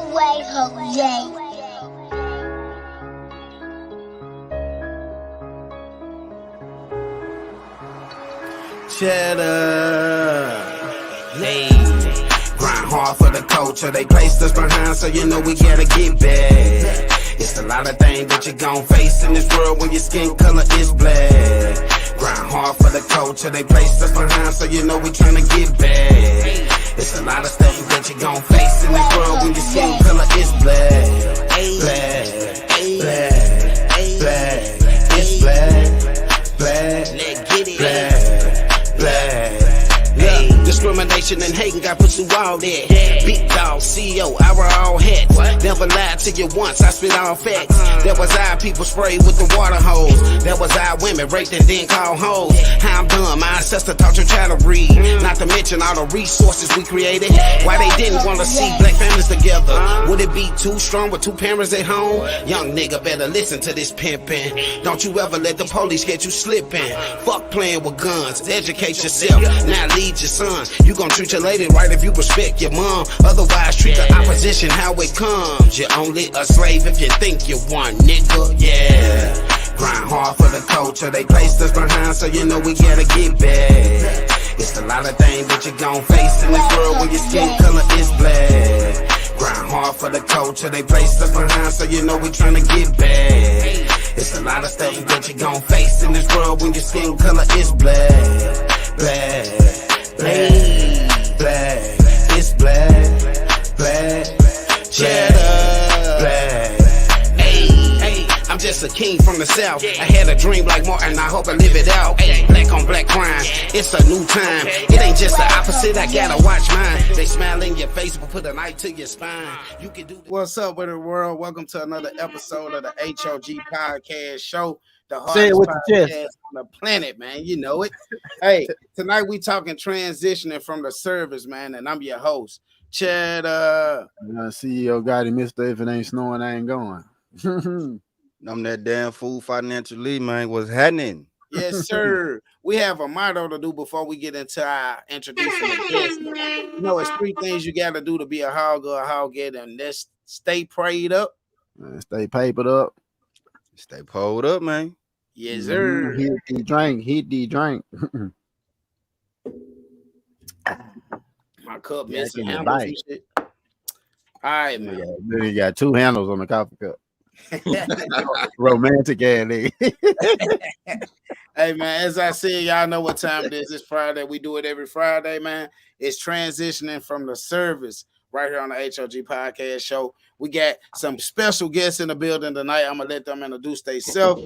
way, H.O.G. Cheddar, hey, grind hard for the culture. They placed us behind, so you know we gotta get back. It's a lot of things that you gon' face in this world when your skin color is black. Grind hard for the culture. They placed us behind, so you know we tryna get back. It's a lot of things that you gon' face in this world when your skin color is black. Black, black, black, it's black, black, black, black. Discrimination and hating got put through all that. Big dog, CEO, I wear all hats. Never lied to you once, I spit all facts. That was our people sprayed with the water hose. That was our women raped and then called hoes. How I'm done, my ancestor taught your child to read. Not to mention all the resources we created. Why they didn't want to see black families together. Would it be too strong with two parents at home? Young nigga better listen to this pimpin'. Don't you ever let the police get you slippin'. Fuck playing with guns, educate yourself. Now lead your son. You gon' treat your lady right if you respect your mom. Otherwise, treat the opposition how it comes. You're only a slave if you think you one, nigga. Yeah. Grind hard for the culture. They placed us behind, so you know we gotta get back. It's a lot of things that you gon' face in this world when your skin color is black. Grind hard for the culture. They placed us behind, so you know we tryna get back. It's a lot of stuff that you gon' face in this world when your skin color is black. Black, black, black, it's black, black, cheddar, black. Hey, I'm just a king from the south. I had a dream like Martin, I hope I live it out. Hey, black on black crime, it's a new time. It ain't just the opposite, I gotta watch mine. They smile in your face, but put a knife to your spine. You can do. What's up with the world? Welcome to another episode of the H.O.G Podcast Show. The hardest podcast on the planet, man. You know it. Hey, tonight we talking transitioning from the service, man, and I'm your host, Cheddar. CEO Gatti, mister, if it ain't snowing, I ain't going. I'm that damn fool financially, man. What's happening? Yes, sir. We have a motto to do before we get into our introducing the guest. You know, it's 3 things you got to do to be a hog or a hoghead, and that's stay prayed up, stay papered up, stay pulled up, man. Yes, sir. Hit the drink. My cup missing handles and shit. All right, man. Then you got 2 handles on the coffee cup. Romantic ass nigga. Hey, man, as I said, y'all know what time it is. It's Friday. We do it every Friday, man. It's transitioning from the service right here on the H.O.G Podcast Show. We got some special guests in the building tonight. I'm going to let them introduce themselves.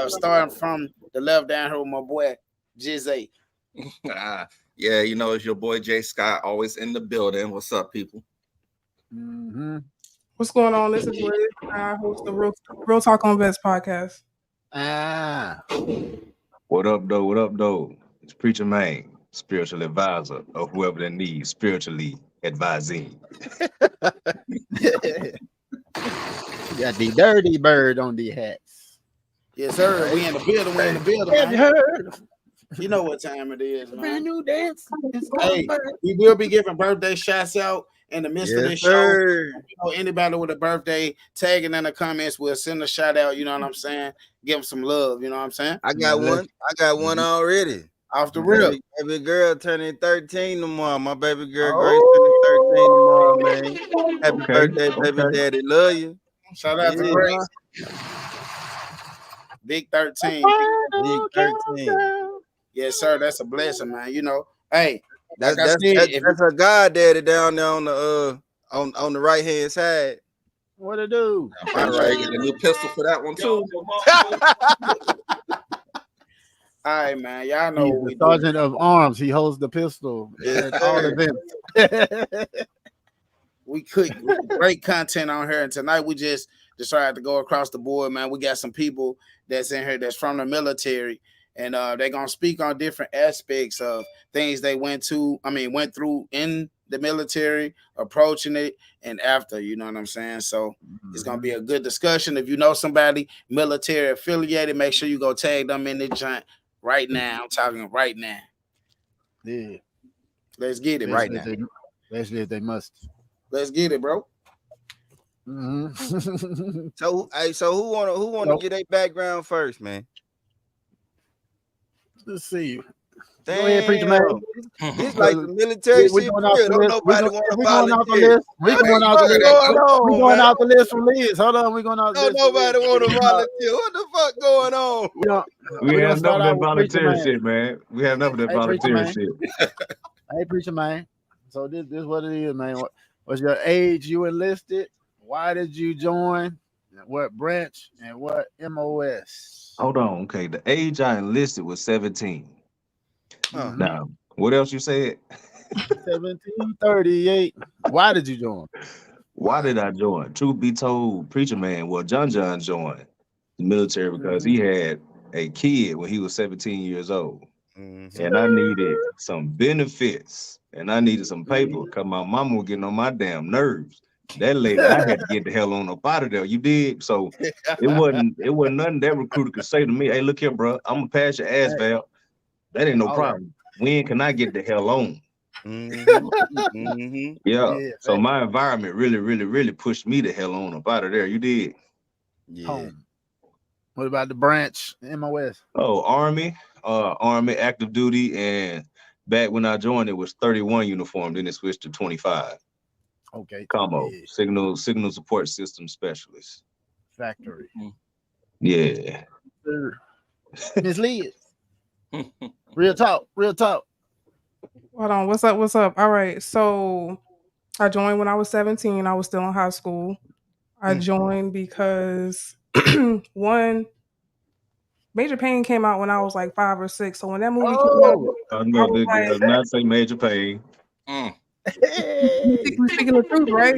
Starting from the left down here with my boy, Jizzy. Yeah, you know, it's your boy, Jay Scott, always in the building. What's up, people? Mm-hmm. What's going on? This is Liz. I host the Real Talk on Vets podcast. What up, though? What up, though? It's Preacher Man, spiritual advisor of whoever that needs spiritually advising. You got the dirty bird on the hats. Yes, sir. We in the building. We in the building. Have you heard? You know what time it is, man. Brand new dance. Hey, we will be giving birthday shots out in the midst of this show. You know, anybody with a birthday, tagging in the comments, we'll send a shout out. You know what I'm saying? Give them some love. You know what I'm saying? I got one already. Off the rip. Baby girl turning 13 tomorrow. My baby girl Grace turning 13 tomorrow, man. Happy birthday, baby daddy. Love you. Shout out to Grace. Big 13. Big 13. Yes, sir. That's a blessing, man. You know, hey, that's her goddaddy down there on the on the right hand side. What to do? All right, get a new pistol for that one too. All right, man. Y'all know He's the sergeant of arms. He holds the pistol at all events. We cook great content on here, and tonight we just decided to go across the board, man. We got some people that's in here that's from the military, and they're gonna speak on different aspects of things they went through in the military, approaching it, and after. You know what I'm saying? So it's gonna be a good discussion. If you know somebody military affiliated, make sure you go tag them in the joint right now. I'm talking right now. Yeah. Let's get it right now. Especially if they must. Let's get it, bro. Mm-hmm. So who wanna get their background first, man? Let's see. Damn. Go ahead, preacher man. This like the military We shit. going out Real. the Don't list. nobody want to We going out the volunteer. list. We going out the What's list. going We on, going man? out the list from Liz. Hold on, we going out the Don't list. nobody want to volunteer. What the fuck going on? We don't. We We're have gonna start enough of out that with preacher volunteer man. shit, man. We have enough of that Hey, preacher volunteer man. shit. Hey, preacher man. So this is what it is, man. What was your age you enlisted? Why did you join? What branch and what MOS? Hold on. Okay. The age I enlisted was 17. Huh. Now, what else you said? 1738. Why did you join? Why did I join? Truth be told, preacher man, well, John joined the military because he had a kid when he was 17 years old. Mhm. And I needed some benefits and I needed some paper because my mama was getting on my damn nerves. That lady, I had to get the hell on up out of there. You did? So it wasn't nothing that recruiter could say to me, hey, look here, bro, I'm gonna pass your ass valve. That ain't no All problem. When can I get the hell on? Mhm. Mhm. Yeah. Yeah, So my environment really pushed me the hell on up out of there. You did? Yeah. home. What about the branch MOS? Oh, Army, active duty, and back when I joined, it was 31 uniform. Then it switched to 25. Okay. Combo, Yeah. signal support system specialist. Factory. Yeah. Miss Liz. Real talk. Hold on. What's up? All right. So I joined when I was 17. I was still in high school. I joined because one, Major Pain came out when I was like 5 or 6. So when that movie came out, I know I was this like, does not say major pain. we speaking the truth, right?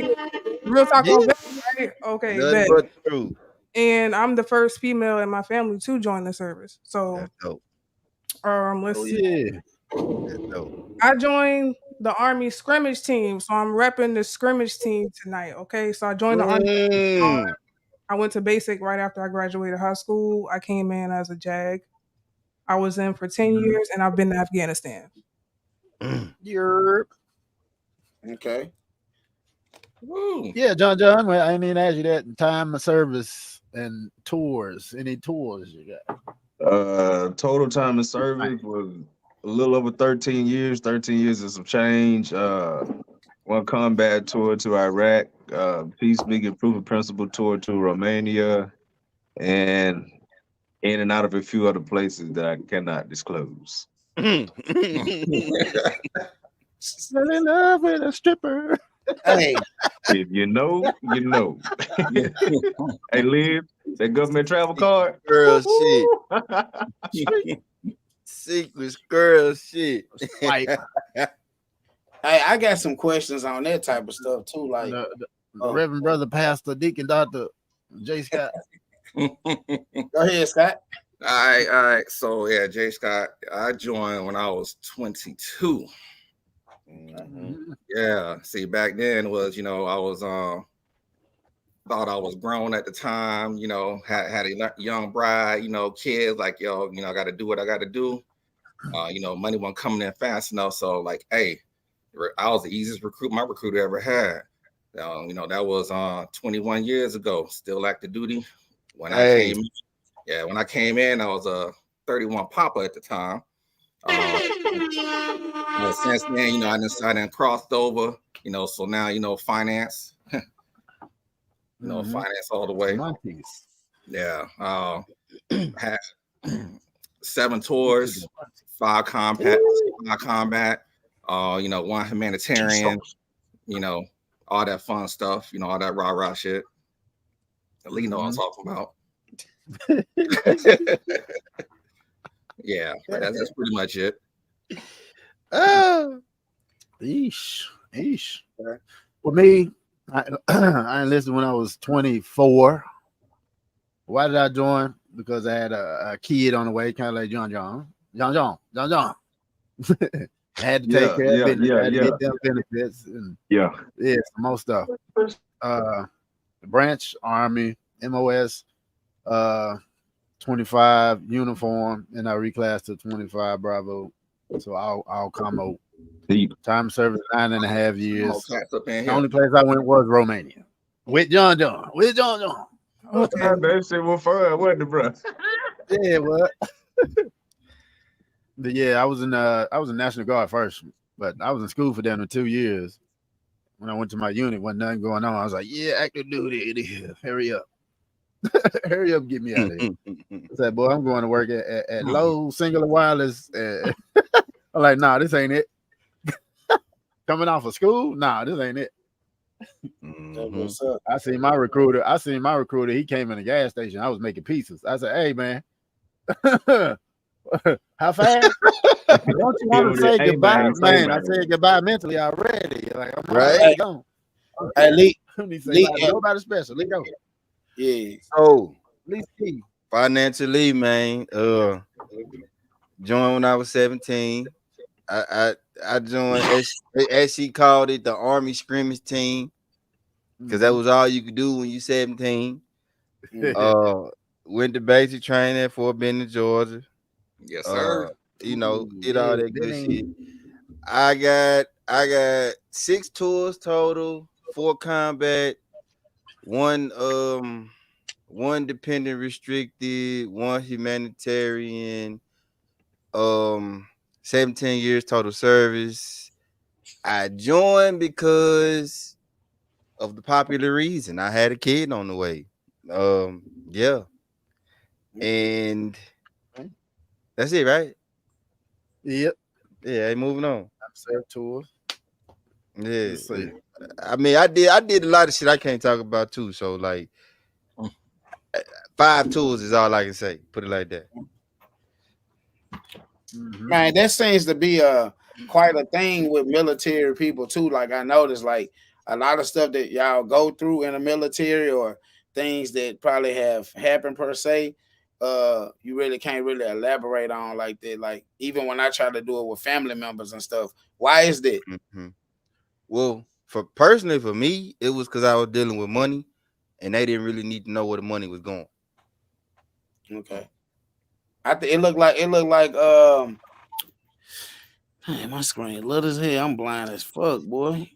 Real talk on that, right? Okay, Nothing bet. but the truth. And I'm the first female in my family to join the service. So That's dope. let's see. Yeah. That's dope. I joined the Army scrimmage team, so I'm repping the scrimmage team tonight. Okay, so I joined the Army. I went to basic right after I graduated high school. I came in as a JAG. I was in for 10 years, and I've been to Afghanistan. You're Okay. yeah, John. Well, I didn't even ask you that. Time of service and tours. Any tours you got? Total time in service was a little over 13 years. 13 years and some change. One combat tour to Iraq, peace, big improvement principle tour to Romania, and in and out of a few other places that I cannot disclose. Fell in love with a stripper. Hey, If you know, you know. Hey, Liv, that government travel card. Girl shit. Secret girl shit. Like hey, I got some questions on that type of stuff too. Like, the Reverend Brother Pastor Deacon Dr. J. Scott. go ahead, Scott. All right. So yeah, J. Scott, I joined when I was 22. Yeah. See, back then was, I was thought I was grown at the time, had a young bride, kids, like, I gotta do what I gotta do. Money wasn't coming in fast enough. So like, hey, I was the easiest recruit my recruiter ever had. That was 21 years ago, still active duty. When I came in, I was a 31 Papa at the time. Since then, I didn't crossed over, so now, finance, finance all the way. Yeah. Had 7 tours, 5 combat, one humanitarian, all that fun stuff, all that rah-rah shit. Lee know what I'm talking about. Yeah, but that's pretty much it. Eesh. For me, I enlisted when I was 24. Why did I join? Because I had a kid on the way, kind of like John. I had to take care of business. I had to get them benefits and some more stuff. Branch, Army, MOS, 25 uniform, and I reclassed to 25 Bravo. So I'll come out. Time service 9.5 years. The only place I went was Romania. with John John. Okay. That shit was fun, wasn't it, bro? Yeah, what? But yeah, I was in National Guard first, but I was in school for them for 2 years. When I went to my unit, wasn't nothing going on. I was like, yeah, active duty it is. Hurry up. Hurry up, get me out of here. I said, boy, I'm going to work at Lowe's Singular Wireless. I'm like, nah, this ain't it. Coming off of school? Nah, this ain't it. What's up? I seen my recruiter. He came in the gas station. I was making pieces. I said, hey, man. How fast? Don't you want to say goodbye, man? I said goodbye mentally already. Like, I'm right. Gone. Hey, Lee, nobody special. Let go. Yeah. So Least key. financially, man. Joined when I was 17. I joined as she called it, the Army scrimmage team, because that was all you could do when you 17. Went to basic training at Fort Benning, Georgia. Yes, sir. You know, did all that good shit. I got 6 tours total, 4 combat, one dependent restricted, 1 humanitarian, 17 years total service. I joined because of the popular reason. I had a kid on the way. Yeah. And that's it, right? Yep. Yeah, moving on. I'm served tours. Yeah. I mean, I did a lot of shit I can't talk about too. So like 5 tours is all I can say. Put it like that. Man, that seems to be quite a thing with military people too. Like I noticed, like a lot of stuff that y'all go through in the military or things that probably have happened per se. You really can't really elaborate on like that. Like even when I try to do it with family members and stuff. Why is that? Well, for me, it was because I was dealing with money, and they didn't really need to know where the money was going. Okay. I think it looked like hey, my screen lit as hell. I'm blind as fuck, boy.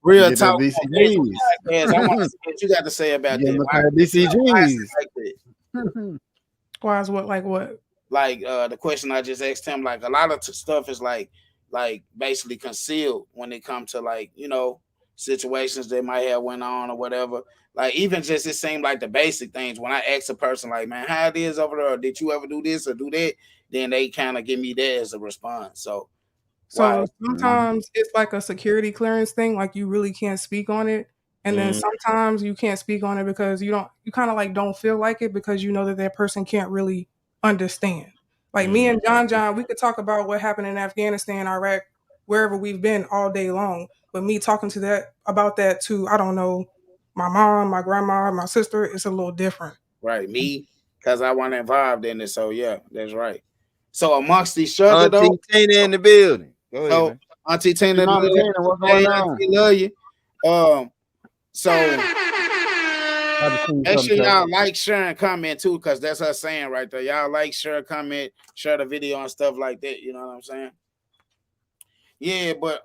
Real talk. Yes, I want to see what you got to say about that. BCGs. Why is what? Like what? Like the question I just asked him. Like a lot of stuff is like basically concealed when it comes to like, you know, situations that might have went on or whatever. Like even just it seemed like the basic things. When I ask a person like, man, how it is over there, or did you ever do this or do that? Then they kind of give me that as a response. So sometimes it's like a security clearance thing, like you really can't speak on it. And then sometimes you can't speak on it because you kind of like don't feel like it because you know that person can't really understand. Like me and John, we could talk about what happened in Afghanistan, Iraq, wherever we've been all day long. But me talking about that to, I don't know, my mom, my grandma, my sister, it's a little different. Right. Me, because I wasn't involved in it. So yeah, that's right. So amongst each other, though, Auntie Tina in the building. Go ahead, man. Auntie Tina, what's going on? Auntie love you. So make sure y'all like, share, and comment too, because that's her saying right there. Y'all like, share, comment, share the video and stuff like that. You know what I'm saying? Yeah, but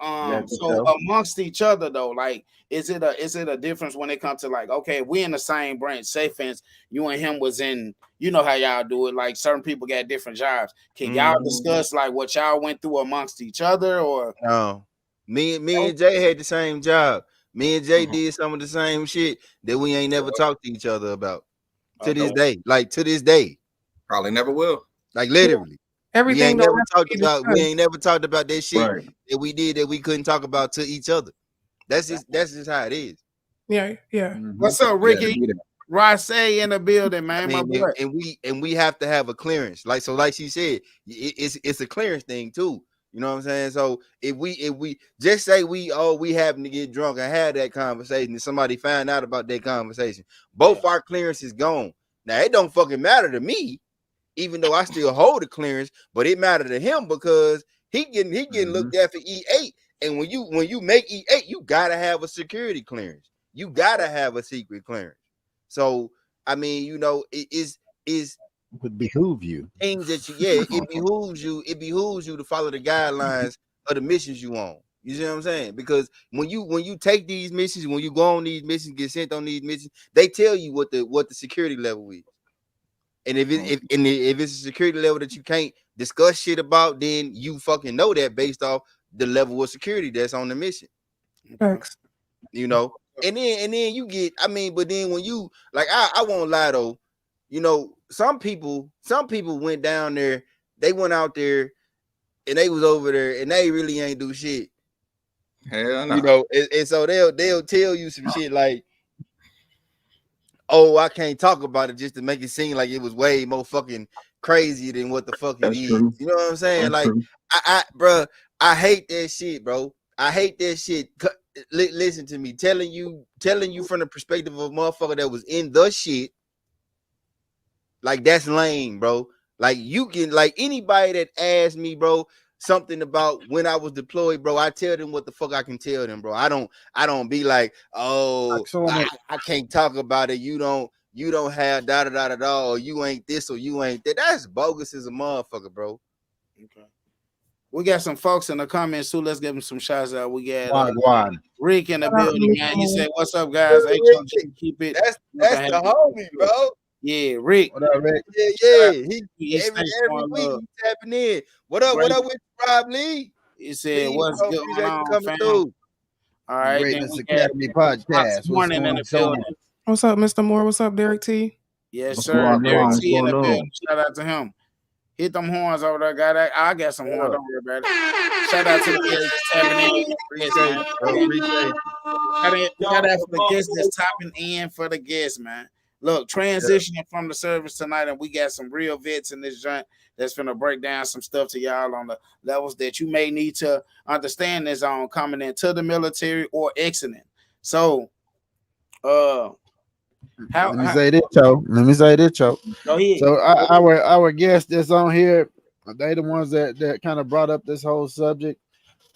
so amongst each other though, like, is it a difference when it comes to like, okay, we in the same branch, say fence, you and him was in, you know how y'all do it, like certain people got different jobs. Can y'all discuss like what y'all went through amongst each other? Or no, me and Jay had the same job. Me and Jay did some of the same shit that we ain't never talked to each other about to this day. Like to this day, probably never will. Like literally. Everything we ain't never talked about that shit that we did that we couldn't talk about to each other. That's just how it is. Yeah. What's up, Ricky? Rosse in the building, man. I mean, and we have to have a clearance. Like she said, it's a clearance thing too. You know what I'm saying? So if we just say we happen to get drunk and have that conversation and somebody find out about that conversation, both our clearance is gone. Now it don't fucking matter to me, even though I still hold the clearance, but it mattered to him because he getting looked at for E8. And when you make E8, you gotta have a security clearance. You gotta have a secret clearance. So I mean, you know, it would behoove you. Things that it behooves you to follow the guidelines of the missions you on. You see what I'm saying? Because when you take these missions, when you go on these missions, get sent on these missions, they tell you what the security level is. And if it's a security level that you can't discuss shit about, then you fucking know that based off the level of security that's on the mission. Thanks. You know, and then you get, I mean, but then when you like, I won't lie though, you know, some people went down there, they went out there and they was over there and they really ain't do shit. Hell no. You know, and so they'll tell you some shit like, oh, I can't talk about it, just to make it seem like it was way more fucking crazy than what the fuck it is. True. You know what I'm saying? That's like, true. bro, I hate that shit, bro. I hate that shit. Listen to me, telling you from the perspective of a motherfucker that was in the shit. Like, that's lame, bro. Like, you can, like, anybody that asks me, bro, something about when I was deployed, bro, I tell them what the fuck I can tell them, bro. I don't be like, oh, I can't talk about it. You don't have da da da da da, or you ain't this or you ain't that. That's bogus as a motherfucker, bro. Okay. We got some folks in the comments too. Let's give them some shots out. We got Rick in the Shout out building, to man. Mr. He Moore. said, "What's up, guys? H.O.G, keep it." That's the homie, bro. Yeah, Rick. What up, Rick? Yeah. He Every stays week on, he tapping in. What up with Rob Lee? He said, Please, "What's bro, going appreciate you on, coming fam?" through. All right, then Greatness we got Academy podcast. What's Morning in going the building. on? What's up, Mr. Moore? What's up, Derek T? Yes, What's sir. going Derek on? T in the What's going building. Shout out to him. Hit them horns over there, guy. I got some horns. Don't worry about it. Shout out to the guests tapping in. Appreciate you, bro. Appreciate you. Shout out for the guests that's tapping in for the guests, man. Look, transitioning from the service tonight, and we got some real vets in this joint that's gonna break down some stuff to y'all on the levels that you may need to understand this on coming into the military or exiting. So, Let me say this, Cho. Go ahead. So our guest that's on here, they the ones that kind of brought up this whole subject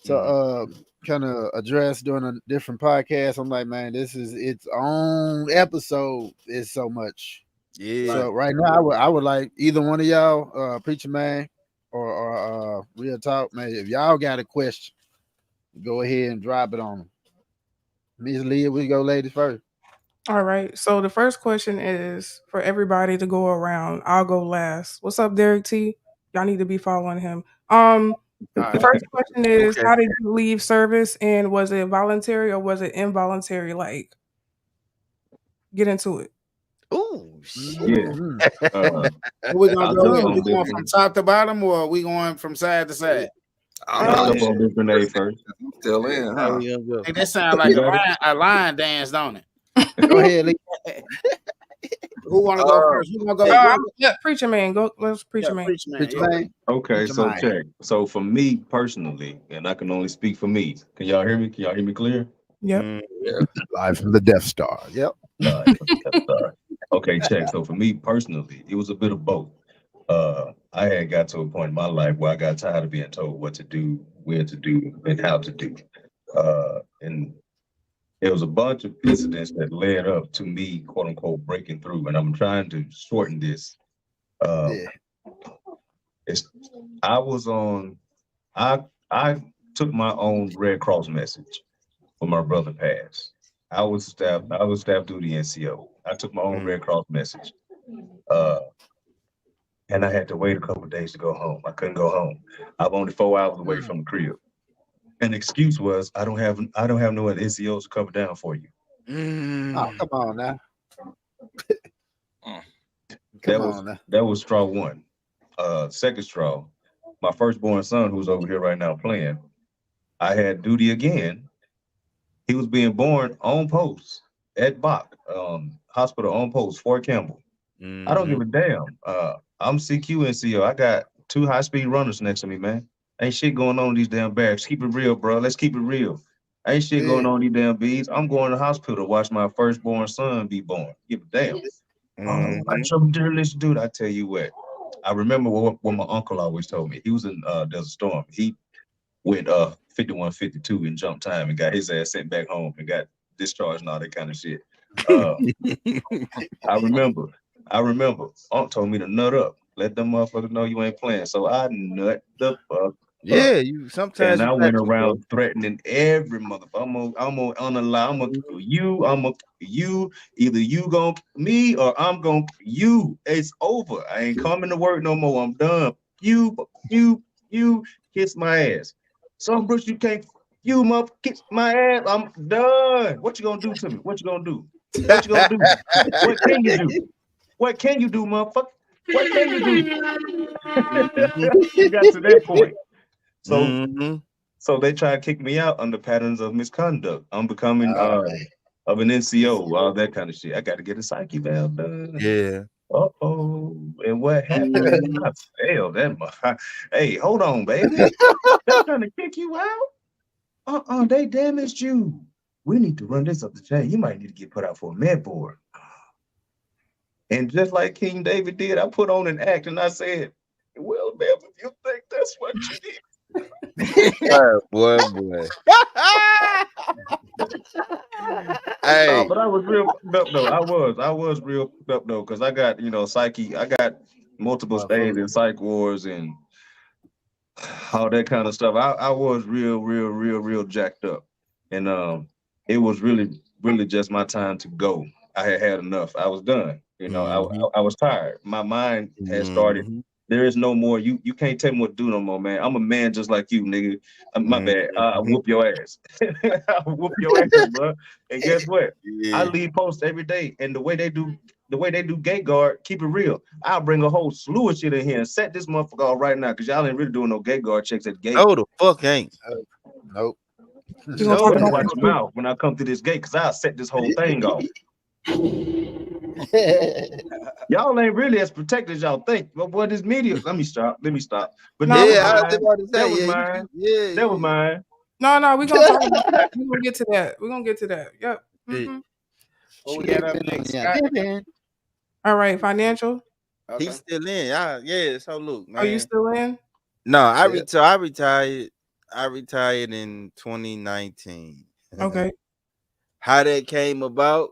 to kind of address during a different podcast. I'm like, man, this is its own episode. It's so much. Yeah. So right now, I would like either one of y'all, Preacher Man or Real Talk, man. If y'all got a question, go ahead and drop it on them. Miss Leah, we go ladies first. All right. So the first question is for everybody to go around. I'll go last. What's up, Derek T? Y'all need to be following him. The first question is, how did you leave service, and was it voluntary or was it involuntary? Like, get into it. Ooh, Yeah. We're gonna go. We going from top to bottom, or are we going from side to side? I'll jump on this grenade first. I'm still in, huh? Hey, that sounds like a line dance, don't it? Go ahead, Lee. Who want to go first? Who want to go? Yeah, Preacher Man. Go. Let's Preacher Man. Preacher Man. Okay, so check. So for me personally, and I can only speak for me. Can y'all hear me? Can y'all hear me clear? Yep. Live from the Death Star. Yep. All right, Death Star. Okay, check. So for me personally, it was a bit of both. I had got to a point in my life where I got tired of being told what to do, where to do, and how to do. And there was a bunch of incidents that led up to me, quote unquote, breaking through. And I'm trying to shorten this. I took my own Red Cross message when my brother passed. I was staff duty NCO. I took my own Red Cross message. And I had to wait a couple of days to go home. I couldn't go home. I'm only 4 hours away from the crib. And the excuse was, I don't have no other NCOs to cover down for you. Oh, come on now. That was straw one. Second straw, my firstborn son, who's over here right now playing, I had duty again. He was being born on post at Bach Hospital on post, Fort Campbell. I don't give a damn. I'm CQ NCO. I got 2 high-speed runners next to me, man. Ain't shit going on in these damn barracks. Keep it real, bro. Let's keep it real. Ain't shit going on in these damn bees. I'm going to the hospital to watch my firstborn son be born. Give a damn. I'm some dearest dude. I tell you what. I remember what my uncle always told me. He was in Desert Storm. He went 51-52 in jump time and got his ass sent back home and got discharged and all that kind of shit. I remember. Unc told me to nut up. Let them motherfuckers know you ain't playing. So I nut the fuck Yeah, you sometimes And you I got went to, bro. around threatening every motherfucker. I'm gonna on the line. I'm gonna kill you. I'm gonna you. Either you gonna me or I'm gonna you. It's over. I ain't coming to work no more. I'm done. You kiss my ass. Some Bruce, you can't. You mother kiss my ass. I'm done. What you gonna do to me? What you gonna do? What you gonna do? What can you do? What can you do, motherfucker? What can you do? We got to that point. So Mhm. so they try to kick me out under patterns of misconduct. I'm becoming Oh, man. of an NCO, all that kind of shit. I got to get a psyche valve done. Yeah. Uh-oh. And what happened? Mhm. I failed that Hey, hold on, baby. They're trying to kick you out? They damaged you. We need to run this up the chain. You might need to get put out for a med board. And just like King David did, I put on an act and I said, well, man, if you think that's what you need. Boy. Hey. But I was real fucked up though. I was real fucked up though, because I got, psyche. I got multiple stays in psych wards and all that kind of stuff. I was real jacked up. And it was really just my time to go. I had enough. I was done. I was tired. My mind had started. There is no more. You can't tell me what to do no more, man. I'm a man just like you, nigga. My bad. I whoop your ass. I whoop your ass, bro. And guess what? I leave posts every day, and the way they do gate guard, keep it real. I'll bring a whole slew of shit in here and set this motherfucker off right now, because y'all ain't really doing no gate guard checks at the gate. No, the fuck ain't. Nope. You gonna talk Better about watch your mouth when I come through this gate, because I'll set this whole thing off. Y'all ain't really as protected as y'all think. But what is media? Let me stop. But No, that was mine. Yeah, That was mine. No, we're gonna talk about that. We're gonna get to that. We're gonna get to that. Yep. Mm-hmm. What we got up next? All right, financial. Okay. He's still in. Yeah. So look, man. Are you still in? No, I retired. I retired in 2019. Okay. How that came about?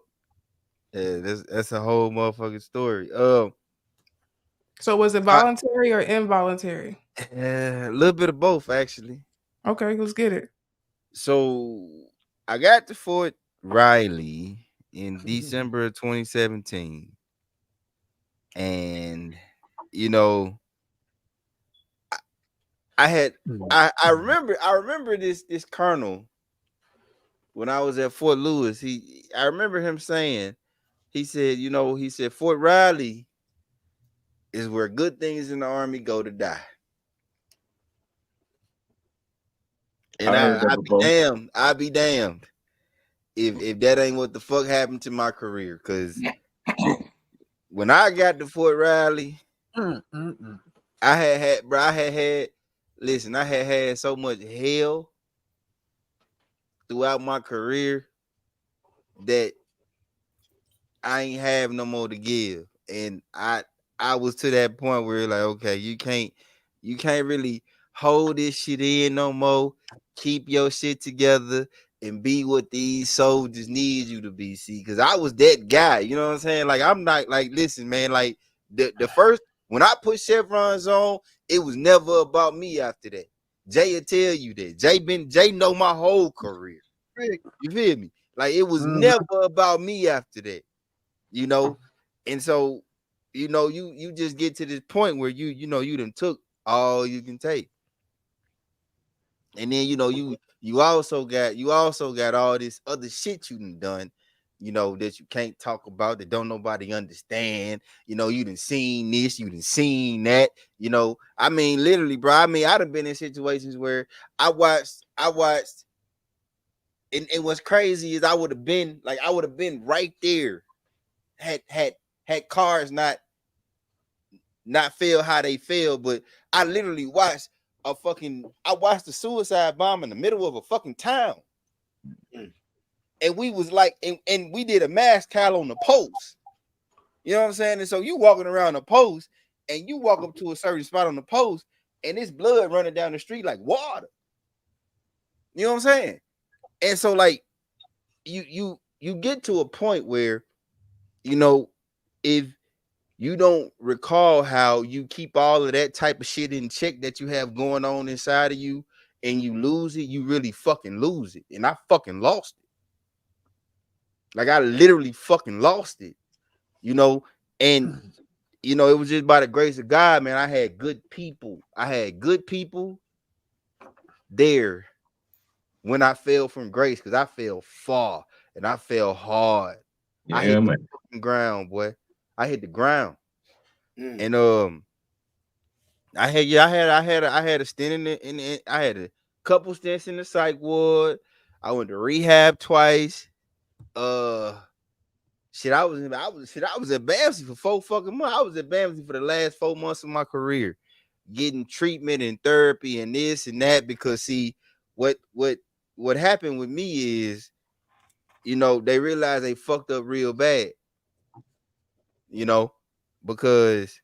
Yeah, that's a whole motherfucking story. So was it voluntary or involuntary? A little bit of both, actually. Okay, let's get it. So I got to Fort Riley in December of 2017, and I remember this colonel when I was at Fort Lewis. I remember him saying, he said Fort Riley is where good things in the Army go to die. And I'd be damned if that ain't what the fuck happened to my career. Cause when I got to Fort Riley, I had so much hell throughout my career that I ain't have no more to give. And I was to that point where like, okay, you can't really hold this shit in no more. Keep your shit together and be what these soldiers need you to be. See, because I was that guy, you know what I'm saying? Like, I'm not like, listen, man, like the first, when I put chevrons on, it was never about me after that. Jay will tell you that. Jay know my whole career. You feel me? Like, it was never about me after that, And so, you just get to this point where you done took all you can take. And then you also got all this other shit you done that you can't talk about, that don't nobody understand. You done seen this, you done seen that. I mean, literally, bro. I mean, I done been in situations where I watched, and what's crazy is I would have been right there had cars not fail how they fail, but I literally watched the suicide bomb in the middle of a fucking town. And we was like, and we did a mass call on the post. You know what I'm saying? And so you walking around the post and you walk up to a certain spot on the post and it's blood running down the street like water. You know what I'm saying? And so like you get to a point where, if you don't recall how you keep all of that type of shit in check that you have going on inside of you, and you lose it. You really fucking lose it. And I fucking lost it. Like I literally fucking lost it, you know. And you know, it was just by the grace of God, man. I had good people. There when I fell from grace, because I fell far and I fell hard. Yeah, I hit man. the ground, boy. I hit the ground. And I had a stint I had a couple stints in the psych ward. I went to rehab twice. Shit, I was at Bamsey for 4 fucking months. I was at Bamsey for the last 4 months of my career, getting treatment and therapy and this and that. Because see, what happened with me is, you know, they realized they fucked up real bad. You know, because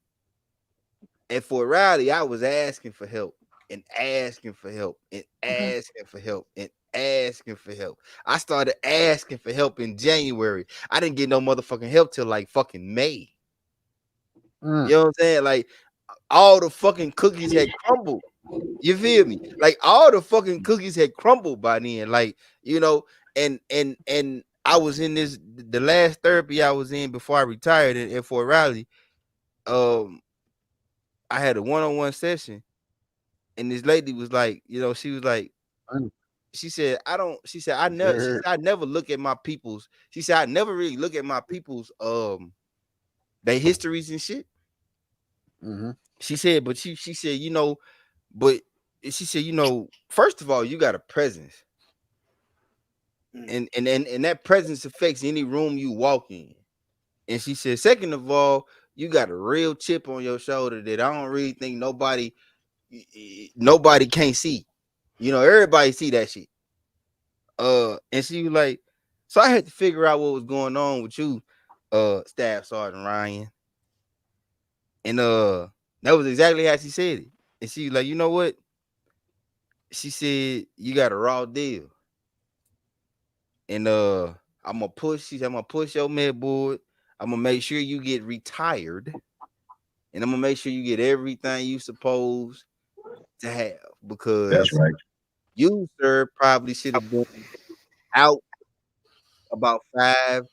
at Fort Riley, I was asking for help and asking for help and asking for help and asking for help. I started asking for help in January. I didn't get no motherfucking help till like fucking May. You know what I'm saying? Like all the fucking cookies had crumbled. You feel me? Like all the fucking cookies had crumbled by then. Like, you know, and I was in the last therapy I was in before I retired at Fort Riley. I had a one-on-one session, and this lady was like, you know, she was like, she said, I never look at my people's, she said, I never really look at my people's their histories and shit. She said, but she said, you know, but she said, you know, first of all, you got a presence. And that presence affects any room you walk in. And she said, second of all, you got a real chip on your shoulder that I don't really think nobody can't see. You know, everybody see that shit. And she was like, so I had to figure out what was going on with you, Staff Sergeant Ryan. And that was exactly how she said it. And she was like, you know what? She said, you got a raw deal. And I'm gonna push your med board. I'm gonna make sure you get retired. And I'm gonna make sure you get everything you supposed to have, because That's right. You, sir, probably should have been out about 5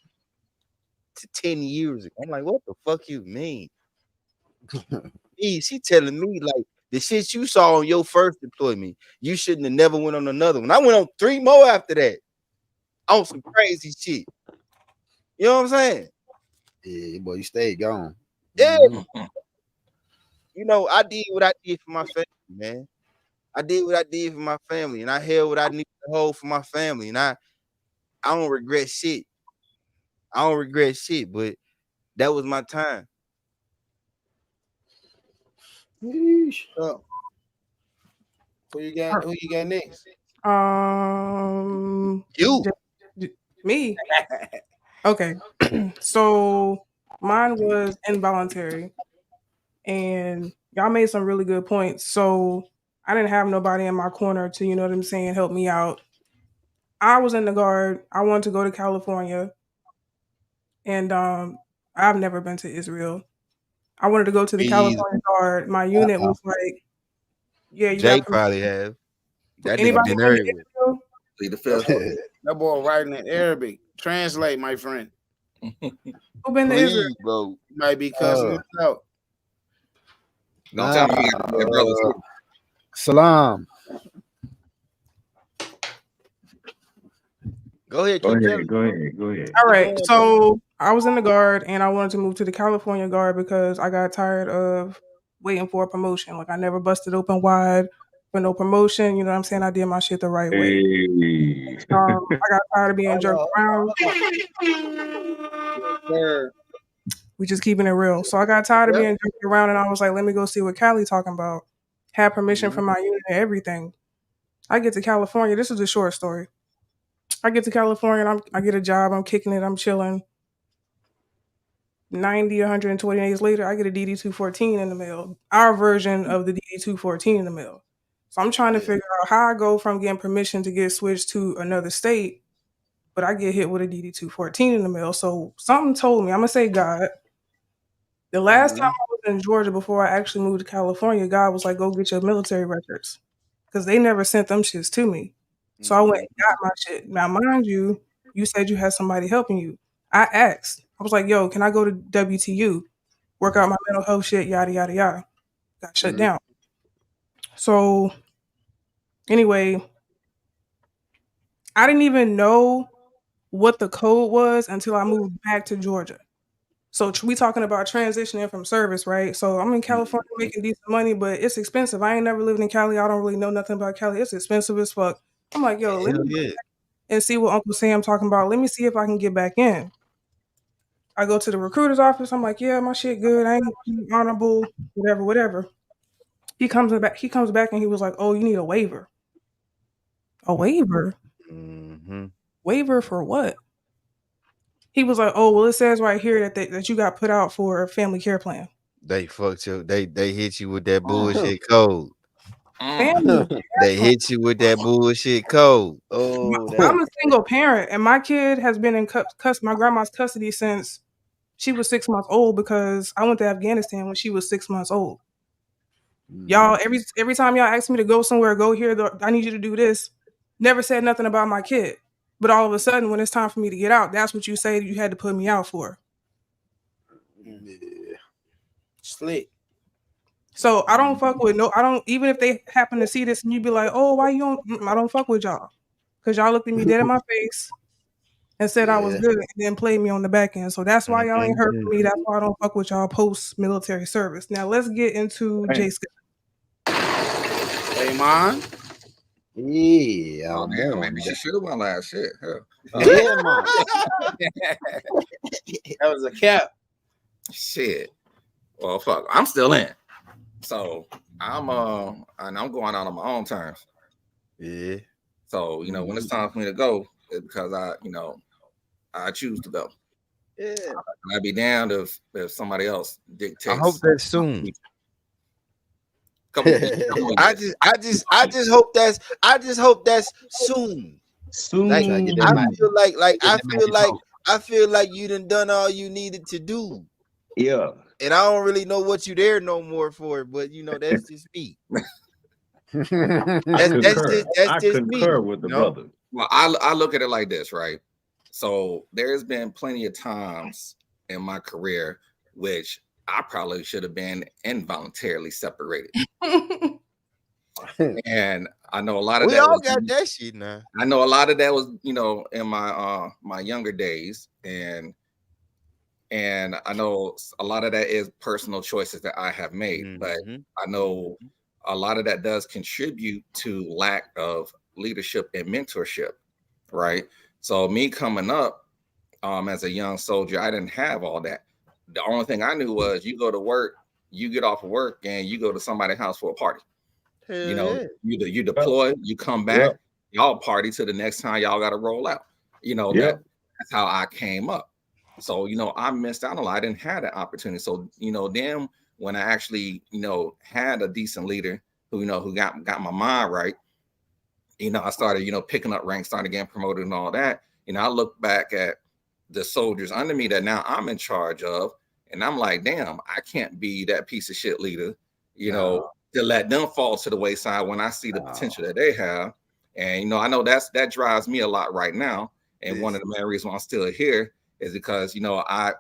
to 10 years ago. I'm like, what the fuck you mean? She telling me like the shit you saw on your first deployment, you shouldn't have never went on another one. I went on 3 more after that on some crazy shit. You know what I'm saying? Yeah, boy, you stayed gone. Yeah. You know, I did what I did for my family, man. I did what I did for my family, and I held what I needed to hold for my family, and I don't regret shit. But that was my time. Who you got next? You. Me. Okay. So mine was involuntary, and y'all made some really good points. So I didn't have nobody in my corner to, you know what I'm saying, help me out. I was in the Guard. I wanted to go to California, and I've never been to Israel. I wanted to go to the California Guard. My unit was like, yeah, you Jay got probably have. That anybody been been to Israel? See the fifth. That boy writing in Arabic. Translate, my friend. Who been to Israel? Bro. You might be cussing us out. Don't tell me you got a brother too. Salam. Go ahead. Go ahead. All right. So I was in the Guard, and I wanted to move to the California Guard because I got tired of waiting for a promotion. Like I never busted open wide for no promotion. You know what I'm saying? I did my shit the right way. I got tired of being jerked around. We just keeping it real. So I got tired of being jerked around, and I was like, let me go see what Cali talking about. Had permission from my unit and everything. I get to California. This is a short story. I get to California, and I get a job. I'm kicking it. I'm chilling. 90, 120 days later, I get a DD-214 in the mail. Our version of the DD-214 in the mail. So I'm trying to figure out how I go from getting permission to get switched to another state, but I get hit with a DD-214 in the mail. So something told me, I'm going to say God, The last time I was in Georgia before I actually moved to California, God was like, go get your military records. Because they never sent them shits to me. So I went and got my shit. Now, mind you, you said you had somebody helping you. I asked. I was like, yo, can I go to WTU? Work out my mental health shit, yada, yada, yada. Got shut down. So anyway, I didn't even know what the code was until I moved back to Georgia. So we talking about transitioning from service, right? So I'm in California making decent money, but it's expensive. I ain't never lived in Cali. I don't really know nothing about Cali. It's expensive as fuck. I'm like, yo, let me go back and see what Uncle Sam talking about. Let me see if I can get back in. I go to the recruiter's office. I'm like, yeah, my shit good. I ain't honorable, whatever. He comes back and he was like, oh, you need a waiver. A waiver? Waiver for what? He was like, "Oh, well, it says right here that you got put out for a family care plan." They fucked you. They hit you with that bullshit code. Family. They hit you with that bullshit code. Oh, I'm a single parent, and my kid has been in my grandma's custody since she was 6 months old because I went to Afghanistan when she was 6 months old. Y'all, every time y'all ask me to go somewhere, go here, I need you to do this. Never said nothing about my kid. But all of a sudden, when it's time for me to get out, that's what you say you had to put me out for. Slick. So I don't fuck with even if they happen to see this and you be like, oh, why you don't, I don't fuck with y'all. Because y'all looked at me dead in my face and said I was good and then played me on the back end. So that's why y'all ain't heard from me. That's why I don't fuck with y'all post-military service. Now let's get into J. Scott. Hey, man. Yeah. Oh, damn, maybe she should have won last shit. Yeah, man. That was a cap. Shit. Well, fuck. I'm still in. So I'm going out on my own terms. Yeah. So, when it's time for me to go, it's because I choose to go. Yeah. I'd be damned if somebody else dictates. I hope that's soon. I just hope that's soon. Soon. Like, I feel like you done all you needed to do. Yeah. And I don't really know what you there no more for, but that's just me. I concur me, with the brother. Well, I look at it like this, right? So there's been plenty of times in my career which I probably should have been involuntarily separated. And I know a lot of we that. We all got that shit now. I know a lot of that was, in my my younger days, and I know a lot of that is personal choices that I have made, but I know a lot of that does contribute to lack of leadership and mentorship, right? So me coming up as a young soldier, I didn't have all that. The only thing I knew was you go to work, you get off of work, and you go to somebody's house for a party. You deploy, you come back, y'all party till the next time y'all got to roll out. That's how I came up. So, I missed out a lot. I didn't have that opportunity. So, then when I actually, had a decent leader who got my mind right, I started, picking up ranks, started getting promoted and all that. I look back at the soldiers under me that now I'm in charge of, and I'm like, damn, I can't be that piece of shit leader, to let them fall to the wayside when I see the potential that they have. And, I know that drives me a lot right now. And one of the main reasons why I'm still here is because, I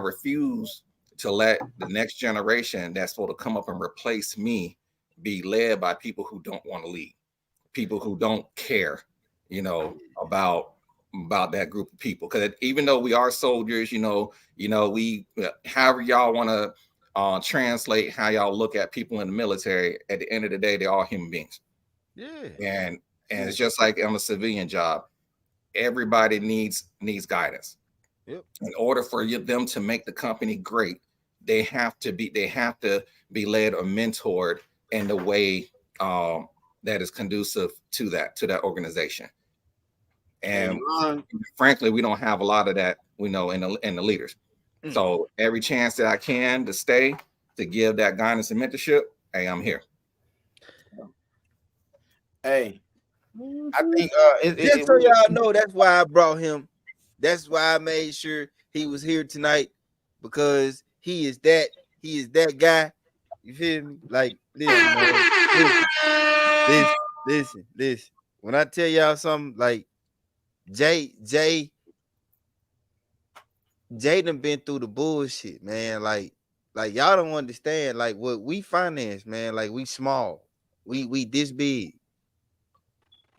refuse to let the next generation that's supposed to come up and replace me be led by people who don't want to lead, people who don't care, about that group of people. Because even though we are soldiers, we, however y'all want to translate how y'all look at people in the military, at the end of the day, they're all human beings. Yeah. And it's just like on a civilian job, everybody needs guidance. Yep. In order for them to make the company great, they have to be led or mentored in the way that is conducive to that organization. And frankly, we don't have a lot of that, in the leaders. So every chance that I can to stay, to give that guidance and mentorship, hey, I'm here. Hey, I think just so y'all know, that's why I brought him. That's why I made sure he was here tonight, because he is that guy. You feel me? Like, listen, man. Listen. When I tell y'all something, like Jay done been through the bullshit, man. Like y'all don't understand. Like what we finance, man. Like we small. We this big.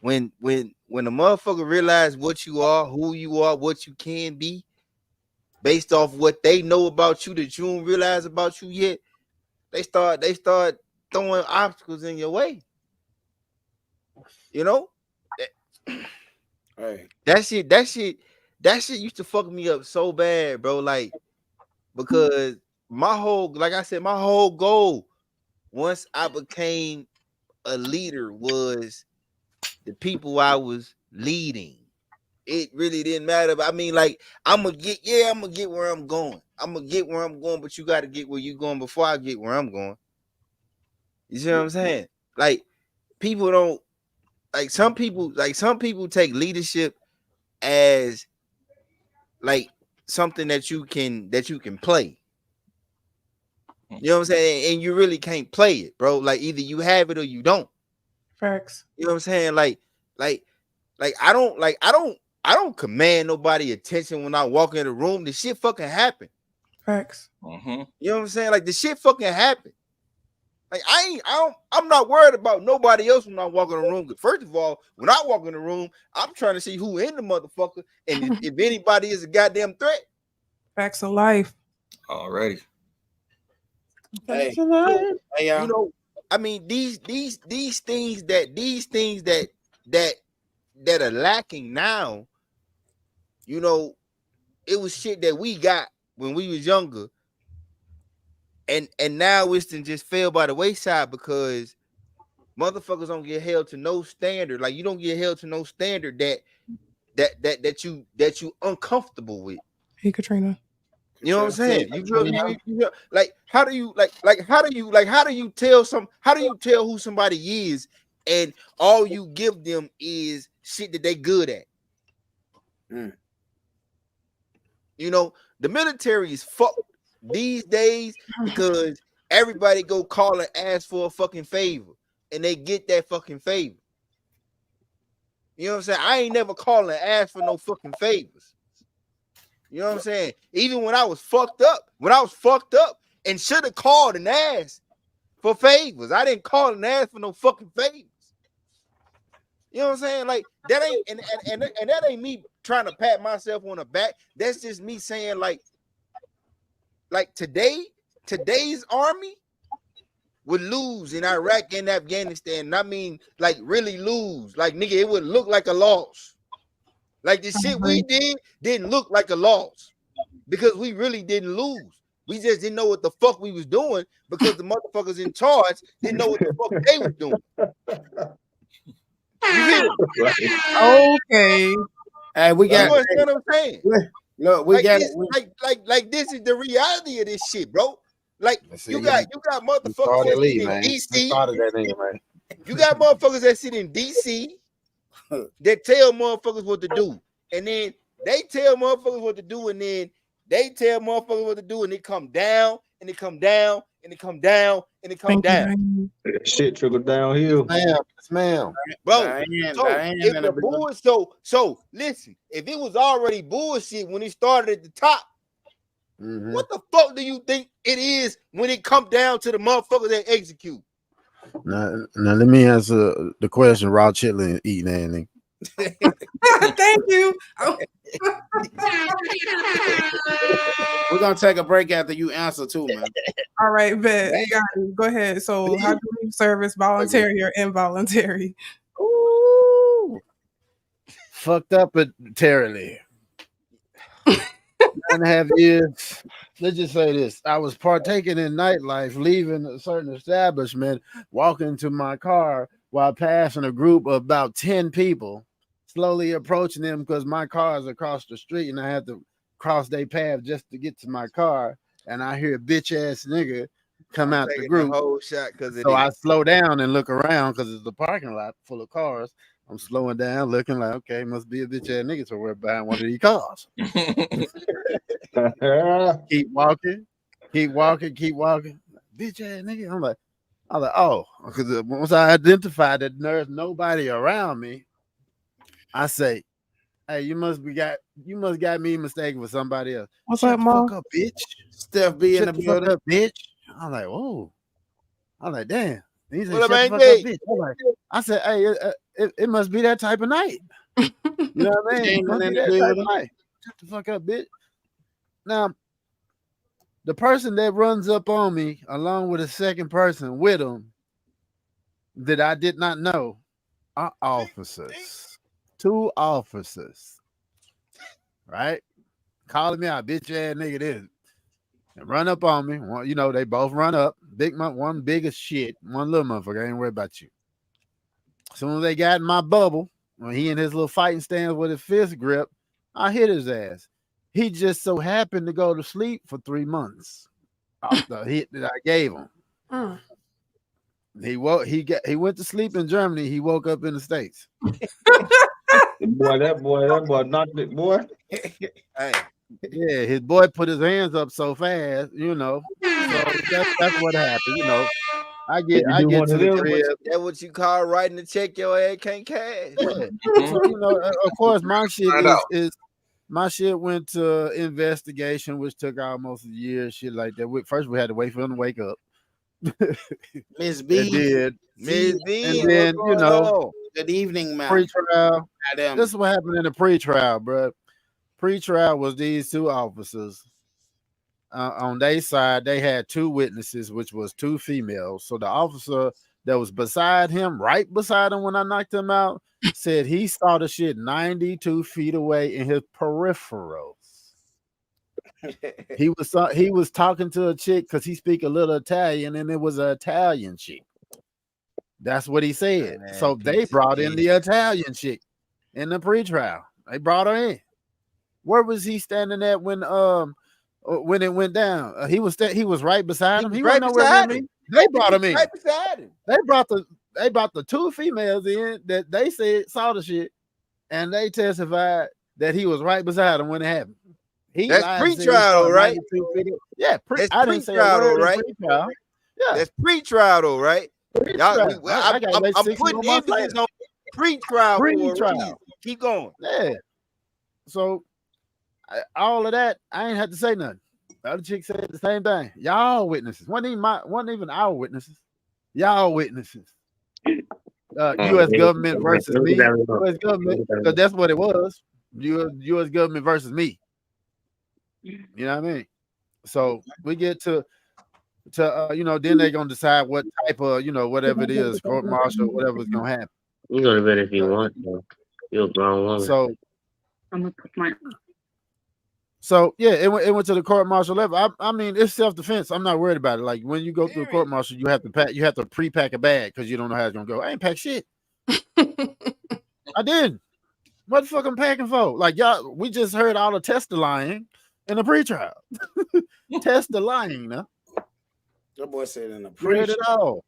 When a motherfucker realize what you are, who you are, what you can be, based off what they know about you that you don't realize about you yet, they start throwing obstacles in your way. You know? Hey. That shit used to fuck me up so bad, bro. Like, because like I said, my whole goal once I became a leader was the people I was leading. It really didn't matter. But I mean, like, I'm gonna get where I'm going. But you got to get where you're going before I get where I'm going. You see what I'm saying? Like, people don't, like, some people take leadership as like something that you can play. You know what I'm saying? And you really can't play it, bro. Like, either you have it or you don't. Facts. You know what I'm saying? Like I don't command nobody attention when I walk in the room. The shit fucking happen. Facts. You know what I'm saying? Like, the shit fucking happen. Like, I'm not worried about nobody else when I walk in the room. First of all, when I walk in the room, I'm trying to see who in the motherfucker, and if anybody is a goddamn threat. Facts of life. Already. Hey, you know, I mean, these things that are lacking now, you know, it was shit that we got when we was younger. And now it's just fell by the wayside because motherfuckers don't get held to no standard. Like, you don't get held to no standard that you uncomfortable with. Hey, Katrina. You know what I'm saying? You like, how do you tell who somebody is and all you give them is shit that they good at? You know, the military is fucked these days because everybody go call and ask for a fucking favor and they get that fucking favor. You know what I'm saying? I ain't never called and asked for no fucking favors. You know what I'm saying? Even when I was fucked up and should have called and asked for favors, I didn't call and ask for no fucking favors. You know what I'm saying? Like, that ain't and that ain't me trying to pat myself on the back. That's just me saying, like today's army would lose in Iraq and Afghanistan. I mean, like, really lose. Like, nigga, it would look like a loss. Like, the shit we didn't look like a loss because we really didn't lose. We just didn't know what the fuck we was doing because the motherfuckers in charge didn't know what the fuck they was doing. Okay. Hey, we got. You understand what I'm saying? Look, we got this, like this is the reality of this shit, bro. Like, you got motherfuckers that sit in DC. You got motherfuckers that sit in DC that tell motherfuckers what to do, and then they tell motherfuckers what to do, and then they tell motherfuckers what to do, and it come down, and it come down, and it come down, and it come down. Shit trickled downhill. Yes, ma'am. Bro, so listen, if it was already bullshit when it started at the top, what the fuck do you think it is when it come down to the motherfuckers that execute? Now let me answer the question. Raw chitlin eating anything. Thank you. We're gonna take a break after you answer too, man. All right, bet. Go ahead. So, how do you service voluntary or involuntary? Ooh. Fucked up terribly. 9.5 years. Let's just say this. I was partaking in nightlife, leaving a certain establishment, walking to my car while passing a group of about 10 people, slowly approaching them because my car is across the street and I had to cross their path just to get to my car. And I hear a bitch ass nigga come out the group. Whole shot so I slow down and look around because it's a parking lot full of cars. I'm slowing down, looking like, okay, must be a bitch ass nigga somewhere behind one of these cars. Keep walking. Keep walking. Bitch ass nigga. I'm like, oh, because once I identified that there's nobody around me, I say, hey, you must got me mistaken for somebody else. What's Shut up, the Mom? fuck up, bitch. Steph B in Shut the the fuck building. up, bitch. I'm like, whoa. I'm like, damn. He said, What up, shut the fuck Andy? up, bitch. I'm like, I said, hey, it must be that type of night. You know what I mean? It must be that type of night. Shut the fuck up, bitch. Now, the person that runs up on me, along with a second person with him, that I did not know, are officers. 2 officers. Right? Calling me out, bitch ass nigga this. And run up on me. One, you know, they both run up. One big as shit. One little motherfucker. Ain't worried about you. As soon as they got in my bubble, when he in his little fighting stance with his fist grip, I hit his ass. He just so happened to go to sleep for 3 months off the hit that I gave him. Mm. He went to sleep in Germany. He woke up in the States. Boy, that boy knocked it, boy. Hey, Yeah, his boy put his hands up so fast, you know. So that's what happened, you know. I get one to of the them? crib. that's what you call writing a check your ass can't cash. Yeah. So, you know, of course, my shit is my shit went to investigation, which took almost a year, shit like that. First, we had to wait for him to wake up. Miss B. It did. Miss B, And then, you know, Good evening, man. pre-trial. Goddamn. This is what happened in the pre-trial, bro. Pre-trial was these 2 officers. On their side, they had 2 witnesses, which was 2 females. So the officer that was beside him, right beside him when I knocked him out, said he saw the shit 92 feet away in his peripherals. He was talking to a chick because he speak a little Italian, and it was an Italian chick. That's what he said. Man, so they brought in the Italian chick in the pretrial. They brought her in. Where was he standing at when it went down? He was right beside him. He right wasn't nowhere near beside me. They brought him in. Right beside him. They brought the 2 females in that they said saw the shit, and they testified that he was right beside him when it happened. That's pre-trial, right? Yeah, I didn't say a word in pre-trial. Yeah, that's pre-trial, though, right? Pre-trial. I'm putting emphasis on pre-trial. Pre-trial. Keep going. Yeah. So all of that, I ain't had to say nothing. The other chick said the same thing. Y'all witnesses. Wasn't even our witnesses. Y'all witnesses. U.S. government versus me. U.S. government, because that's what it was. U.S. government versus me. You know what I mean? So we get to you know, then they're gonna decide what type of, you know, whatever it is, court martial, whatever's gonna happen. You go to bed if you want. You're a grown woman. So I'm gonna put my. So yeah, it went to the court martial level. I mean, it's self-defense. I'm not worried about it. Like when you go through a court martial, you have to pre-pack a bag because you don't know how it's gonna go. I ain't packed shit. I didn't. What the fuck I'm packing for? Like y'all, we just heard all the test of lying in the pre-trial. Test of lying, now. That boy said in the pre-trial. Heard it all.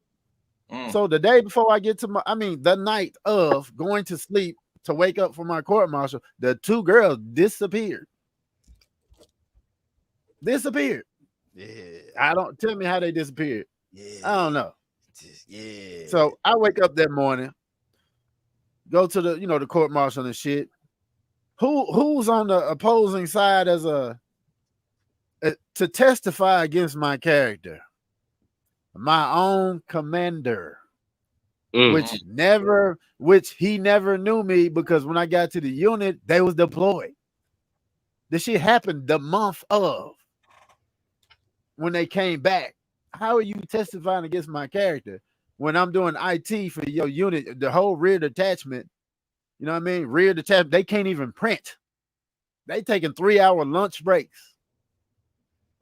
So the day before I get to the night of going to sleep to wake up for my court martial, the 2 girls disappeared. Yeah. Tell me how they disappeared. Yeah. I don't know. Yeah. So I wake up that morning, go to the, you know, the court martial and shit. Who's on the opposing side as to testify against my character? My own commander. Which he never knew me because when I got to the unit, they was deployed. This shit happened the month of when they came back. How are you testifying against my character when I'm doing IT for your unit, the whole rear detachment? You know what I mean? Rear detachment, they can't even print. They taking 3-hour lunch breaks.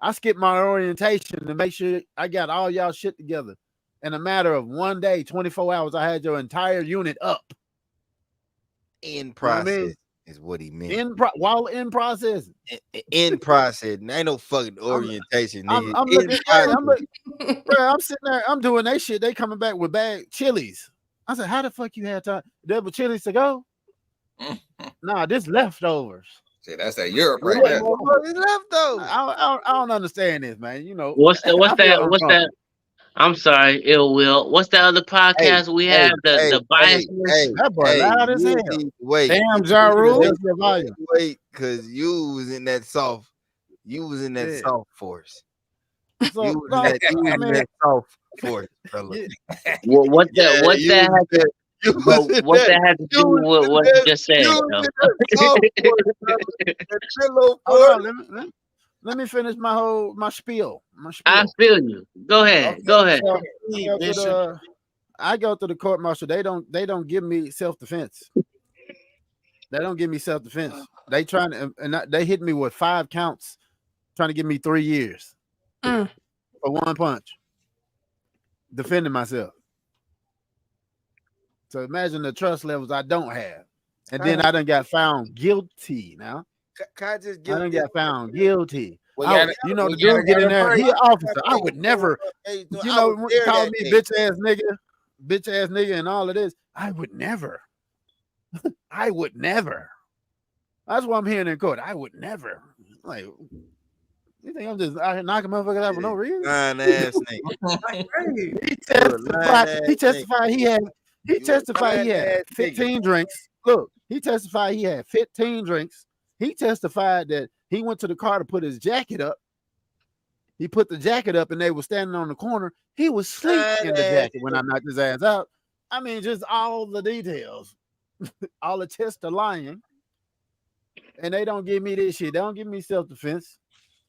I skipped my orientation to make sure I got all y'all shit together. In a matter of 1 day, 24 hours, I had your entire unit up. In process, you know what I mean? Is what he meant. While in process. In process. Ain't no fucking orientation, nigga. I'm sitting there, I'm doing that shit. They coming back with bag chilies. I said, how the fuck you had time? There were chilies to go? Nah, this leftovers. See, that's that Europe right Yeah, there. Motherfuckers left though. I don't understand this, man. You know, What's that? I feel uncomfortable. I'm sorry, Ill Will. What's the other Hey, podcast we have? The biasness. That boy loud as you hell. need to wait. Damn, Ja Rule. Adjust your volume. Wait, cause you was in that soft. You was in that Yeah. soft force. So, You was no, in that, you was I in mean, that soft force, fella. yeah, What Yeah, that you had was in to, you but was in what that- that had to you do was with in what that- you just said, you was though? in that soft force, fella. That pillow hold force. on, let me finish my spiel. I feel you. Go ahead. Go ahead. So, I go to the court martial. They don't give me self-defense. They don't give me self-defense. They trying to, they hit me with 5 counts, trying to give me 3 years for one punch, defending myself. So imagine the trust levels I don't have, and then I done got found guilty. Now Can I just I give done this? got found guilty. We I- gotta- you know, we the dude gotta get in get there. him He an officer. I would never. Hey, dude, You I know, was when there you call that me day. bitch ass nigga, and all of this, I would never. I would never. That's what I'm hearing in court. I would never. Like, you think I'm just out here knocking motherfuckers out for no reason? Lying ass nigga. He testified. He testified. He had. He You a testified. He lying had ass nigga. 15 drinks. Look, he testified. He had 15 drinks. He testified that he went to the car to put his jacket up. He put the jacket up, and they were standing on the corner. He was asleep in the jacket when I knocked his ass out. I mean, just all the details, all the tests are lying, and they don't give me this shit. They don't give me self-defense.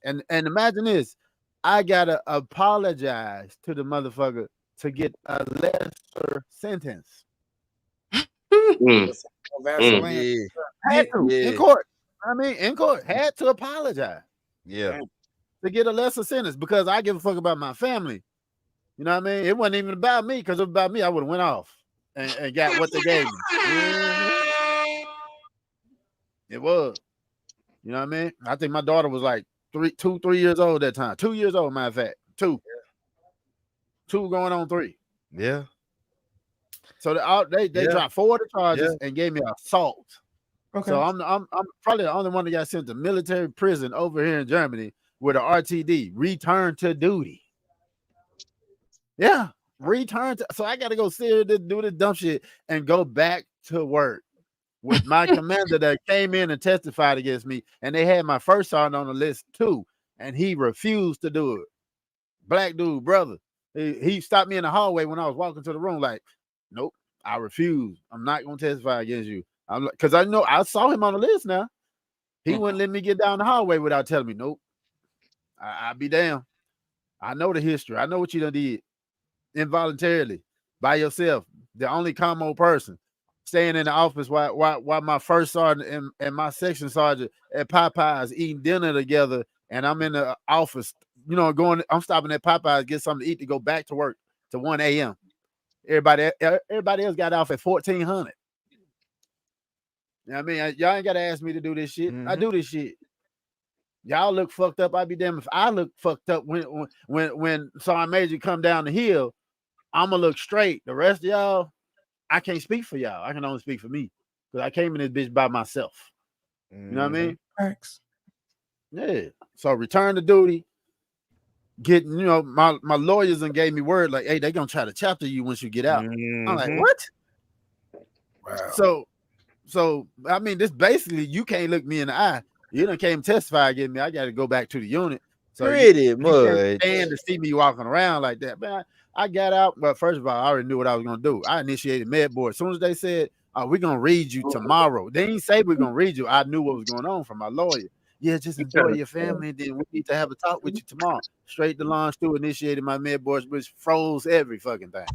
And imagine this, I gotta apologize to the motherfucker to get a lesser sentence. Vaseline. Had to Yeah. in court. I mean, in court, had to apologize Yeah. to get a lesser sentence because I give a fuck about my family. You know what I mean? It wasn't even about me, because if it was about me, I would have went off and got what they gave me. It was. You know what I mean? I think my daughter was like 3 years old at that time. 2 years old, matter of fact. 2 going on 3. Yeah. So they Yeah. dropped 4 of the charges and gave me assault. Okay. So I'm probably the only one that got sent to military prison over here in Germany with an RTD, return to duty. Yeah, return to. So I got to go sit here, do this dumb shit, and go back to work with my commander that came in and testified against me, and they had my first sergeant on the list too, and he refused to do it. Black dude, brother. He stopped me in the hallway when I was walking to the room, like, nope, I refuse. I'm not gonna testify against you. I'm like, because I know I saw him on the list now. He wouldn't let me get down the hallway without telling me, nope. I'll be damned. I know the history. I know what you done did involuntarily by yourself. The only common person staying in the office while my first sergeant and my section sergeant at Popeyes eating dinner together, and I'm in the office, you know, I'm stopping at Popeyes, get something to eat to go back to work to 1 a.m. Everybody else got off at 1400. You know what I mean? Y'all ain't gotta ask me to do this shit. I do this shit. Y'all look fucked up. I'd be damned if I look fucked up when Sergeant Major come down the hill. I'ma look straight. The rest of y'all, I can't speak for y'all. I can only speak for me because I came in this bitch by myself. You know what I mean? Thanks. Yeah. So return to duty. Getting, you know, my lawyers and gave me word like, hey, they gonna try to chapter you once you get out. I'm like, what? Wow. So I mean, this basically you can't look me in the eye. You done came testify against me. I got to go back to the unit. So Pretty you much. can't stand to see me walking around like that. Man, I got out, but first of all, I already knew what I was gonna do. I initiated med board. As soon as they said, "Oh, we're gonna read you tomorrow," they didn't say we're gonna read you. I knew what was going on from my lawyer. Yeah, just enjoy your family, and then we need to have a talk with you tomorrow. Straight to launch through, initiated my med board, which froze every fucking thing.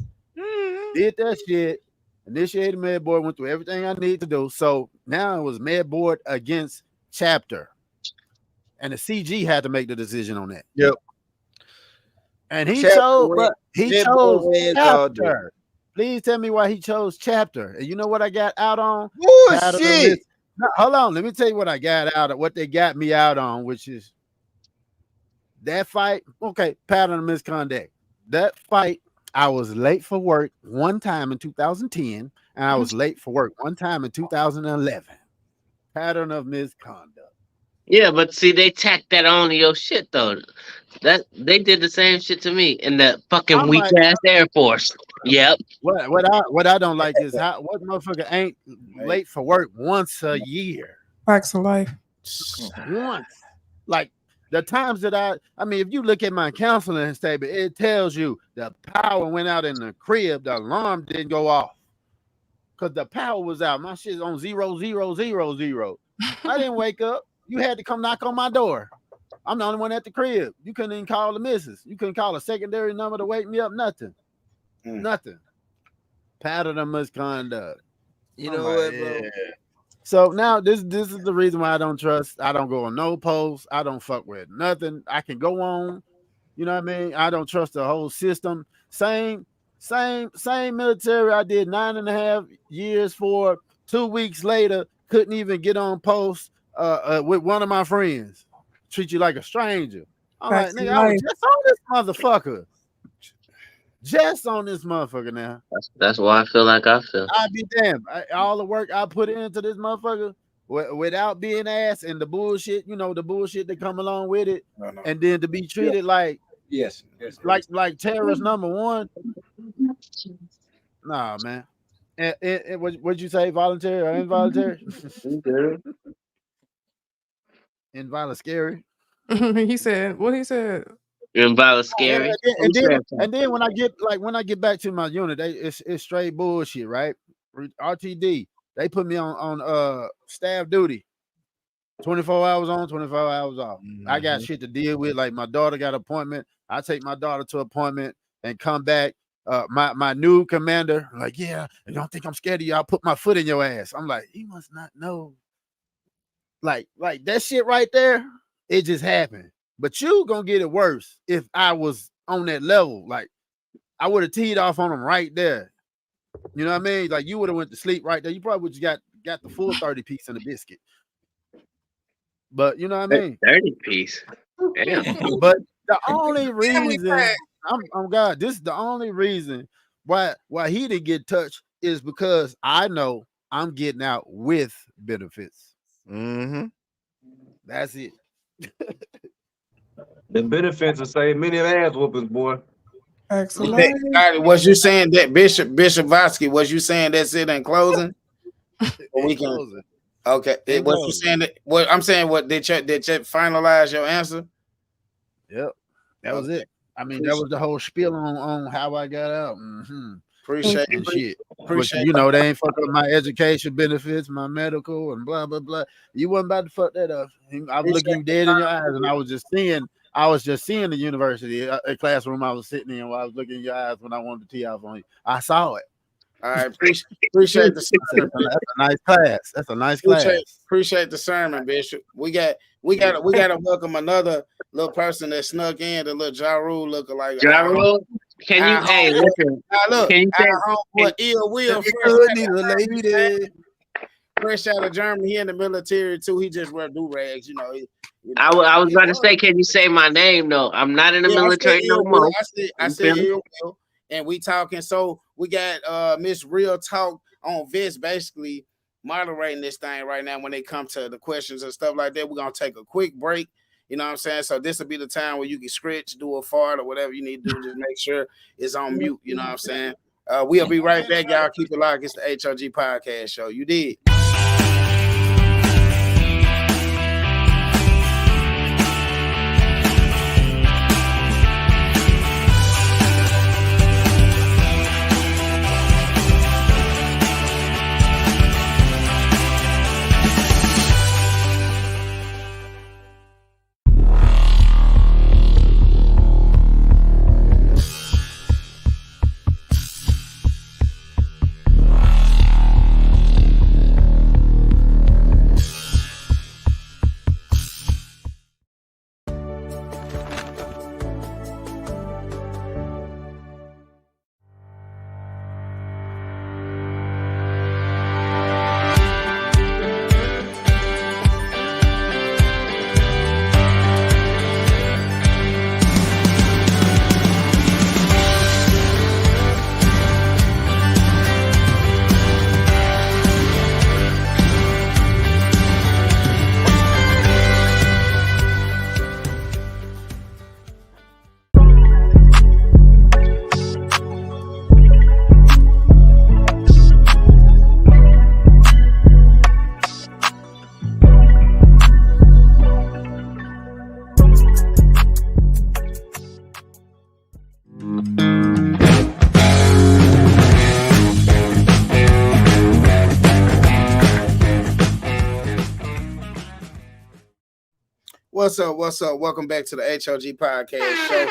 Did that shit, initiated med board, went through everything I needed to do. So now it was med board against chapter, and the CG had to make the decision on that. Yep. And he Chapter chose, win- but he med chose board wins all day. chapter. Please tell me why he chose chapter. And you know what I got out on? Bullshit. No, hold on. Let me tell you what I got out of what they got me out on, which is that fight. Okay, pattern of misconduct. That fight, I was late for work one time in 2010, and I was late for work one time in 2011. Pattern of misconduct. Yeah, but see, they tacked that on to your shit though. That they did the same shit to me in the fucking I'm weak like, ass Air Force. Yep. What I don't like is what motherfucker ain't late for work once a year. Facts of life. Once. Like the times that I mean, if you look at my counseling statement, it tells you the power went out in the crib, the alarm didn't go off. Because the power was out. My shit's on 0, 0, 0, 0. I didn't wake up. You had to come knock on my door. I'm the only one at the crib. You couldn't even call the missus. You couldn't call a secondary number to wake me up. Nothing. Nothing. Pattern of misconduct. You know what, bro? Yeah. So now this is the reason why I don't trust. I don't go on no posts. I don't fuck with nothing. I can go on. You know what I mean? I don't trust the whole system. Same military I did 9.5 years for. 2 weeks later, couldn't even get on post with one of my friends. Treat you like a stranger. I'm like, nigga, I was just on this motherfucker. Just on this motherfucker now. That's why I feel like I feel. I'd be damned. All the work I put into this motherfucker without being asked and the bullshit, the bullshit that come along with it, and then to be treated like like terrorist number one. Nah, man. And what'd you say? Voluntary or involuntary? Involuntary. He said what he said. Involuntary scary. And then when I get back to my unit, it's straight bullshit, right? RTD. They put me on staff duty. 24 hours on, 24 hours off. Mm-hmm. I got shit to deal with. Like my daughter got an appointment. I take my daughter to appointment and come back. My new commander, like, yeah, you don't think I'm scared of you? I'll put my foot in your ass. I'm like, you must not know. Like that shit right there, it just happened. But you gonna get it worse if I was on that level. Like I would have teed off on them right there. You know what I mean? Like you would have went to sleep right there. You probably would have got the full 30 piece and a biscuit. But you know what I mean? 30 piece. Damn. But the only reason I'm God, this is the only reason why he didn't get touched is because I know I'm getting out with benefits. Mm-hmm. That's it. The benefits will save many ass whoopers, boy. Excellent. Was you saying that Bishop Vosky? Was you saying that's it in closing? We can. Okay. Was you saying that? What I'm saying? What did you finalize your answer? Yep. That was it. I mean, that was the whole spiel on how I got out. Mm-hmm. Appreciate and it. Shit. Appreciate but, they ain't fuck up my education benefits, my medical, and blah blah blah. You wasn't about to fuck that up. I was looking dead in your eyes, and I was just seeing the university classroom I was sitting in while I was looking in your eyes when I wanted to tee off on you. I saw it. All right, appreciate the sermon. That's a nice class. That's a nice class. Appreciate the sermon, Bishop. We got to welcome another little person that snuck in, the little Ja Rule lookalike. Ja Rule, can you? Hey, listen. Look, can you Ill Will fresh out of Germany. He in the military too. He just wear do rags, I was about to say, can you say my name? No, I'm not in the military no more. I said Ill Will, and we talking. So we got Miss Real Talk on Vince basically moderating this thing right now when they come to the questions and stuff like that. We're gonna take a quick break. You know what I'm saying? So this will be the time where you can scratch, do a fart, or whatever you need to do. Just make sure it's on mute. You know what I'm saying? We'll be right back, y'all. Keep it locked. It's the H.O.G Podcast Show. You did. What's up? What's up? Welcome back to the H.O.G Podcast Show.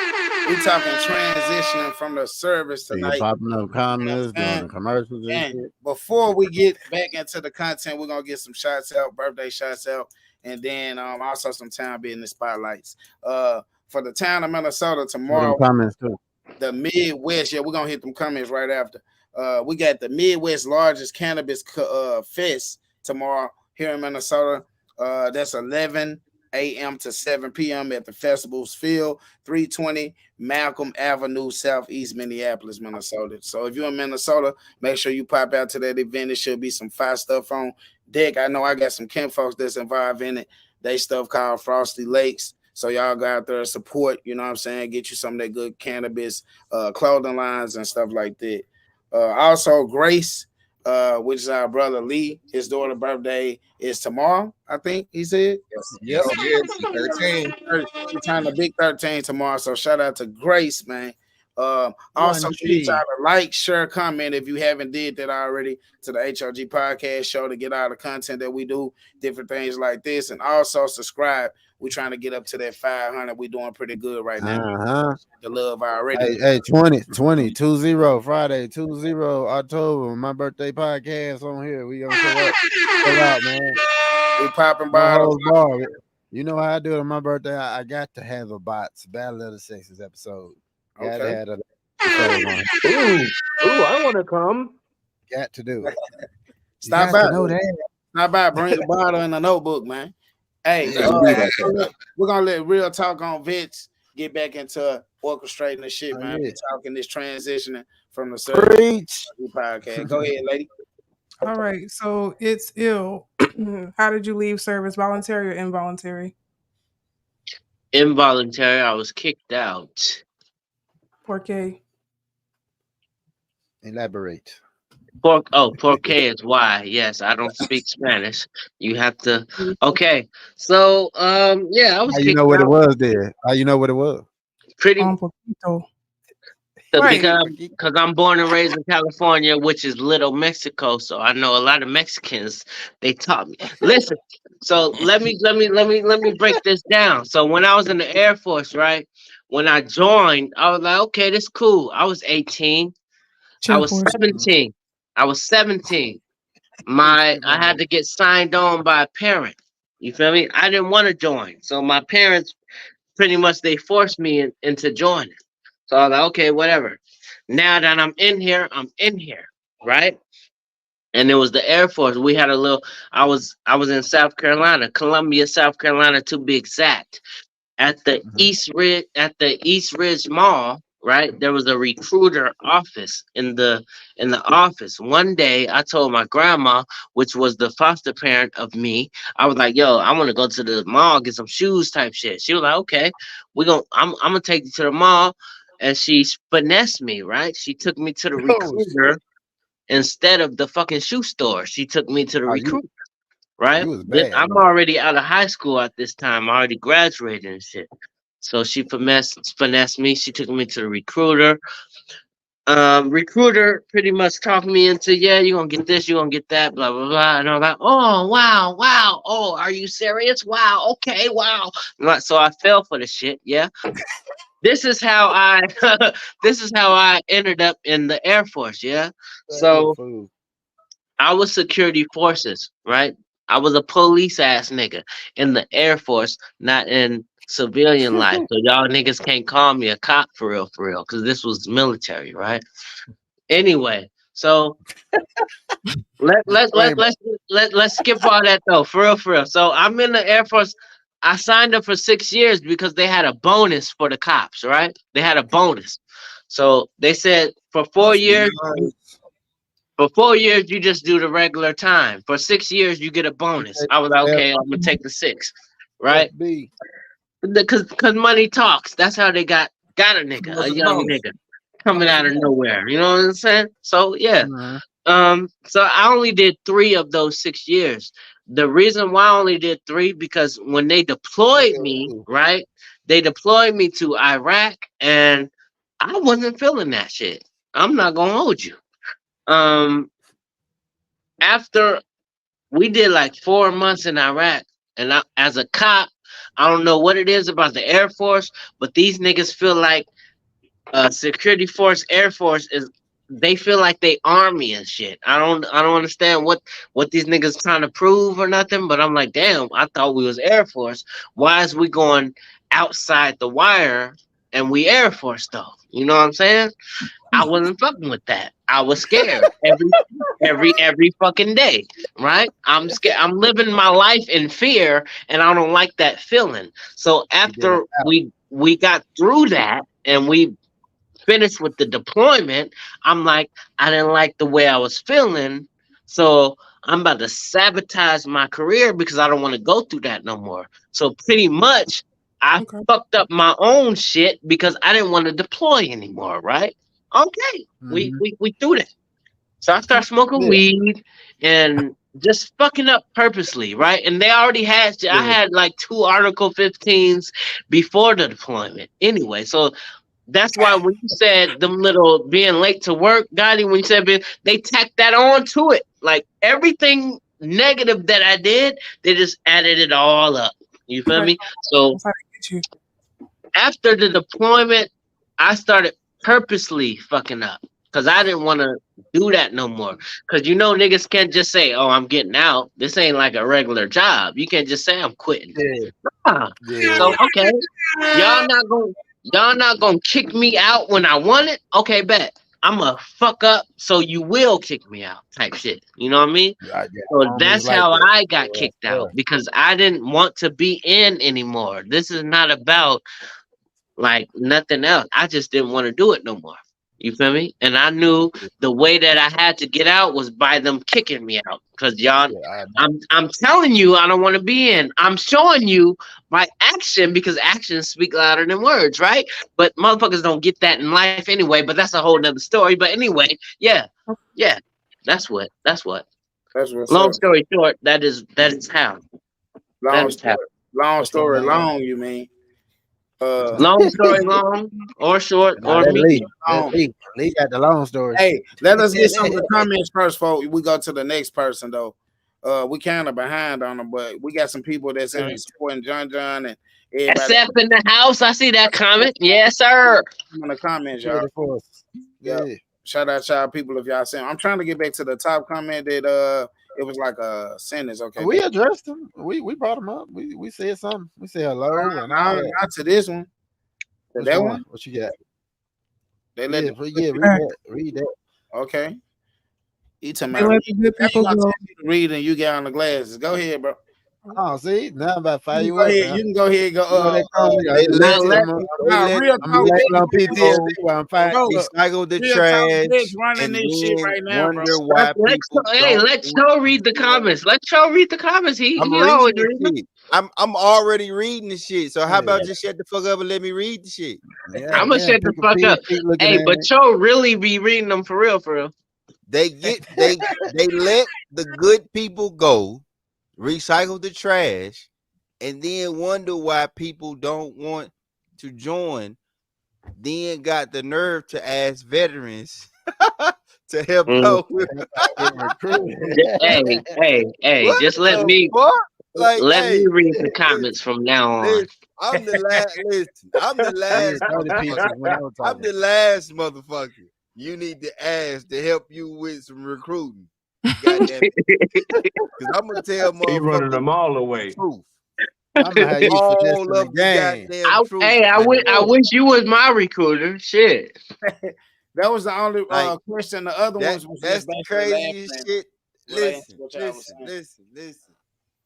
We talking transitioning from the service tonight. Popping up comments, doing the commercials and shit. Before we get back into the content, we're gonna get some shots out, birthday shots out, and then also some town business spotlights. For the town of Minnesota tomorrow, comments too. The Midwest. Yeah, we're gonna hit them comments right after. We got the Midwest largest cannabis fest tomorrow here in Minnesota. That's 11 a.m. to 7 p.m. at the Festivals Field, 320 Malcolm Avenue, Southeast Minneapolis, Minnesota. So if you're in Minnesota, make sure you pop out to that event. There should be some fire stuff on deck. I know I got some Kent folks that's involved in it. They stuff called Frosty Lakes. So y'all go out there and support, you know what I'm saying? Get you some of that good cannabis clothing lines and stuff like that. Also, Grace, which is our brother Lee, his daughter's birthday is tomorrow, I think he said. Yes, it is. 13. She turned a big 13 tomorrow. So shout out to Grace, man. Also, you try to like, share, comment if you haven't did that already to the H.O.G Podcast Show to get all the content that we do, different things like this, and also subscribe. We're trying to get up to that 500. We're doing pretty good right now. The love already. Hey, 20, Friday, 20 October, my birthday podcast on here. We gonna show out, man. We popping bottles. You know how I do it on my birthday. I got to have a bots Battle of the Sexes episode. Got to have Ooh, I want to come. Got to do it. Stop by. Stop by. Bring a bottle and a notebook, man. Hey, we're gonna let Real Talk on Vince get back into orchestrating the shit, man. We're talking this transitioning from the service podcast. Go ahead, lady. All right, so it's ill. How did you leave service? Voluntary or involuntary? Involuntary. I was kicked out. Porque. Elaborate. Porque is why. Yes, I don't speak Spanish. You have to. Okay, so yeah, I was. How you know what it was there? How you know what it was? Pretty. Because I'm born and raised in California, which is Little Mexico, so I know a lot of Mexicans. They taught me. Listen, so let me break this down. So when I was in the Air Force, right? When I joined, I was like, okay, this is cool. I was 18. I was 17. I had to get signed on by a parent. You feel me? I didn't want to join, so my parents pretty much they forced me into joining. So I was like, okay, whatever. Now that I'm in here, right? And it was the Air Force. We had a little. I was in South Carolina, Columbia, South Carolina, to be exact. At the East Ridge Mall, right? There was a recruiter office in the office. One day, I told my grandma, which was the foster parent of me, I was like, "Yo, I want to go to the mall, get some shoes, type shit." She was like, "Okay, I'm gonna take you to the mall," and she finessed me, right? She took me to the recruiter instead of the fucking shoe store. She took me to the recruiter. Right? I'm already out of high school at this time. I already graduated and shit. So she finessed me. She took me to the recruiter. Recruiter pretty much talked me into, yeah, you're going to get this, you're going to get that, blah, blah, blah. And I was like, oh, wow. Oh, are you serious? Wow. Okay, wow. So I fell for the shit, yeah. This is how I ended up in the Air Force, yeah. So I was security forces, right? I was a police ass nigga in the Air Force, not in civilian life. So y'all niggas can't call me a cop for real, because this was military, right? Anyway, so let's skip all that though, for real. So I'm in the Air Force. I signed up for 6 years because they had a bonus for the cops, right? They had a bonus. So they said for 4 years. For 4 years, you just do the regular time. For 6 years, you get a bonus. I was like, okay, I'm gonna take the 6, right? Because money talks. That's how they got a nigga, a young nigga coming out of nowhere. You know what I'm saying? So yeah. So I only did 3 of those 6 years. The reason why I only did 3 because when they deployed me, right? They deployed me to Iraq, and I wasn't feeling that shit. I'm not gonna hold you. After we did like 4 months in Iraq, and as a cop, I don't know what it is about the Air Force, but these niggas feel like security force, Air Force is. They feel like they army and shit. I don't understand what these niggas trying to prove or nothing. But I'm like, damn, I thought we was Air Force. Why is we going outside the wire and we Air Force stuff? You know what I'm saying? I wasn't fucking with that. I was scared every fucking day, right? I'm scared. I'm living my life in fear, and I don't like that feeling. So after we got through that and we finished with the deployment, I'm like, I didn't like the way I was feeling, so I'm about to sabotage my career because I don't want to go through that no more. So pretty much, I fucked up my own shit because I didn't want to deploy anymore, right? Okay, we do that. So I start smoking weed and just fucking up purposely, right? And they already had, I had like 2 Article 15s before the deployment anyway. So that's why when you said them little being late to work, Gatti, when you said they tacked that on to it. Like everything negative that I did, they just added it all up. You feel me? So after the deployment, I started purposely fucking up because I didn't want to do that no more. Because you know niggas can't just say, "Oh, I'm getting out." This ain't like a regular job. You can't just say I'm quitting. So okay, y'all not gonna kick me out when I want it. Okay, bet. I'm a fuck up, so you will kick me out, type shit. You know what I mean? So that's how I got kicked out because I didn't want to be in anymore. This is not about like nothing else. I just didn't want to do it no more. You feel me? And I knew the way that I had to get out was by them kicking me out. Cause y'all, I'm telling you, I don't want to be in. I'm showing you by action because actions speak louder than words, right? But motherfuckers don't get that in life anyway. But that's a whole nother story. But anyway, yeah, that's what. Long story short, that is how. Long story long, you mean? Long story long or short or medium. Lee got the long story. Hey, let us get some of the comments first, folks. We go to the next person though. We kind of behind on them, but we got some people that's in supporting John and everybody. SF in the house. I see that comment. Yes, sir. In the comments, y'all. Yeah. Shout out y'all people if y'all see them. I'm trying to get back to the top comment that it was like a sentence. Okay, we addressed them. We brought them up. We said something. We said hello. Not to this one. To that one. What you got? They read that. Okay. You talking about read and you get on the glasses. Go ahead, bro. Oh, see, now I'm about to fire you up. You can go ahead and go. Recycle the trash. Running this shit right now, wonder why people. Let Cho read the comments. Let Cho read the comments. He always reading. I'm already reading the shit. So how about just shut the fuck up and let me read the shit? I'm gonna shut the fuck up. Hey, but Cho really be reading them for real, for real. They let the good people go. Recycle the trash, and then wonder why people don't want to join. Then got the nerve to ask veterans to help out with. Hey! Just let me let me read the comments from now on. I'm the last motherfucker. You need to ask to help you with some recruiting. Because I'm gonna tell motherfuckers he running them all away. I'm gonna have you all of the truth. Hey, I wish you was my recruiter. Shit. That was the only question. The other ones was that's the craziest shit. Listen.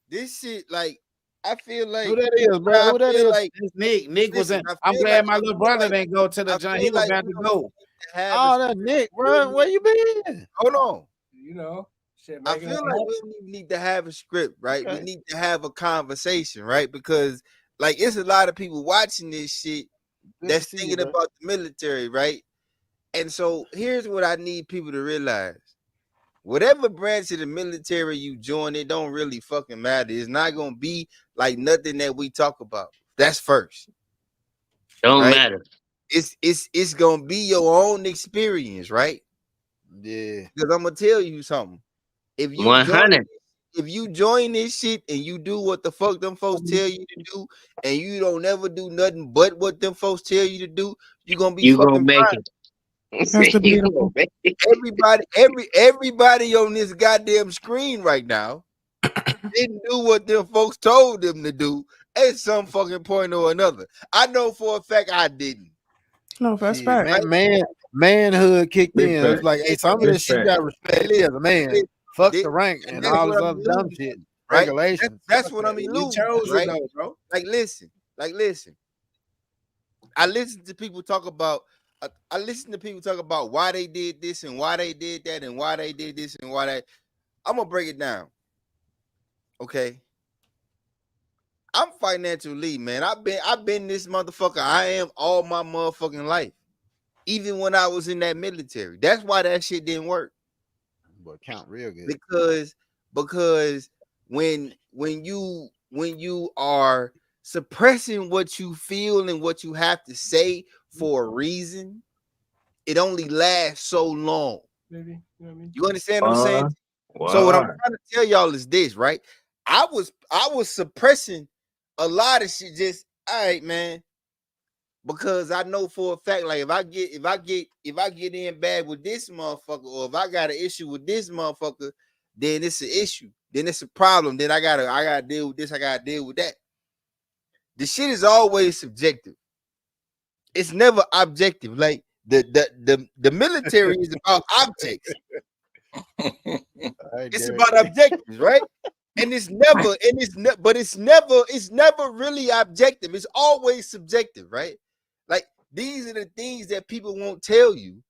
This shit, like, I feel like who that is, bro? Who that is? Like Nick was in. I'm glad my little brother didn't go to the joint. He was about to go. Oh, that Nick, bro. Where you been? Hold on. You know, I feel like we need to have a script, right? Okay. We need to have a conversation, right? Because like it's a lot of people watching this shit that's thinking about the military, right? And so here's what I need people to realize. Whatever branch of the military you join, it don't really fucking matter. It's not gonna be like nothing that we talk about. That's first. Don't matter. It's gonna be your own experience, right? Yeah. Because I'm gonna tell you something. If you if you join this shit and you do what the fuck them folks tell you to do, and you don't ever do nothing but what them folks tell you to do, you gonna be You gonna fucking make fine. it. That's the You gonna beautiful. make it. Everybody on this goddamn screen right now didn't do what them folks told them to do at some fucking point or another. I know for a fact I didn't. No, that's Shit, fact. manhood kicked Big in. It was fact. like, hey, some of Big this shit fact. got respect as a man. Fuck This- the rank and and that's all what this I'm other dumb alluding shit. Right? Regulations. That's what I'm We alluding chose to, right? it though, bro. Like, listen. I listen to people talk about. I listen to people talk about why they did this and why they did that and why they did this and why they. I'm gonna break it down. Okay. I'm financially, man. I've been this motherfucker. I am all my motherfucking life. Even when I was in that military. That's why that shit didn't work. But count real good. Because when you are suppressing what you feel and what you have to say for a reason, it only lasts so long. Maybe, you know what I mean? You understand what I'm saying? So what I'm trying to tell y'all is this, right? I was suppressing a lot of shit. Just all right, man. Because I know for a fact, like if I get in bad with this motherfucker, or if I got an issue with this motherfucker, then it's an issue. Then it's a problem. Then I gotta deal with this. I gotta deal with that. The shit is always subjective. It's never objective. Like the military is about objects. It's about objectives, right? And it's never really objective. It's always subjective, right? Like these are the things that people won't tell you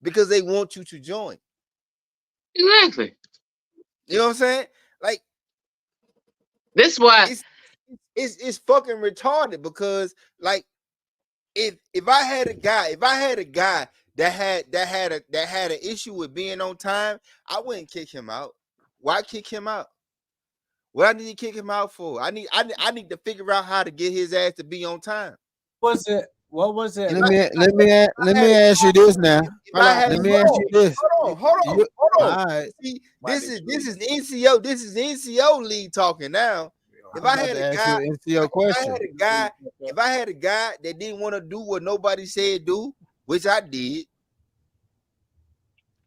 because they want you to join. Exactly. You know what I'm saying? Like this why it's fucking retarded because like if I had a guy that had an issue with being on time, I wouldn't kick him out. Why kick him out? What I need to kick him out for? I need to figure out how to get his ass to be on time. What was it? Let me ask you this now. Let me ask you this. Hold on. All right. See, this is NCO. This is NCO league talking now. If I had a guy, if I had a guy that didn't want to do what nobody said do, which I did,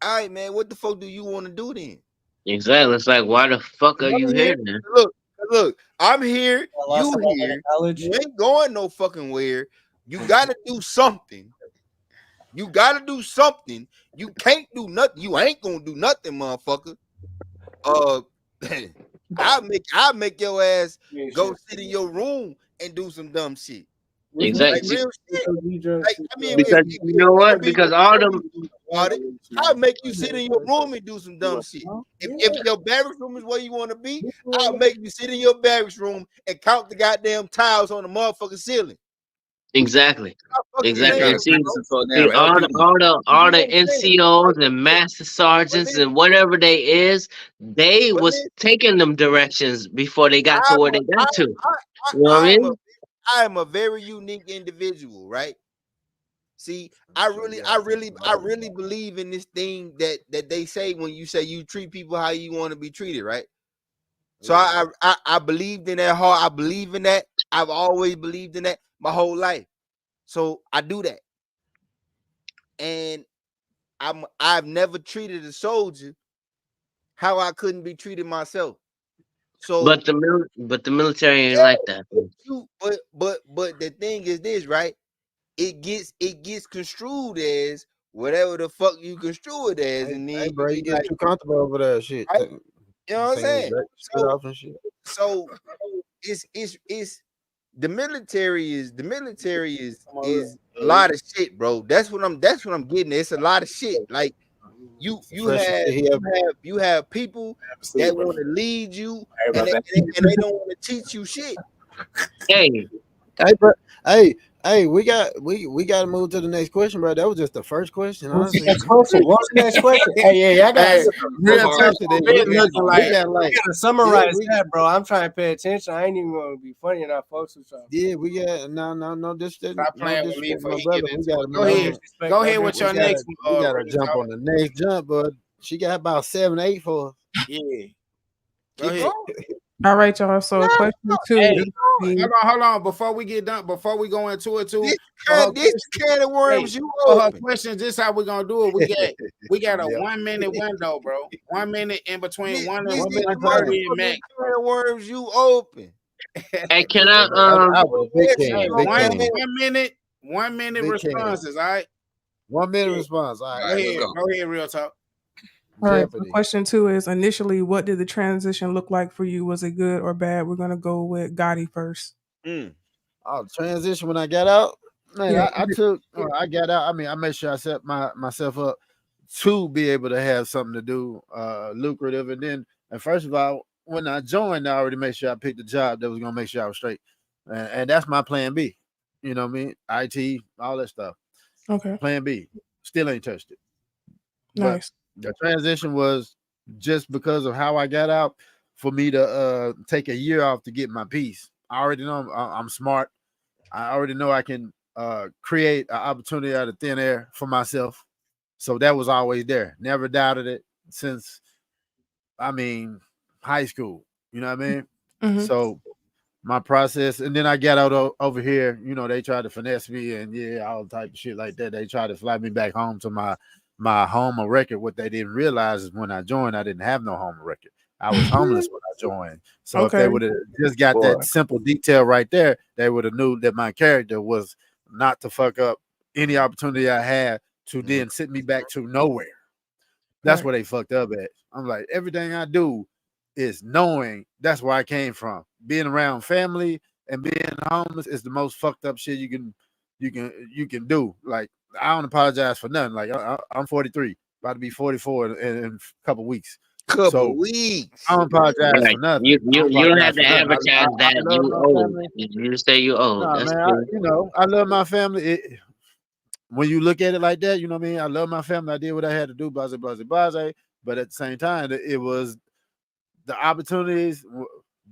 all right, man, what the fuck do you want to do then? exactly. It's like, why the fuck are you here then? Look, I'm here. You here. You ain't going no fucking where. You gotta do something. You can't do nothing. You ain't gonna do nothing, motherfucker. I'll make your ass go sit in your room and do some dumb shit. Exactly. Like real shit. Like, I mean, because you know what? Because all them I'll make you sit in your room and do some dumb shit. If your barracks room is where you want to be, I'll make you sit in your barracks room and count the goddamn tiles on the motherfucking ceiling. Exactly. Yeah, See, so now, all the NCOs and master sergeants and whatever they is, they was taking them directions before they got to where they got to. You know what I mean? I am a very unique individual, right? See, I really believe in this thing that they say when you say you treat people how you want to be treated, right? So I believed in that hard. I believe in that. I've always believed in that my whole life. So I do that. And I've never treated a soldier how I couldn't be treated myself. So but the military ain't like that. But the thing is this, right? It gets construed as whatever the fuck you construe it as, and then bro, you get too comfortable over that shit. Right? You know what I'm saying? So it's the military is a lot of shit, bro. That's what I'm getting. It's a lot of shit. Like you have people that want to lead you and they don't want to teach you shit. Hey, we got to move to the next question, bro. That was just the first question. What's the next question? What's the next question? Hey, I got we gotta summarize that, bro. I'm trying to pay attention. I ain't even gonna be funny enough, folks. Yeah, we got no this. Stop playing with me my brother. Go ahead with your next. We gotta jump on the next jump, but she got about 7, 8 for us. Yeah. Go ahead. All right, y'all. So question 2. Hey, hold on. Before we get done, before we go into it too, This can of worms you for her open. questions, this how we're gonna do it. We got a 1 minute window, bro. 1 minute in between one and 30 max. Can of worms you open. Hey, can I Hey, 1 minute responses, all right? 1 minute response. All right, Go ahead, real talk. All right. So question 2 is initially, what did the transition look like for you? Was it good or bad? We're gonna go with Gatti first. Oh, transition when I got out, man. Yeah. I got out. I mean, I made sure I set myself up to be able to have something to do, lucrative. And first of all, when I joined, I already made sure I picked a job that was gonna make sure I was straight, and that's my plan B. You know what I mean? IT, all that stuff. Okay. Plan B. Still ain't touched it. Nice. But the transition was just because of how I got out, for me to take a year off to get my peace. I already know I'm smart. I already know I can create an opportunity out of thin air for myself. So that was always there. Never doubted it since, high school. You know what I mean? Mm-hmm. So my process, and then I got out over here. You know, they tried to finesse me and all type of shit like that. They tried to fly me back home to my home of record. What they didn't realize is when I joined, I didn't have no home of record. I was homeless when I joined. So if they would have just got that simple detail right there, they would have knew that my character was not to fuck up any opportunity I had to then sit me back to nowhere. That's where they fucked up at. I'm like, everything I do is knowing that's where I came from. Being around family and being homeless is the most fucked up shit you can do. Like, I don't apologize for nothing. Like, I'm 43, about to be 44 in a couple weeks. Weeks. I don't apologize for nothing. You don't have to advertise that. You old. You say you old. Nah, That's man, I love my family. When you look at it like that, you know what I mean? I love my family. I did what I had to do, blase, blase, blase. But at the same time, it was the opportunities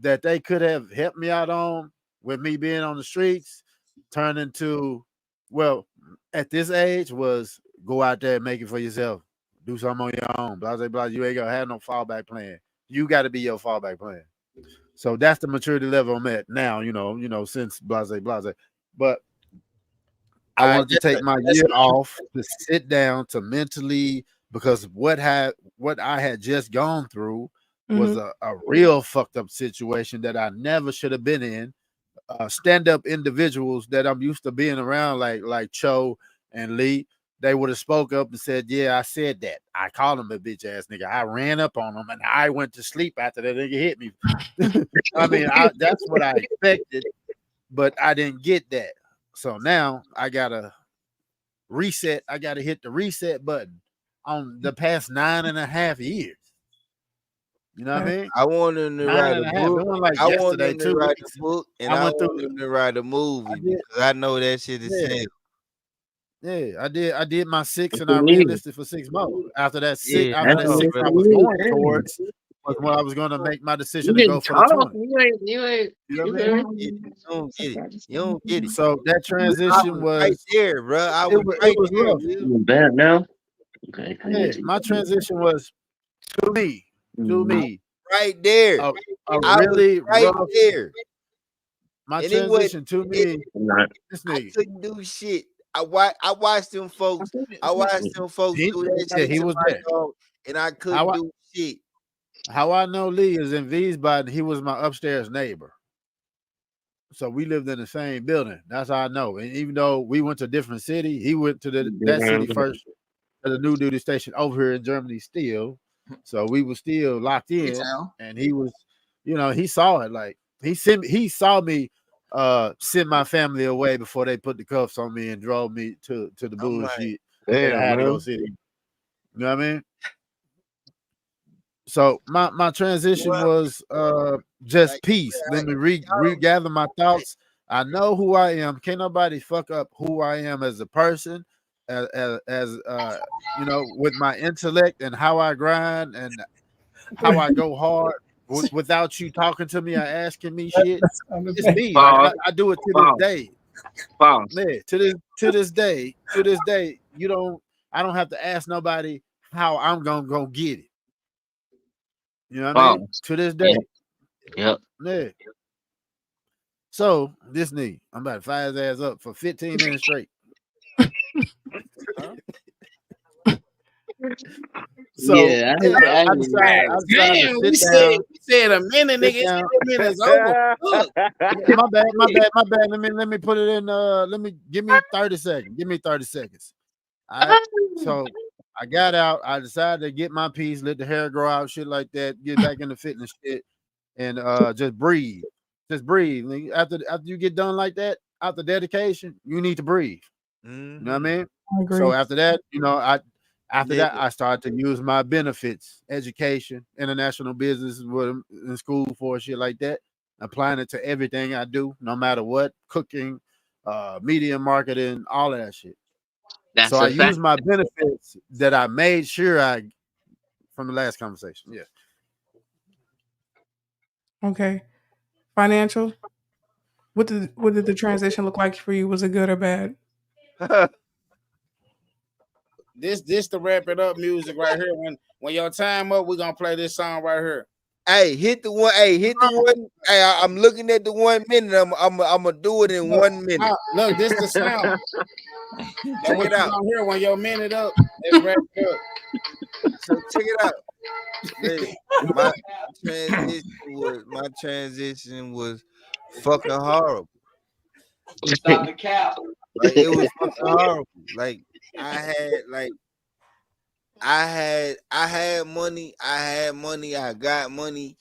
that they could have helped me out on with me being on the streets turned into, well, at this age, was go out there and make it for yourself. Do something on your own. Blase, blase. You ain't gonna have no fallback plan. You got to be your fallback plan. So that's the maturity level I'm at now. You know, since blase, blase. But I wanted to take my year off to sit down to mentally, because what I had just gone through was a real fucked up situation that I never should have been in. Stand-up individuals that I'm used to being around, like Cho and Lee, they would have spoke up and said, yeah, I said that. I called him a bitch ass nigga. I ran up on him and I went to sleep after that nigga hit me. That's what I expected, but I didn't get that. So now I gotta reset. I gotta hit the reset button on the past 9.5 years. You know what I mean? I want them to write a book. Like I want yesterday, them to write a book, and I want them to write a movie because I know that shit is safe. Yeah, I did my 6 and I re-enlisted for 6 more. After that 6, I was going towards was when I was going to make my decision to go for the 20. You don't get it. So that transition was right there, bro. It was rough. Bad now. Okay. Yeah, my transition was to me. Right there. Really right rough. there. My transition to me. I couldn't do shit. I watched them folks. do that shit. He was there, and I couldn't do shit. How I know Lee is in Wiesbaden. He was my upstairs neighbor, so we lived in the same building. That's how I know. And even though we went to a different city, he went to that city first, to the new duty station over here in Germany still. So we were still locked in, and he was, he saw it. Like he saw me send my family away before they put the cuffs on me and drove me to the bullshit that I had to go see. You know what I mean? So my transition was just peace. Let me regather my thoughts. I know who I am. Can't nobody fuck up who I am as a person, as with my intellect and how I grind and how I go hard without you talking to me or asking me shit. It's me. Like, I do it to this day. Man, to this day, I don't have to ask nobody how I'm gonna go get it. You know what I mean? To this day. Yep. Yeah. So this nigga, I'm about to fire his ass up for 15 minutes straight. So yeah, I decided to sit down. We said a minute, nigga. It's 10 minutes over. Look. My bad. Let me put it in. Give me 30 seconds. Give me 30 seconds. All right. So I got out. I decided to get my piece, let the hair grow out, shit like that. Get back into fitness shit, and just breathe. Just breathe. After you get done like that, after dedication, you need to breathe. You know what I mean? So after that, I started to use my benefits, education, international business, in school for shit like that, applying it to everything I do, no matter what, cooking, media marketing, all of that shit. So I use my benefits that I made sure from the last conversation. Yeah. Okay. Financial. What did the transition look like for you? Was it good or bad? This to wrap it up music right here. When your time up, we're gonna play this song right here. Hey, hit the one. Hey, I'm looking at the 1 minute. I'm gonna do it in 1 minute. Look, this the sound. Check it out. Here when your minute up, let's wrap it up. So check it out. Hey, my transition was fucking horrible. Stop the cap. Like it was fucking horrible. Like I had money, I got money,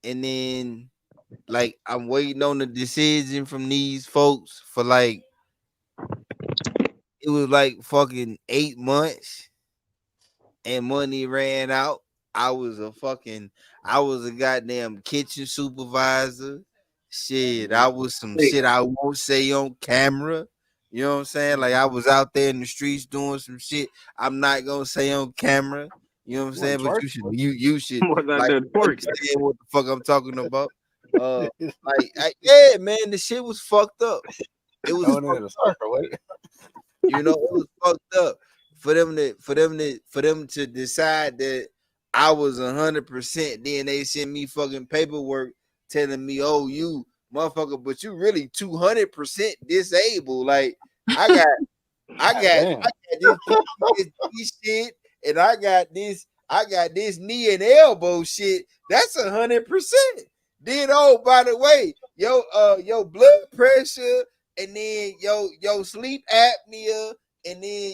and then like I'm waiting on the decision from these folks for like it was like fucking 8 months, and money ran out. I was a goddamn kitchen supervisor. Shit, I was some shit I won't say on camera. You know what I'm saying? Like I was out there in the streets doing some shit I'm not gonna say on camera. You know what I'm saying? But you should like understand what the fuck I'm talking about. Yeah, man, the shit was fucked up. It was it was fucked up for them to decide that I was 100%. Then they sent me fucking paperwork telling me, "Oh, you motherfucker, but you really 200% disabled." Like I got this shit, and I got this knee and elbow shit. That's 100%. Then by the way, your blood pressure, and then your sleep apnea, and then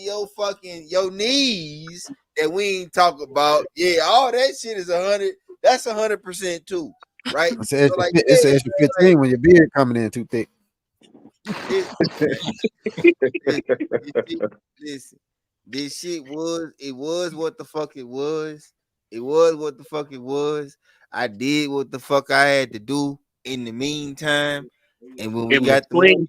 your knees that we ain't talk about. Yeah, all that shit is 100. That's 100% too, right? It's an extra 15 when your beard coming in too thick. Listen, this shit was what the fuck it was. It was what the fuck it was. I did what the fuck I had to do in the meantime. And when we got the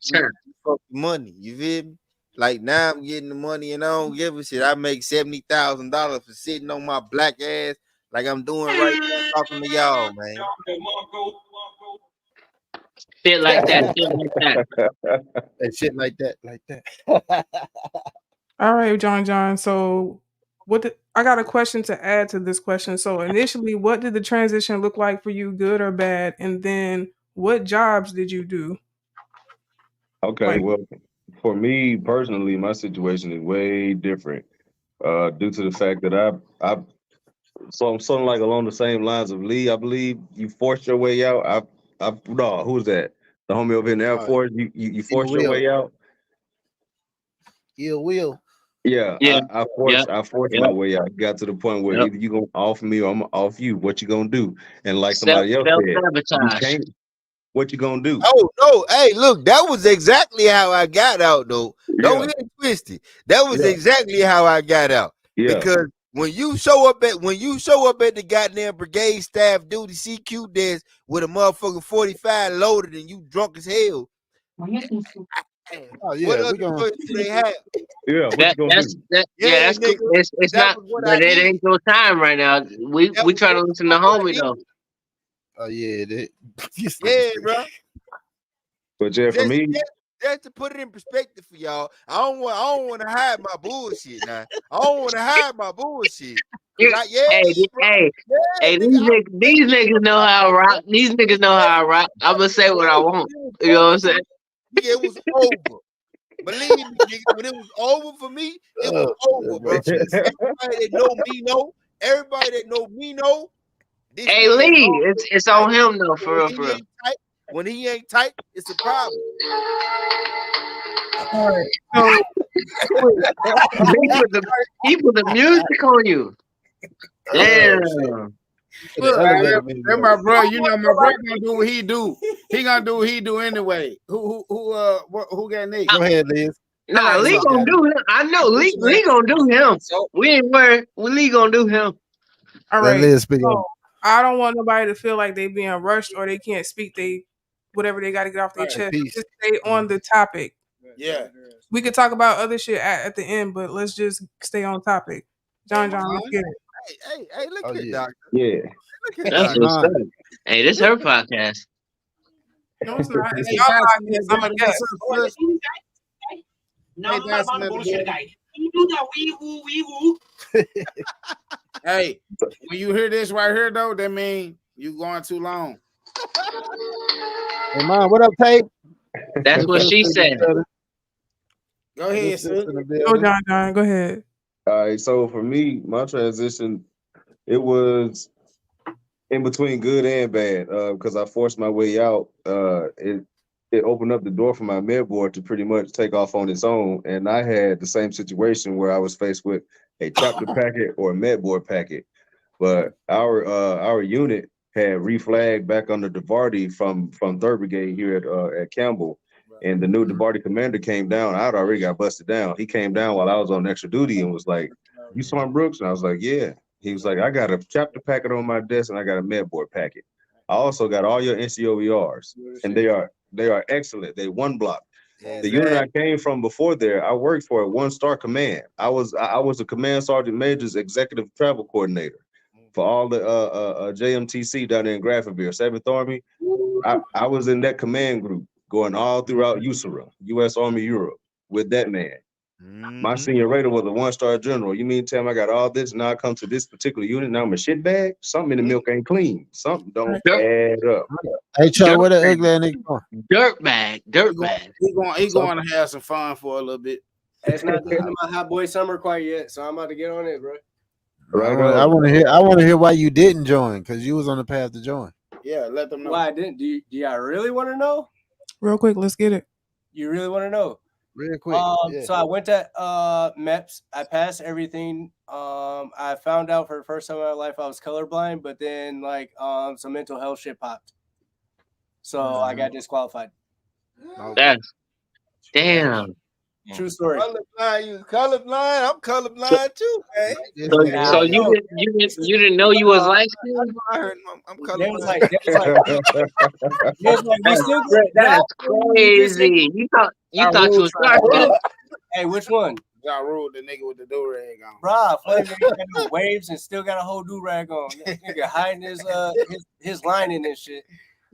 money, you feel me? Like now I'm getting the money and I don't give a shit. I make $70,000 for sitting on my black ass like I'm doing right now talking to y'all, man. Shit like that. Shit like that. All right, John. So I got a question to add to this question. So initially, what did the transition look like for you, good or bad? And then what jobs did you do? Okay, well, for me personally, my situation is way different due to the fact that I'm something like along the same lines of Lee. I believe you forced your way out. No, who's that? The homie over in the Air Force. You forced your way out. You will. Yeah. I forced my way out. Got to the point where either you gonna off me or I'm gonna off you. What you gonna do? And like somebody else said, what you gonna do? Oh no! Hey, look, that was exactly how I got out, though. Don't get it twisted. That was exactly how I got out. Yeah. Because when you show up at the goddamn brigade staff duty CQ desk with a motherfucking 45 loaded and you drunk as hell. Oh yeah, what other choice do they have? Yeah, that's cool. It's not, but it ain't your time right now. We try to listen to homie though. Oh yeah, yeah, bro. But for me, just to put it in perspective for y'all, I don't want to hide my bullshit now. I don't want to hide my bullshit. Hey, these niggas know how I rock. These niggas know how I rock. I'm gonna say what I want. You know what I'm saying? Yeah, it was over. Believe me, nigga, when it was over for me, it was over, bro. Everybody that know me know. Everybody that know me know. Hey, Lee, it's on him though, for real, for real. When he ain't tight, it's a problem. All right. So he put the music on you. Damn. Look, man, my bro, you know my brother gonna do what he do. He gonna do what he do anyway. Who got Nick? Go ahead, Liz. Nah, Lee gonna do him. I know Lee gonna do him. We ain't worried. Lee gonna do him. All right. Liz, speak so, I don't want nobody to feel like they being rushed or they can't speak whatever they got to get off their chest. Just stay on the topic. Yeah. We could talk about other shit at the end, but let's just stay on topic. John, let's get it. Hey, look at yeah. Doctor. Yeah. That's what's up. Hey, this is her podcast. No, it's not. It's your podcast. I'm a guest. No, I'm not about bullshit, guy. You do that wee-woo. Hey, when you hear this right here, though, that means you going too long. Hey, Mom, what up, Tape? That's what she said. Go ahead, sis. Go, John. Go ahead. All right, so for me, my transition, it was in between good and bad because I forced my way out. It opened up the door for my med board to pretty much take off on its own, and I had the same situation where I was faced with a chapter packet or a med board packet, but our unit had reflagged back under DeVarty from 3rd Brigade here at Campbell. And the new DeVarty commander came down. I'd already got busted down. He came down while I was on extra duty and was like, "You Sergeant Brooks?" And I was like, "Yeah." He was like, "I got a chapter packet on my desk and I got a med board packet. I also got all your NCOERs, and they are excellent. They one block. The unit I came from before there, I worked for a 1-star command. I was a command sergeant major's executive travel coordinator for all the JMTC down there in Grafenville, 7th Army. I was in that command group, going all throughout USARA, U.S. Army Europe, with that man. My senior rater was a 1-star general. You mean tell me I got all this, now I come to this particular unit, now I'm a shit bag? Something in the milk ain't clean. Something don't add up. Hey, Chubb, what the ugly nigga going? Dirt bag. He going to have some fun for a little bit. It's not the end of my hot boy summer quite yet, so I'm about to get on it, bro. Right. I want to hear why you didn't join, because you was on the path to join. Yeah, let them know why I didn't. Do y'all really want to know? Real quick, let's get it. You really want to know? Real quick. So I went to MEPS. I passed everything. I found out for the first time in my life I was colorblind, but then some mental health shit popped. So I got disqualified. That's damn. True story. You colorblind. I'm colorblind too, man. So you didn't know you was light skinned? I'm colorblind. That's crazy. You thought you was dark. Hey, which one? Ja Rule, the nigga with the do rag on. Bruh, funny nigga got waves and still got a whole do rag on. Nigga hiding his lining and shit.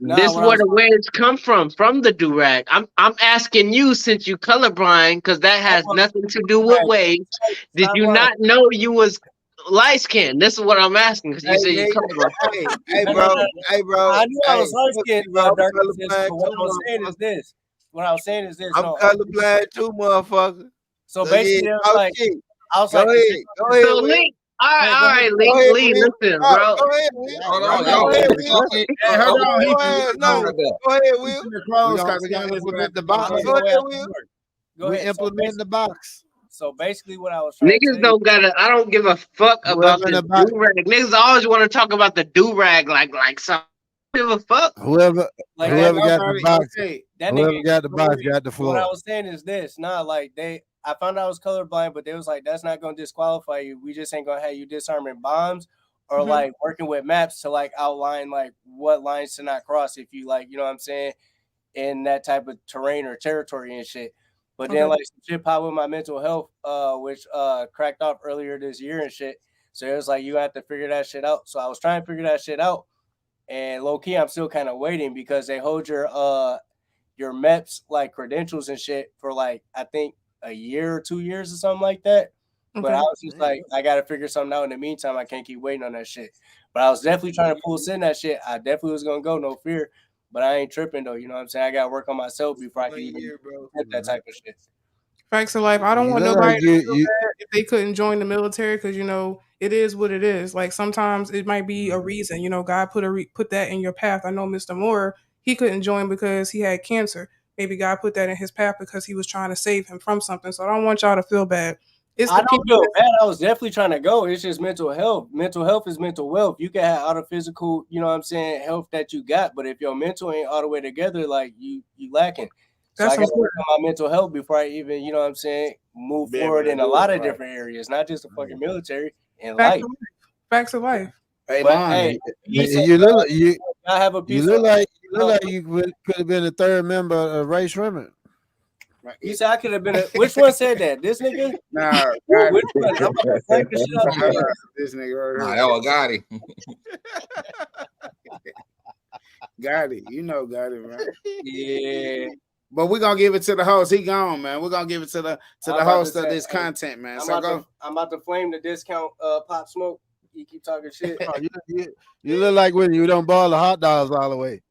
This is where the waves come from the do-rag. I'm asking you, since you colorblind, because that has nothing to do with waves. Did you not know you was light skinned? This is what I'm asking, because you said you colorblind. Hey, bro. I knew I was light skinned, bro. What I was saying is this. I'm colorblind too, motherfucker. So basically, I was like, go ahead. So Lee, all right, Lee, listen, bro. Go ahead, Will. Go ahead, Will. Go ahead, implement the box. So basically, what I was trying niggas don't gotta. I don't give a fuck about the do-rag. Niggas always want to talk about the do-rag like something. Give a fuck. Whoever got the box, whoever got the box got the floor. What I was saying is this: I found out I was colorblind, but they was like, that's not gonna disqualify you. We just ain't gonna have you disarming bombs or working with maps to outline what lines to not cross if you you know what I'm saying, in that type of terrain or territory and shit. But then some shit popped with my mental health, which cracked off earlier this year and shit. So it was you have to figure that shit out. So I was trying to figure that shit out. And low key, I'm still kind of waiting because they hold your MEPS credentials and shit for I think a year or 2 years or something like that. But I was just like, I gotta figure something out in the meantime. I can't keep waiting on that shit. But I was definitely trying to pull send that shit. I definitely was gonna go, no fear. But I ain't tripping though. You know what I'm saying? I gotta work on myself before I can even get that type of shit. Facts of life. I don't want nobody to feel bad if they couldn't join the military because it is what it is. Like sometimes it might be a reason. God put that in your path. I know Mr. Moore, he couldn't join because he had cancer. Maybe God put that in his path because he was trying to save him from something. So I don't want y'all to feel bad. I don't feel bad. I was definitely trying to go. It's just mental health. Mental health is mental wealth. You can have all the physical, health that you got, but if your mental ain't all the way together, like you lacking. So I got to work on my mental health before I even, move forward in a lot of different areas, not just the fucking military and life. Facts of life. Hey, man, you look like you could have been a third member of Ray Shrimmer. You said I could have been which one said that? This nigga? Nah, which one? I'm gonna break the shit up. This nigga right Nah, here. that was Gatti. Gatti, Gatti, man. Yeah. But we're gonna give it to the host. He gone, man. We're gonna give it to the host of this content, man. I'm about to flame the discount Pop Smoke. You keep talking shit. Oh, you look like when you don't boil the hot dogs all the way.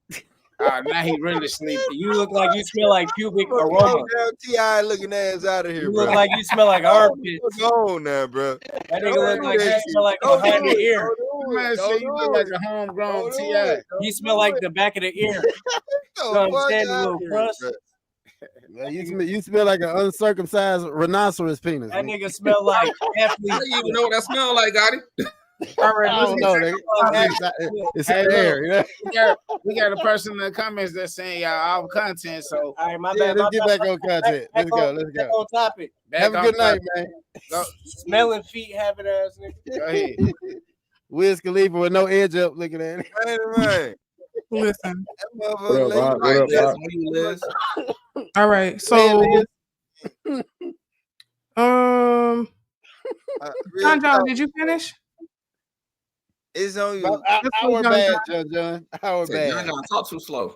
Now he really sleepy. You look like you smell like pubic aroma. T.I. looking ass out of here, You bro. look like you smell like armpits. What's going on now, bro? That nigga look like you smell like behind the ear. Man, see, you look like a homegrown T.I. You smell like the back of the ear. Little crust. Yeah, you smell like an uncircumcised rhinoceros penis. That nigga smell like athlete. I don't even know what that smells like, Gatti. All right, I don't know. It's in the air. We got a person in the comments that's saying y'all off content. So all right, my bad. Let's get back on content. Let's go. Back on topic. Have a good night, man. Go. Smelling feet, having ass nigga. Go ahead. Wiz Khalifa with no edge up looking at it. Right. Listen. Liz. All right. So John, did you finish? It's on you. Our bad, John. Our bad. John, talk too slow.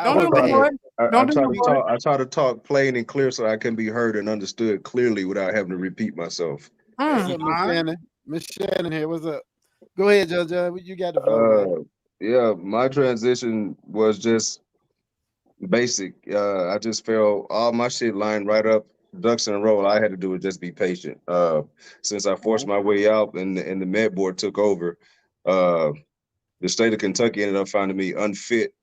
Don't do it, boy. I try to talk plain and clear so I can be heard and understood clearly without having to repeat myself. Miss Shannon here. What's up? Go ahead, John. You got the floor. Yeah, my transition was just basic. I just felt all my shit lined right up, ducks in a row. All I had to do was just be patient. Since I forced my way out and the med board took over, the state of Kentucky ended up finding me unfit.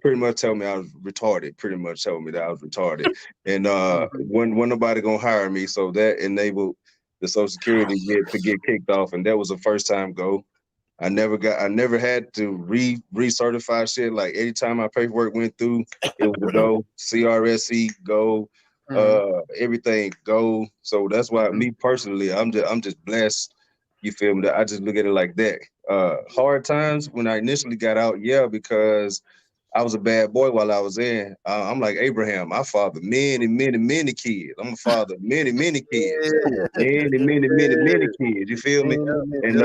Pretty much tell me I was retarded. Pretty much told me that I was retarded. And when nobody gonna hire me, so that enabled the Social Security to get kicked off, and that was a first time go. I never had to recertify shit. Like anytime my paperwork went through, it would go. CRSC go, everything go. So that's why me personally, I'm just blessed. You feel me? That I just look at it like that. Hard times when I initially got out, because I was a bad boy while I was in. I'm like Abraham. I fathered many kids. I'm a father of many kids. Many kids. You feel me? And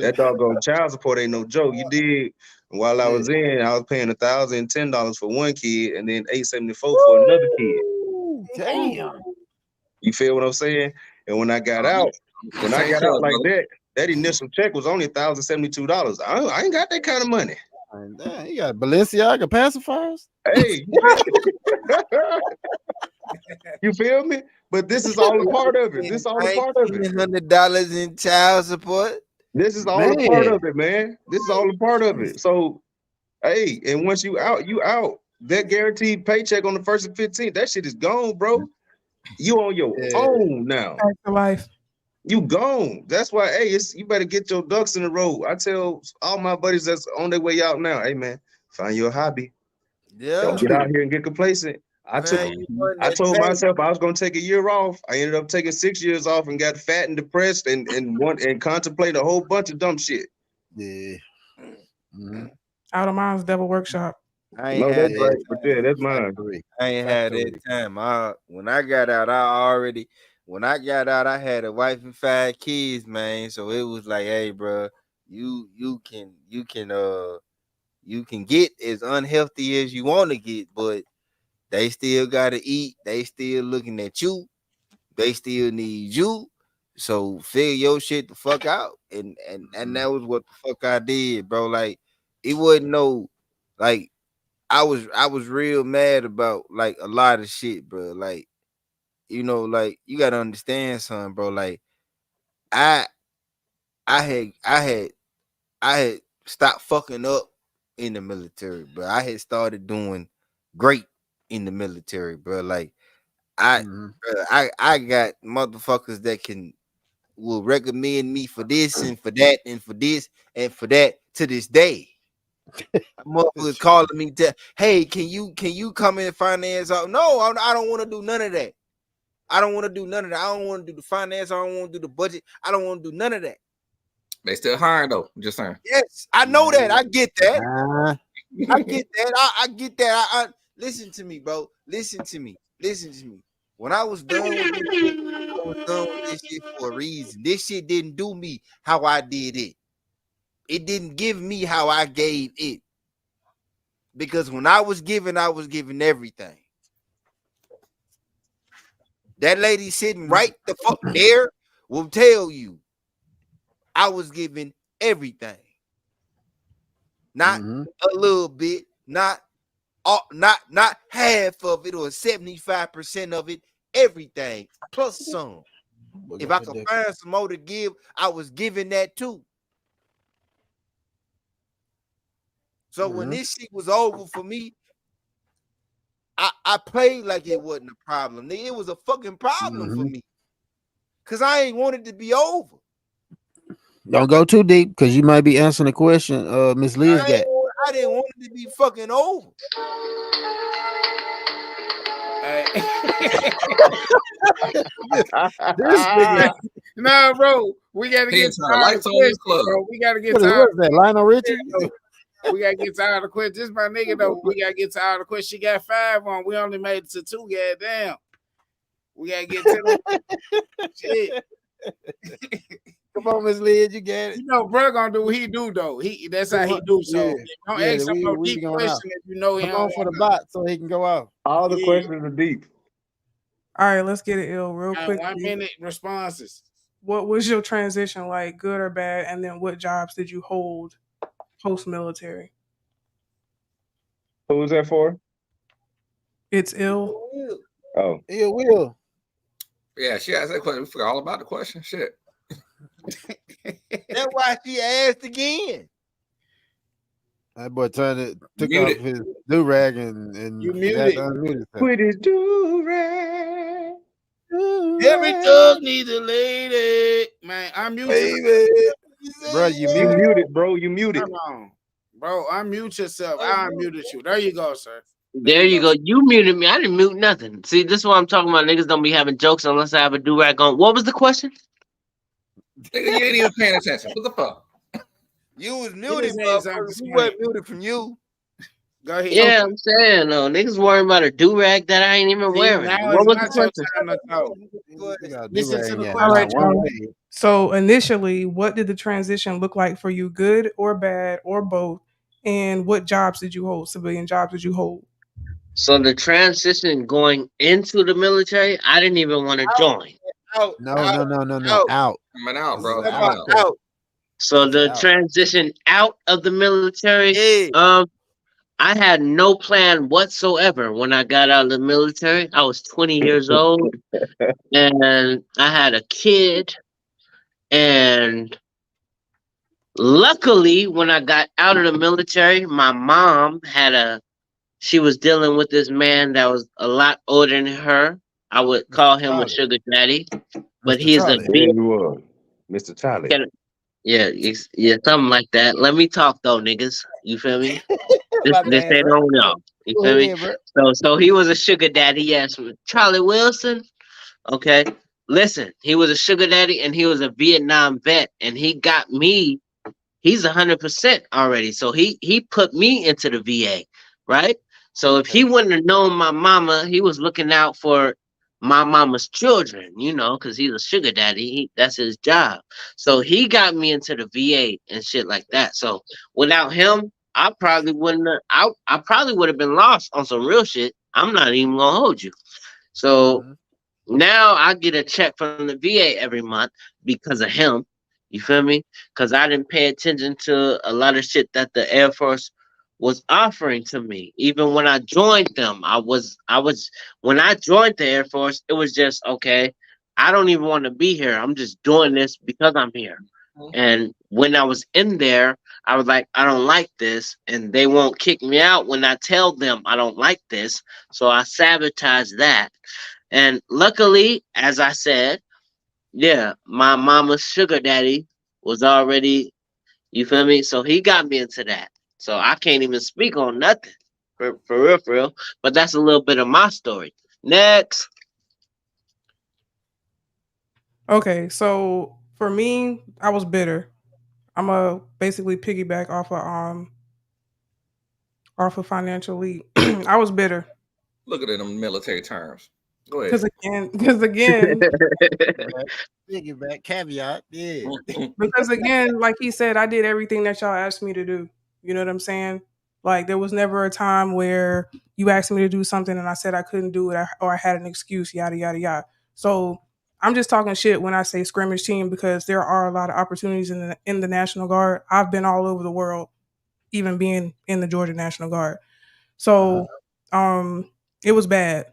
that doggone child support ain't no joke. You did. While I was in, I was paying $1,010 for one kid and then $874 for another kid. Damn. You feel what I'm saying? And when I got out like that initial check was only $1,072. I ain't got that kind of money. Damn, you got Balenciaga pacifiers? Hey. You feel me? But this is all a part of it. This is all a part of it. $100 in child support. This is all a part of it, man. This is all a part of it. So, hey, and once you out, you out. That guaranteed paycheck on the 1st and 15th, that shit is gone, bro. You on your own now. Back to life. You gone. That's why, hey, you better get your ducks in a row. I tell all my buddies that's on their way out now, hey, man, find your hobby. Yeah. Don't get out here and get complacent. I told myself I was gonna take a year off. I ended up taking 6 years off and got fat and depressed and contemplated a whole bunch of dumb shit. Yeah. Mm-hmm. Out of Mind's Devil Workshop. That's right. But yeah, that's mine. I ain't had that time. When I got out, I had a wife and 5 kids, man. So it was like, hey, bro, you can get as unhealthy as you want to get, but they still gotta eat. They still looking at you. they still need you. So figure your shit the fuck out. And that was what the fuck I did, bro. Like it wasn't no like I was real mad about like a lot of shit, bro. Like, like you gotta understand something, bro. Like I had stopped fucking up in the military, bro. I had started doing great in the military, bro. Like I got motherfuckers that will recommend me for this and for that and for this and for that to this day. Motherfuckers calling me, hey, can you come in and finance? No, I don't want to do none of that. I don't want to do none of that. I don't want to do the finance. I don't want to do the budget. I don't want to do none of that. They still hiring though. Just saying. Yes, I know that. I get that. I get that. I get that. I listen to me, bro. Listen to me. When I was done with this shit, I was done with this shit for a reason. This shit didn't do me how I did it. It didn't give me how I gave it. Because when I was giving everything. That lady sitting right the fuck there will tell you I was giving everything. Not a little bit, not half of it or 75% of it, everything plus some. If I could find some more to give, I was giving that too. So when this shit was over for me, I played like it wasn't a problem. It was a fucking problem for me. Cause I ain't want it to be over. Don't go too deep because you might be answering the question Miss Liz got. I didn't want it to be fucking over. No, bro, we gotta get tired of questions, bro. We gotta get tired. What's that, Lionel Richie? We gotta get tired of questions. This is my nigga though. We gotta get tired of questions. She got 5 on. We only made it to 2. Goddamn. We gotta get to the shit. Come on, Miss Liz, you got it. You know, bro gonna do what he do though. That's how he do. So don't ask him no deep question if you know him. Come on for the bot so he can go out. All the questions are deep. All right, let's get it ill real quick. 1 minute responses. What was your transition like, good or bad? And then what jobs did you hold post-military? Who was that for? It's ill. Oh, Ill Will. Yeah, she asked that question. We forgot all about the question. Shit. That's why she asked again. That boy took off his do-rag and you muted. Quit his do-rag. Every thug needs a lady. Man, I'm muted. Bro, you muted. You muted. Come on. Bro, unmute yourself. I unmuted you. There you go, sir. There you go. You muted me. I didn't mute nothing. See, this is what I'm talking about. Niggas don't be having jokes unless I have a do-rag on. What was the question? Nigga, you ain't even paying attention. What the fuck? You was muted, motherfucker. We wasn't muted from you. Go ahead. Yeah, I'm saying, no. Niggas worrying about a do-rag that I ain't even wearing. What was the question? Listen to the All right, so initially, what did the transition look like for you, good or bad or both? And what jobs did you hold? Civilian jobs did you hold? So the transition going into the military, I didn't even want to join. No. Out. Coming out, bro. Out. So the transition out of the military, I had no plan whatsoever when I got out of the military. I was 20 years old and I had a kid. And luckily, when I got out of the military, my mom she was dealing with this man that was a lot older than her. I would call him a sugar daddy, but he's a big Mr. Charlie. Yeah, something like that. Let me talk though, niggas. You feel me? This ain't on y'all. You feel me? So he was a sugar daddy. Yes, Charlie Wilson. Okay, listen, he was a sugar daddy and he was a Vietnam vet, and he got me. He's 100% already. So he put me into the VA, right? So if he wouldn't have known my mama, he was looking out for my mama's children, because he's a sugar daddy. That's his job. So he got me into the VA and shit like that. So without him, I probably wouldn't have, I probably would have been lost on some real shit. I'm not even gonna hold you. So Now I get a check from the VA every month because of him. You feel me? Because I didn't pay attention to a lot of shit that the Air Force was offering to me. Even when I joined them, when I joined the Air Force, it was just okay. I don't even want to be here. I'm just doing this because I'm here. And when I was in there, I was like, I don't like this, and they won't kick me out when I tell them I don't like this. So I sabotage that. And luckily, as I said, yeah, my mama's sugar daddy was already, you feel me? So he got me into that. So I can't even speak on nothing for real, for real. But that's a little bit of my story. Next. Okay, so for me, I was bitter. I'm a basically piggyback off of financial lead. I was bitter. Look at it in military terms. Go ahead. Because again, Piggyback caveat, yeah. because again, like he said, I did everything that y'all asked me to do. You know what I'm saying? Like there was never a time where you asked me to do something and I said I couldn't do it or I had an excuse, yada yada yada. So I'm just talking shit when I say scrimmage team because there are a lot of opportunities in the National Guard. I've been all over the world, even being in the Georgia National Guard. So it was bad.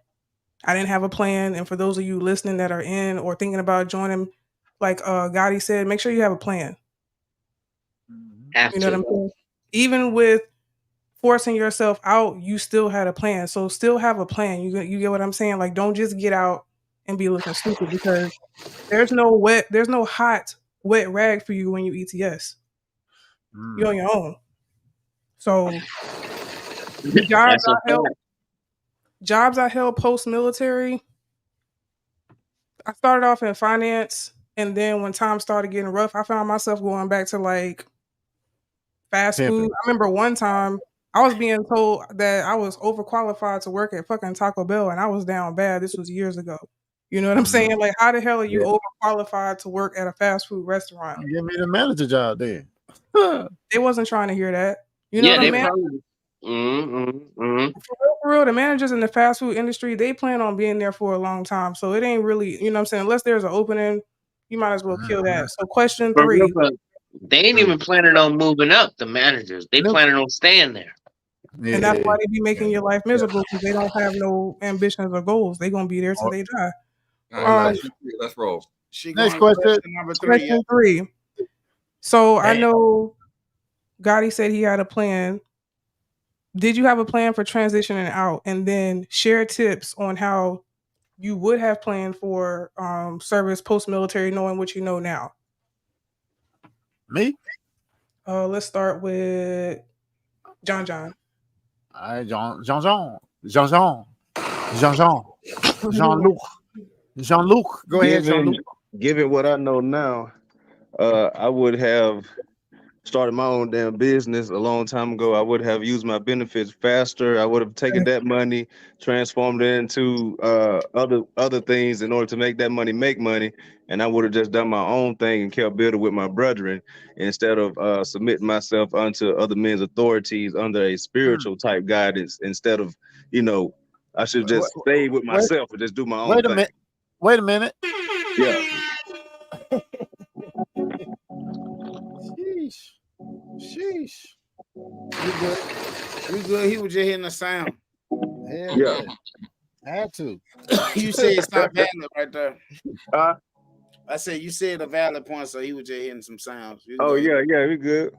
I didn't have a plan. And for those of you listening that are in or thinking about joining, like Gatti said, make sure you have a plan. You know what I'm saying? Even with forcing yourself out, you still had a plan. So still have a plan. You get what I'm saying? Like don't just get out and be looking stupid because there's no hot, wet rag for you when you ETS. You're on your own. So jobs I held post-military, I started off in finance, and then when times started getting rough, I found myself going back to like fast food. I remember one time I was being told that I was overqualified to work at fucking Taco Bell, and I was down bad. This was years ago. You know what I'm saying? Like, how the hell are you overqualified to work at a fast food restaurant? Give me the manager job then. They wasn't trying to hear that. You know what I mean? For real, the managers in the fast food industry, they plan on being there for a long time. So it ain't really, you know what I'm saying? Unless there's an opening, you might as well kill that. So question 3. They ain't even planning on moving up, the managers. They planning on staying there. Yeah. And that's why they be making your life miserable because they don't have no ambitions or goals. They gonna be there till they die. Let's roll. Next question. Number 3. Question 3. So I know Gatti said he had a plan. Did you have a plan for transitioning out? And then share tips on how you would have planned for service post-military, knowing what you know now. Me? Let's start with John. All right, Jean-Luc. Go ahead, Jean-Luc. Given what I know now, I would have started my own damn business a long time ago. I would have used my benefits faster. I would have taken that money, transformed it into other things in order to make that money make money. And I would have just done my own thing and kept building with my brethren instead of submitting myself unto other men's authorities under a spiritual type guidance. Instead of, I should just stay with myself and just do my own thing. Wait a minute. Yeah. Sheesh. You good? He was just hitting the sound. Yeah. Had to. You said it's not valid right there. I said you said a valid point, so he was just hitting some sounds. Yeah, we good.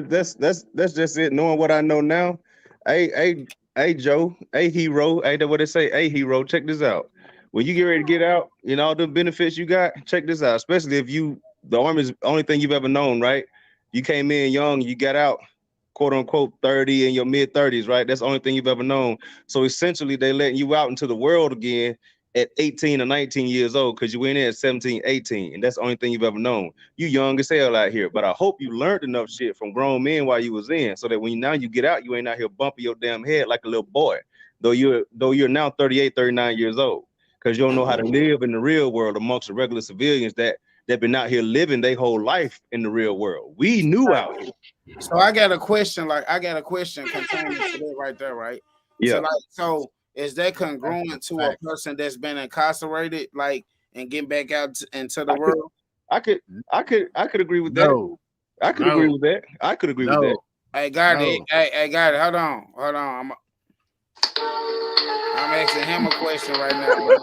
That's just it. Knowing what I know now, hey Joe, hey hero, ain't that what they say? Hey hero, check this out. When you get ready to get out, all the benefits you got, check this out. Especially if the Army is the only thing you've ever known, right? You came in young, you got out, quote unquote, 30 in your mid 30s, right? That's the only thing you've ever known. So essentially, they letting you out into the world again at 18 or 19 years old because you went in at 17, 18, and that's the only thing you've ever known. You young as hell out here, but I hope you learned enough shit from grown men while you was in, so that when you get out, you ain't out here bumping your damn head like a little boy, though you're now 38, 39 years old, because you don't know how to live in the real world amongst the regular civilians that been out here living their whole life in the real world. We knew out here. So I got a question concerning to that right there, right? Yeah. So is that congruent to a person that's been incarcerated, like, and getting back out into the world? I could agree with that. I could agree with that. I could agree with that. Hey, Gatti, hey, Gatti, hold on. I'm asking him a question right now, bro.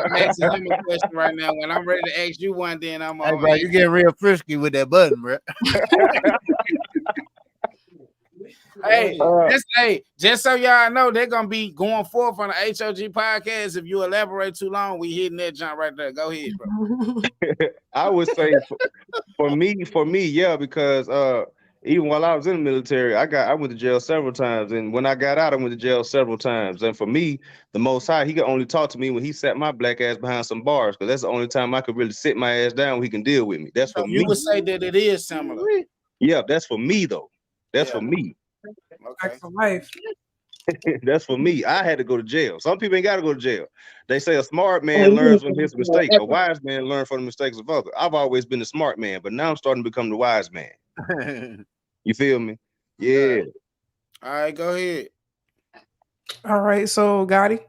I'm asking him a question right now. When I'm ready to ask you one, then I'm Hey, bro, you getting real frisky with that button, bro. Just so y'all know, they're gonna be going forth on the H.O.G podcast. If you elaborate too long, we hitting that jump right there. Go ahead, bro. I would say for me, yeah, because even while I was in the military, I went to jail several times, and when I got out, I went to jail several times. And for me, the Most High, He could only talk to me when He sat my black ass behind some bars, because that's the only time I could really sit my ass down when He can deal with me. That's for me. You would say that it is similar. Yeah, that's for me though. That's for me. Okay. For life. That's for me. I had to go to jail. Some people ain't got to go to jail. They say a smart man learns from his mistakes. A wise man learns from the mistakes of others. I've always been the smart man, but now I'm starting to become the wise man. You feel me? Yeah. All right, go ahead. All right, so Gatti,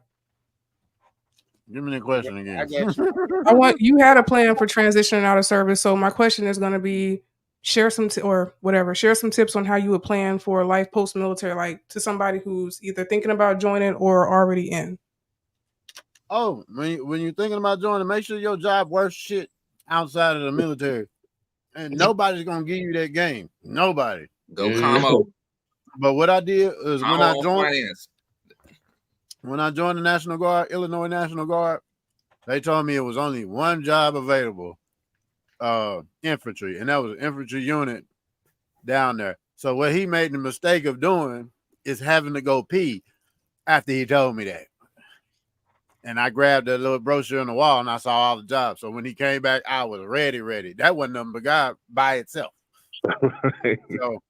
give me the question again. I got you. you had a plan for transitioning out of service, so my question is going to be share some tips on how you would plan for life post-military, like to somebody who's either thinking about joining or already in. Oh, when you're thinking about joining, make sure your job worth shit outside of the military. And nobody's gonna give you that game. Nobody. Go combo. But what I did is when I joined the National Guard, Illinois National Guard, they told me it was only one job available, infantry, and that was an infantry unit down there. So what he made the mistake of doing is having to go pee after he told me that. And I grabbed that little brochure on the wall and I saw all the jobs. So when he came back, I was ready. That wasn't nothing but God by itself. So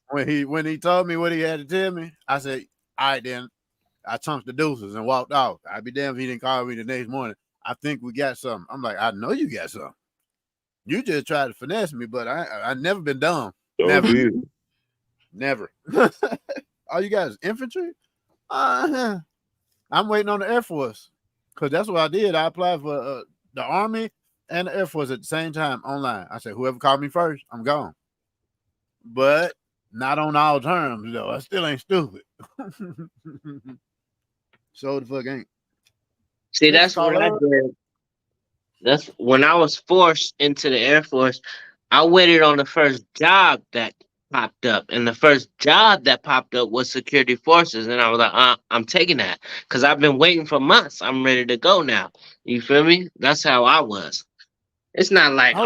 when he told me what he had to tell me, I said, all right, then. I chunked the deuces and walked off. I'd be damned if he didn't call me the next morning. I think we got something. I'm like, I know you got something. You just tried to finesse me, but I never been dumb. Never. All you got is infantry? I'm waiting on the Air Force because that's what I did. I applied for the Army and the Air Force at the same time online. I said, whoever called me first, I'm gone. But not on all terms, though. I still ain't stupid. So the fuck ain't. See, that's what I did. That's when I was forced into the Air Force. I waited on the first job that popped up, and the first job that popped up was security forces, and I was like, I'm taking that because I've been waiting for months. I'm ready to go now. You feel me? That's how I was. It's not like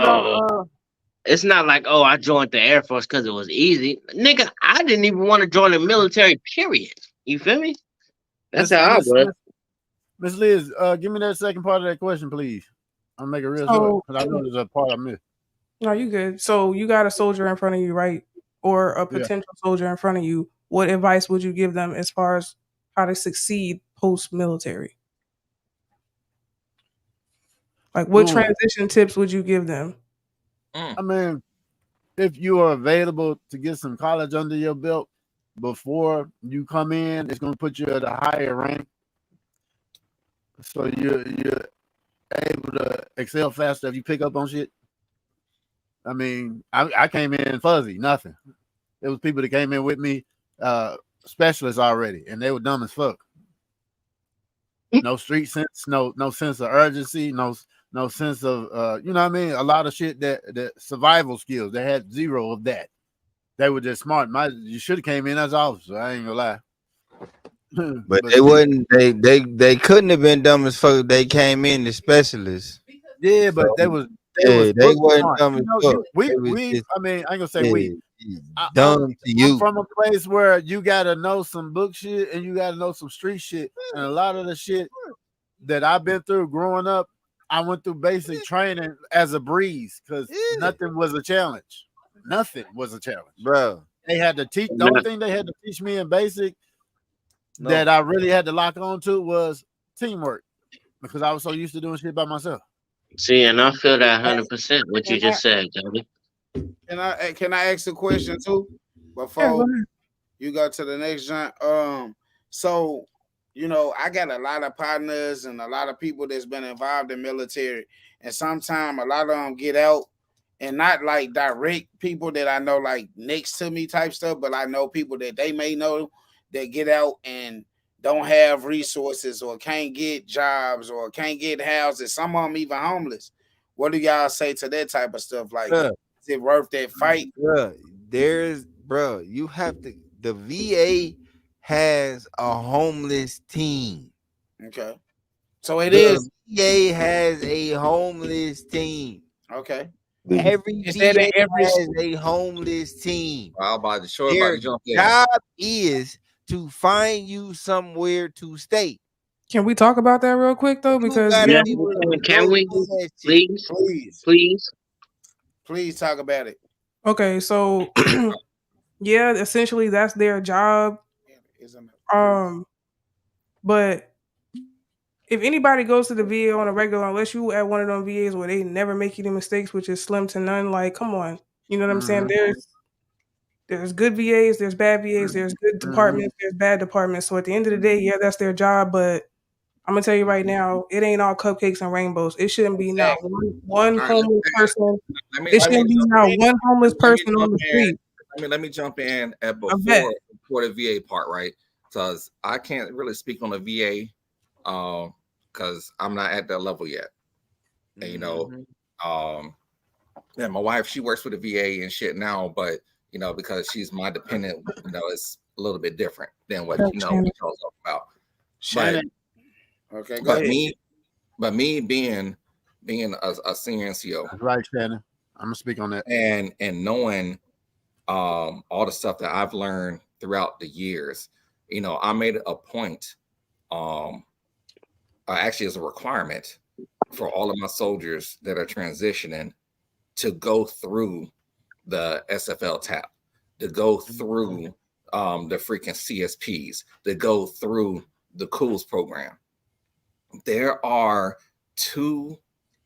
it's not like I joined the Air Force because it was easy, nigga. I didn't even want to join the military. Period. You feel me? That's how I was. Miss Liz, give me that second part of that question, please. I'll make it real short because I know there's a part I missed. No, you good. So you got a soldier in front of you, right? Or a potential soldier in front of you. What advice would you give them as far as how to succeed post-military? Like, what transition tips would you give them? I mean, if you are available to get some college under your belt before you come in, it's going to put you at a higher rank. So you're able to excel faster if you pick up on shit. I mean, I came in fuzzy, nothing. There was people that came in with me, specialists already, and they were dumb as fuck. No street sense, no sense of urgency, no sense of you know what I mean? A lot of shit that survival skills. They had zero of that. They were just smart. You should have came in as officer. I ain't gonna lie. But they wasn't. They couldn't have been dumb as fuck. They came in as specialists. Yeah, but they wasn't dumb as fuck. I mean, I ain't gonna say we. Dumb to you. I'm from a place where you gotta know some book shit and you gotta know some street shit, and a lot of the shit that I've been through growing up, I went through basic training as a breeze because nothing was a challenge. Nothing was a challenge, bro. They had to teach. The only thing they had to teach me in basic that I really had to lock on to was teamwork because I was so used to doing shit by myself. See, and I feel that 100% what you just said, Gatti. Can I ask a question too before you go to the next joint? So you know, I got a lot of partners and a lot of people that's been involved in military, and sometimes a lot of them get out, and not like direct people that I know like next to me type stuff, but I know people that they may know that get out and don't have resources or can't get jobs or can't get houses. Some of them even homeless. What do y'all say to that type of stuff? Like, is it worth that fight? Bro, you have to. The VA has a homeless team. Okay, so it is. VA has a homeless team. Okay. Every Is VA that every has a homeless team. I'll about to Their jump in. job is to find you somewhere to stay. Can we talk about that real quick though? Because yeah, can we please talk about it. Okay, so yeah, essentially that's their job. But if anybody goes to the VA on a regular, unless you at one of them VAs where they never make any mistakes, which is slim to none, like come on, you know what I'm saying? There's good VAs, there's bad VAs, there's good departments, there's bad departments. So at the end of the day, yeah, that's their job. But I'm gonna tell you right now, it ain't all cupcakes and rainbows. It shouldn't be not one homeless person. It shouldn't be not one homeless person on the street. Let me jump in at before the VA part, right? Because I can't really speak on the VA because I'm not at that level yet. And, you know, yeah, my wife, she works for the VA and shit now, but you know, because she's my dependent, you know, it's a little bit different than what you know we talk about. Shannon. Okay, go ahead. But me being a senior NCO, right, Shannon. I'm gonna speak on that. And knowing all the stuff that I've learned throughout the years, you know, I made it a point, actually as a requirement for all of my soldiers that are transitioning to go through the SFL tap, to go through the freaking CSPs, to go through the COOLS program. There are too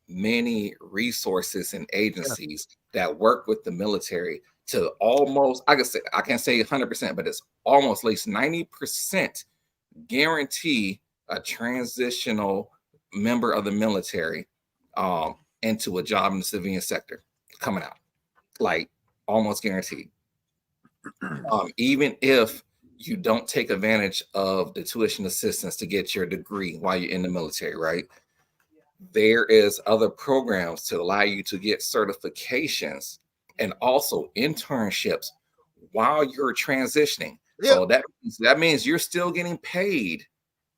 many resources and agencies that work with the military to almost, I can't say 100%, but it's almost at least 90% guarantee a transitional member of the military into a job in the civilian sector coming out, like almost guaranteed. Even if you don't take advantage of the tuition assistance to get your degree while you're in the military, right? There is other programs to allow you to get certifications and also internships while you're transitioning. So that means you're still getting paid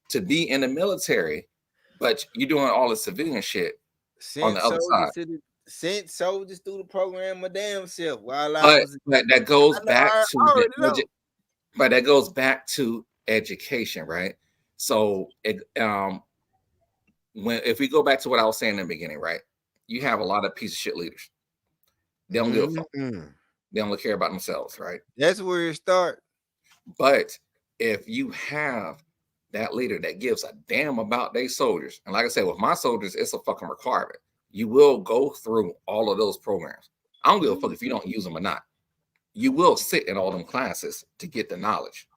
to be in the military, but you're doing all the civilian shit on the other side. Sent soldiers through the program my damn self while that goes back to education, right? So if we go back to what I was saying in the beginning, right? You have a lot of piece of shit leaders. They don't give a fuck. They don't care about themselves, right? That's where it starts. But if you have that leader that gives a damn about their soldiers, and like I said, with my soldiers, it's a fucking requirement. You will go through all of those programs. I don't give a fuck if you don't use them or not. You will sit in all them classes to get the knowledge.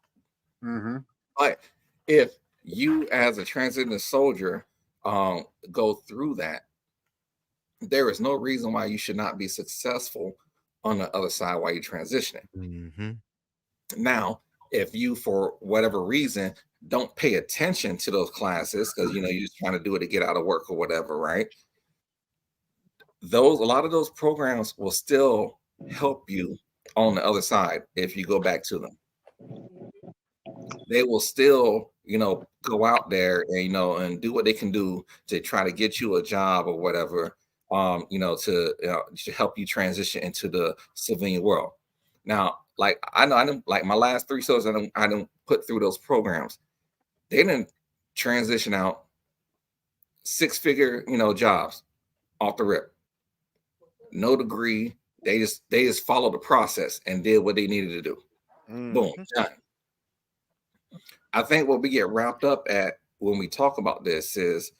But if you, as a transitioning soldier, go through that, there is no reason why you should not be successful on the other side while you're transitioning. Now, if you, for whatever reason, don't pay attention to those classes because you know you're just trying to do it to get out of work or whatever, right? A lot of those programs will still help you on the other side if you go back to them. They will still, you know, go out there and, you know, and do what they can do to try to get you a job or whatever, you know, to help you transition into the civilian world. Now, like I didn't, like my last 3 soldiers I didn't put through those programs. They didn't transition out 6-figure, you know, jobs off the rip. No degree. They just followed the process and did what they needed to do. Boom, done. I think what we get wrapped up at when we talk about this is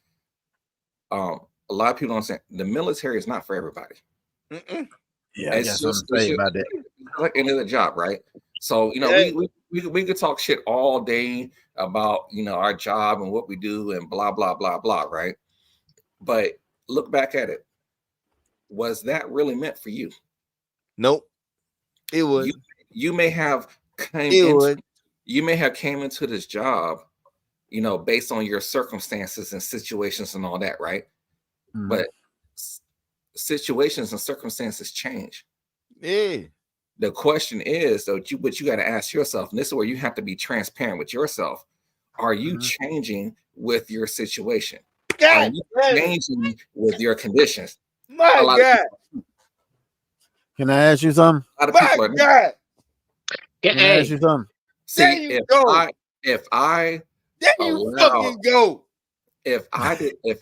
a lot of people don't understand the military is not for everybody. Yeah, I got something to say about that. Like any other job, right? So, we could talk shit all day about, our job and what we do and blah, blah, blah, blah, right? But look back at it. Was that really meant for you? Nope. It would. You may have came into this job, based on your circumstances and situations and all that, right? Mm-hmm. But situations and circumstances change. Yeah. The question is, though, what you got to ask yourself, and this is where you have to be transparent with yourself. Are you changing with your situation? Are you changing with your conditions? My God. Can I ask you something? A lot of people are God. Can I ask you something? See, if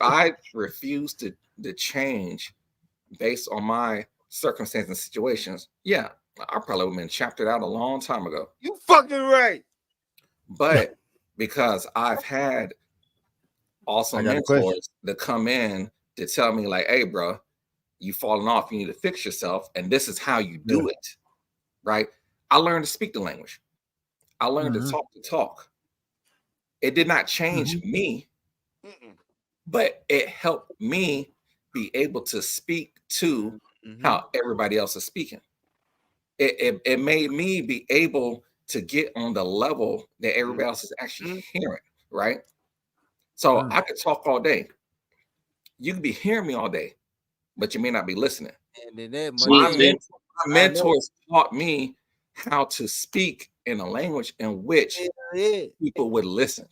I refuse to change based on my circumstances and situations, yeah, I probably would have been chaptered out a long time ago. You fucking right. But because I've had awesome mentors that come in to tell me, like, hey, bro, you falling off, you need to fix yourself, and this is how you do it, right? I learned to speak the language. I learned to talk the talk. It did not change me, but it helped me be able to speak to how everybody else is speaking. It made me be able to get on the level that everybody else is actually hearing, right? So I could talk all day. You could be hearing me all day, but you may not be listening. My mentors taught me how to speak in a language in which people would listen.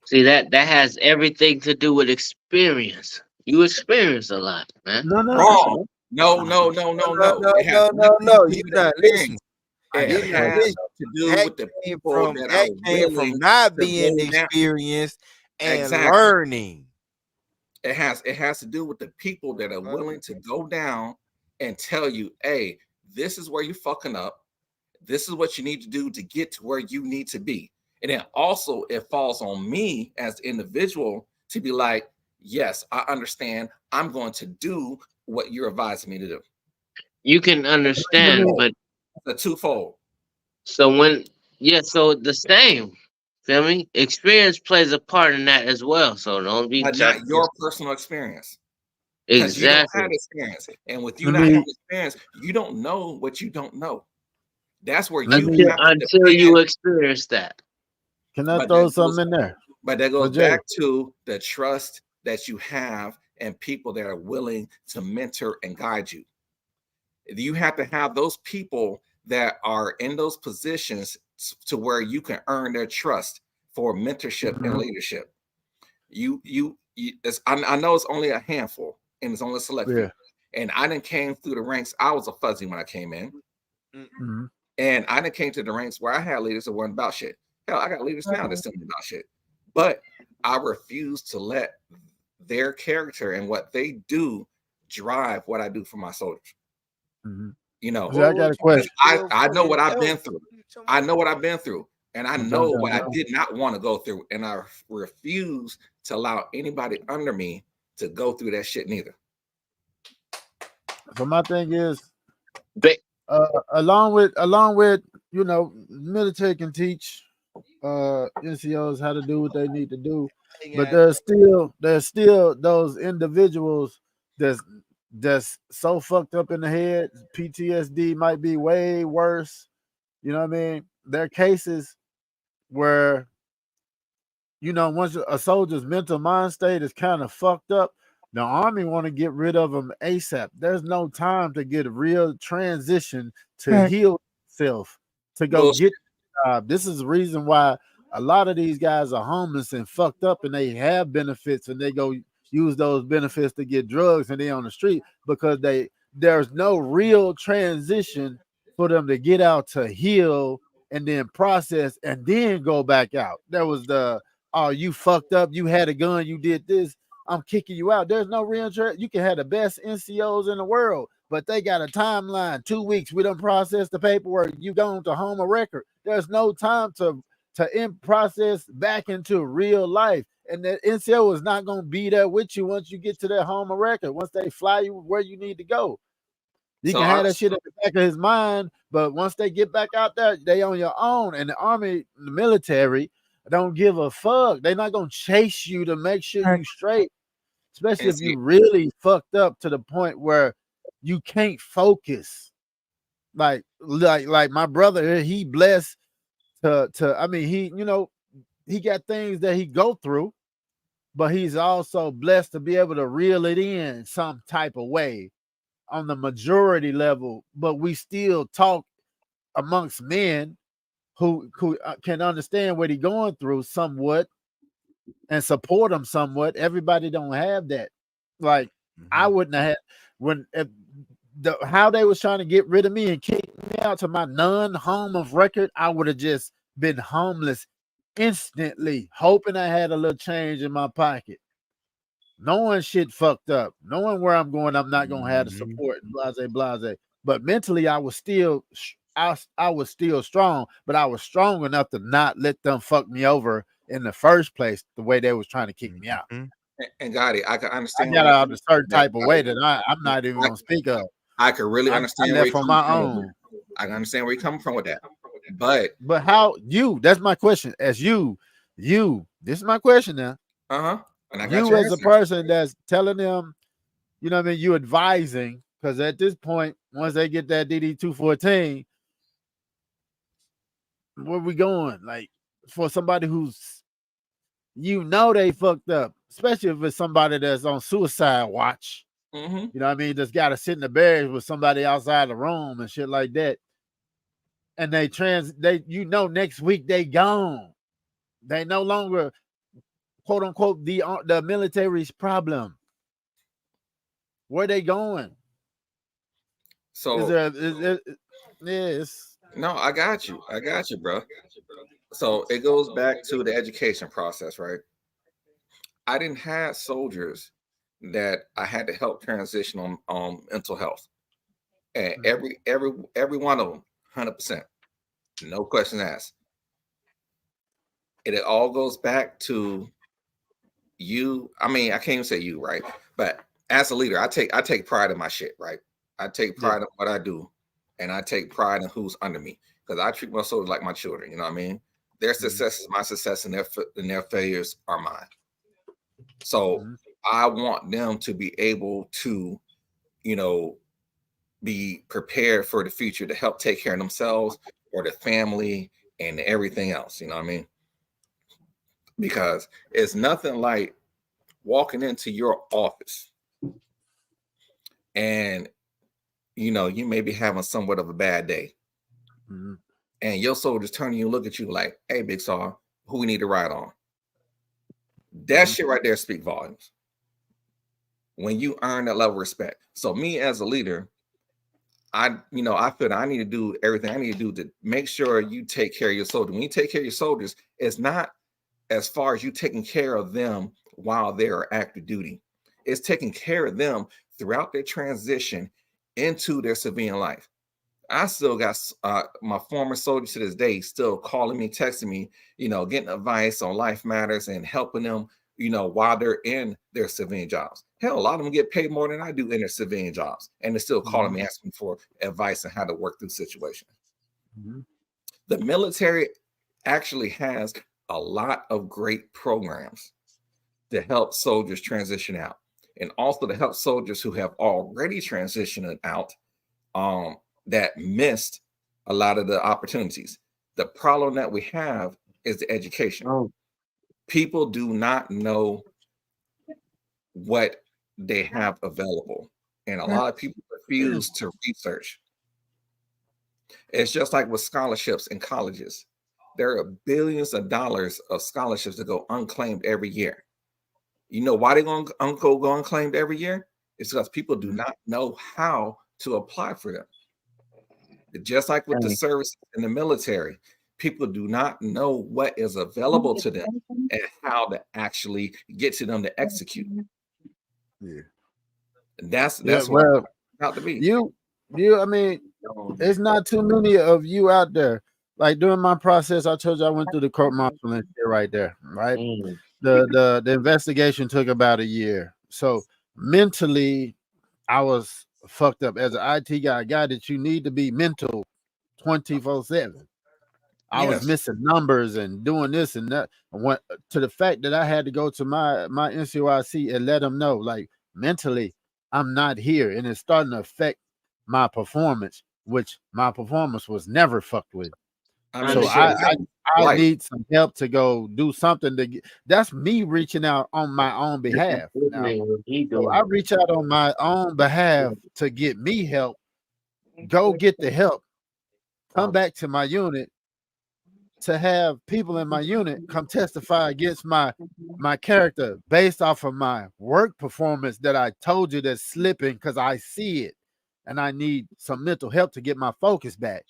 See, that has everything to do with experience. You experience a lot, man. Wrong. No. You're not listening. It has to do with the people that came from not being experienced and learning. It has to do with the people that are willing to go down and tell you, hey, this is where you're fucking up. This is what you need to do to get to where you need to be. And then also it falls on me as the individual to be like, yes, I understand. I'm going to do what you're advising me to do. You can understand, but the twofold. So so the same. Feel me? Experience plays a part in that as well. So don't be not your personal experience. Exactly. You don't have experience. And with you not having experience, you don't know what you don't know. That's where until you experience that. Can I throw something in there? But that goes back to the trust that you have and people that are willing to mentor and guide you. You have to have those people that are in those positions to where you can earn their trust for mentorship and leadership. I know it's only a handful and it's only a select few. And I didn't came through the ranks. I was a fuzzy when I came in. And I didn't came to the ranks where I had leaders that weren't about shit. Hell, I got leaders now that's telling me about shit. But I refuse to let their character and what they do drive what I do for my soldiers. I got a question. I know what I've been through. I know what I've been through. And I know what I did not want to go through. And I refuse to allow anybody under me to go through that shit neither. So my thing is, along with military can teach NCOs how to do what they need to do, but there's still those individuals that's so fucked up in the head. PTSD might be way worse. You know what I mean? There are cases where, once a soldier's mental mind state is kind of fucked up, the Army want to get rid of them ASAP. There's no time to get a real transition to heal self, to go get the job. This is the reason why a lot of these guys are homeless and fucked up, and they have benefits, and they go use those benefits to get drugs, and they on the street because there's no real transition for them to get out to heal and then process and then go back out. There was you fucked up, you had a gun, you did this, I'm kicking you out. There's no real you can have the best NCOs in the world, but they got a timeline. 2 weeks, we don't process the paperwork, you going to home a record. There's no time to process back into real life. And the NCO is not going to be there with you once you get to their home of record, once they fly you where you need to go. You can have that shit in the back of his mind, but once they get back out there, they on your own. And the army, the military, don't give a fuck. They're not gonna chase you to make sure you straight, especially if you really fucked up to the point where you can't focus. Like my brother, he blessed to I mean, he got things that he go through, but he's also blessed to be able to reel it in some type of way on the majority level. But we still talk amongst men who can understand what he's going through somewhat and support him somewhat. Everybody don't have that. Like I wouldn't have had how they was trying to get rid of me and kick me out to my non-home of record. I would have just been homeless instantly, hoping I had a little change in my pocket, knowing shit fucked up, knowing where I'm going, I'm not gonna have the support, blase. But mentally, I was still strong, but I was strong enough to not let them fuck me over in the first place, the way they was trying to kick me out. And Gotti, I can understand. I got out a certain type of way that I'm not even gonna speak of. I could really understand where you're coming from. I can understand where you're coming from with that. But how that's my question. As you, this is my question now. And I got you as a person that's telling them, you know what I mean, you advising, because at this point, once they get that DD 214, where we going? Like for somebody who's, they fucked up, especially if it's somebody that's on suicide watch. You know what I mean? Just got to sit in the barracks with somebody outside the room and shit like that. And next week they gone. They no longer, quote unquote, the military's problem. Where they going? So yes. No, I got you, bro. So it goes back to the education process, right? I didn't have soldiers that I had to help transition on mental health, and every one of them, 100%, no question asked. It all goes back to you. I mean, I can't even say you, right? But as a leader, I take pride in my shit, right? I take pride in what I do, and I take pride in who's under me, because I treat my soldiers like my children. You know what I mean? Their success is my success, and their failures are mine. So I want them to be able to, be prepared for the future, to help take care of themselves or the family and everything else. You know what I mean? Because it's nothing like walking into your office and, you may be having somewhat of a bad day. And your soldiers turn to you and look at you like, hey, Big Saw, who we need to ride on? That shit right there speak volumes. When you earn that level of respect. So me as a leader, I feel that I need to do everything I need to do to make sure you take care of your soldiers. When you take care of your soldiers, it's not as far as you taking care of them while they are active duty. It's taking care of them throughout their transition into their civilian life. I still got my former soldiers to this day still calling me, texting me, getting advice on life matters and helping them, while they're in their civilian jobs. Hell, a lot of them get paid more than I do in their civilian jobs, and they're still calling me, asking for advice on how to work through situations. The military actually has a lot of great programs to help soldiers transition out, and also to help soldiers who have already transitioned out that missed a lot of the opportunities. The problem that we have is the education. People do not know what they have available, and a lot of people refuse to research. It's just like with scholarships in colleges. There are billions of dollars of scholarships that go unclaimed every year. You know why they're going to go unclaimed every year? It's because people do not know how to apply for them. Just like with the service in the military, people do not know what is available to them and how to actually get to them to execute. And that's what out to be. I mean, there's not too many of you out there. Like during my process, I told you I went through the court martial and shit right there, right? The investigation took about a year. So mentally, I was fucked up. As an IT guy that you need to be mental 24/7. I was missing numbers and doing this and that. I went to the fact that I had to go to my NCOIC and let them know, like, mentally, I'm not here, and it's starting to affect my performance, which my performance was never fucked with. So I need some help to go do something to get. That's me reaching out on my own behalf. Now, so I reach out on my own behalf to get me help. Go get the help. Come back to my unit to have people in my unit come testify against my character based off of my work performance that I told you that's slipping because I see it and I need some mental help to get my focus back,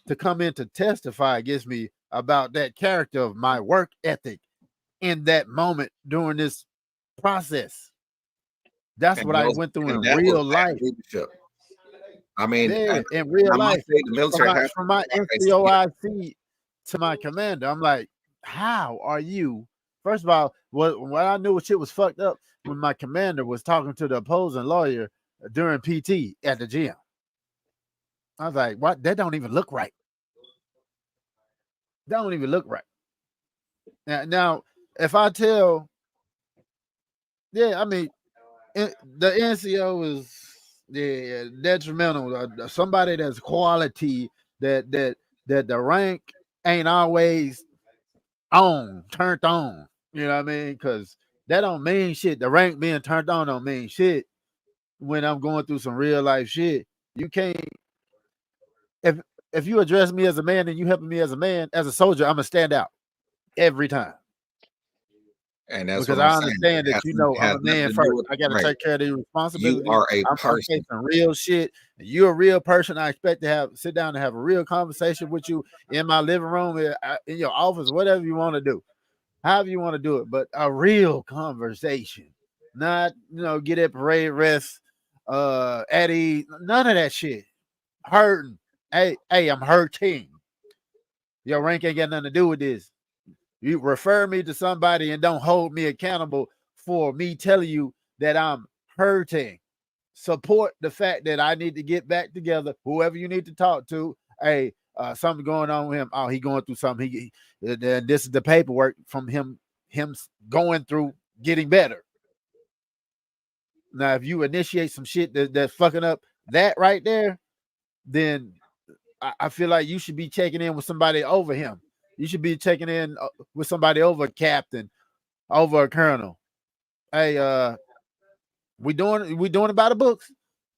to come in to testify against me about that character of my work ethic in that moment during this process. That's what I went through in real life. I mean, in real life, from my NCOIC to my commander, I'm like, how are you? First of all, what I knew shit was fucked up when my commander was talking to the opposing lawyer during PT at the gym. I was like, what? That don't even look right. That don't even look right. Now, if I tell, I mean, the NCO is detrimental. Somebody that's quality that the rank ain't always turned on. You know what I mean? Because that don't mean shit. The rank being turned on don't mean shit when I'm going through some real life shit. You can't. If you address me as a man and you helping me as a man, as a soldier, I'm gonna stand out every time. And that's because I understand that I'm a man first. I got to take care of the responsibility. You are a I'm person. facing real shit. You're a real person. I expect to sit down and have a real conversation with you in my living room, in your office, whatever you want to do, however you want to do it, but a real conversation, not get at parade rest, at ease, none of that shit. Hurting. Hey, I'm hurting. Your rank ain't got nothing to do with this. You refer me to somebody and don't hold me accountable for me telling you that I'm hurting. Support the fact that I need to get back together. Whoever you need to talk to, hey, something going on with him. Oh, he going through something. This is the paperwork from him going through getting better. Now, if you initiate some shit that's fucking up that right there, then I feel like you should be checking in with somebody over him. You should be checking in with somebody over a captain, over a colonel. Hey, we doing it by the books.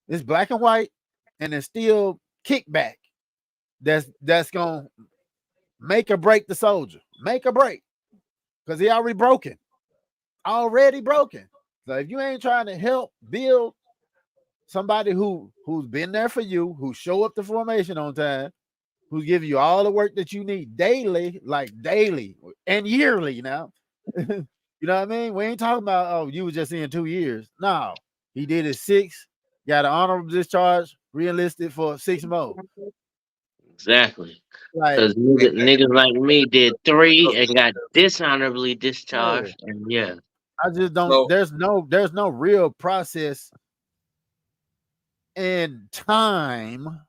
It's black and white, and it's still kickback. That's gonna make or break the soldier. Make or break, because he already broken. So if you ain't trying to help build somebody who's been there for you, who show up to formation on time, who's giving you all the work that you need daily and yearly now. You know what I mean? We ain't talking about, you was just in 2 years. No, he did it 6, got an honorable discharge, re-enlisted for 6 more. Exactly. Because niggas like me did 3 and got dishonorably discharged. Yeah. And I just don't. There's no real process and time.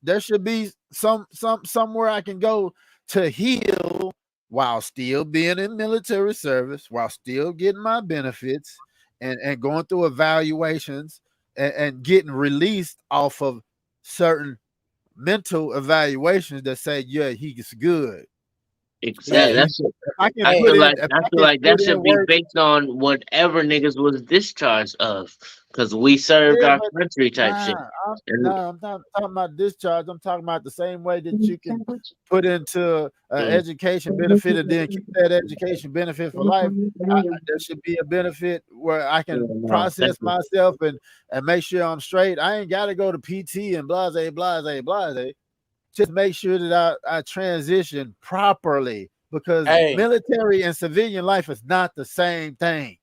There should be somewhere I can go to heal while still being in military service, while still getting my benefits and going through evaluations and getting released off of certain mental evaluations that say, yeah, he's good. Exactly. I feel like that should be based on whatever niggas was discharged of, because we served our country type shit. I'm not talking about discharge. I'm talking about the same way that you can put into education benefit and then keep that education benefit for life. There should be a benefit where I can process myself and make sure I'm straight. I ain't got to go to PT and blase. Just make sure that I transition properly, because military and civilian life is not the same thing.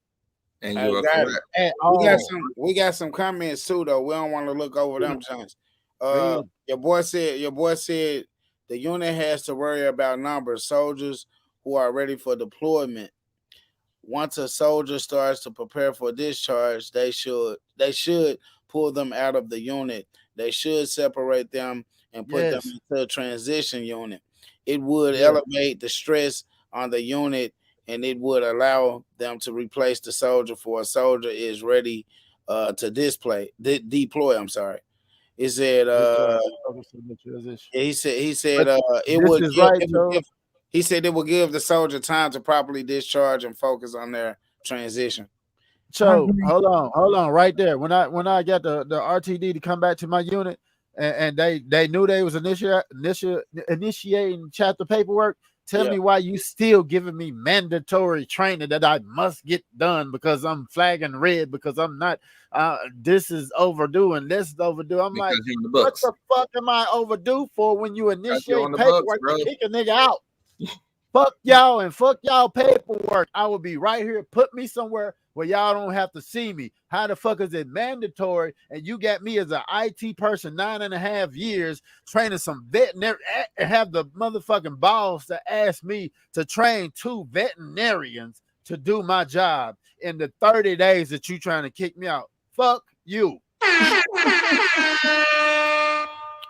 And you are correct. We got some comments too, though. We don't want to look over them, Jones. Your boy said the unit has to worry about numbers, soldiers who are ready for deployment. Once a soldier starts to prepare for discharge, they should pull them out of the unit. They should separate them and put them into a transition unit. It would elevate the stress on the unit, and it would allow them to replace the soldier for a soldier is ready to deploy. I'm sorry. He said he said it would he said it will give the soldier time to properly discharge and focus on their transition. So hold on right there. When I got the RTD to come back to my unit, and they knew they was initiating chapter paperwork. Tell me why you still giving me mandatory training that I must get done because I'm flagging red because I'm not. This is overdue and this is overdue. I'm because like, what the fuck am I overdue for when you initiate paperwork to kick a nigga out? Fuck y'all and fuck y'all paperwork. I will be right here. Put me somewhere where y'all don't have to see me. How the fuck is it mandatory? And you got me as an IT person 9.5 years training some veterinary and have the motherfucking balls to ask me to train 2 veterinarians to do my job in the 30 days that you trying to kick me out. Fuck you.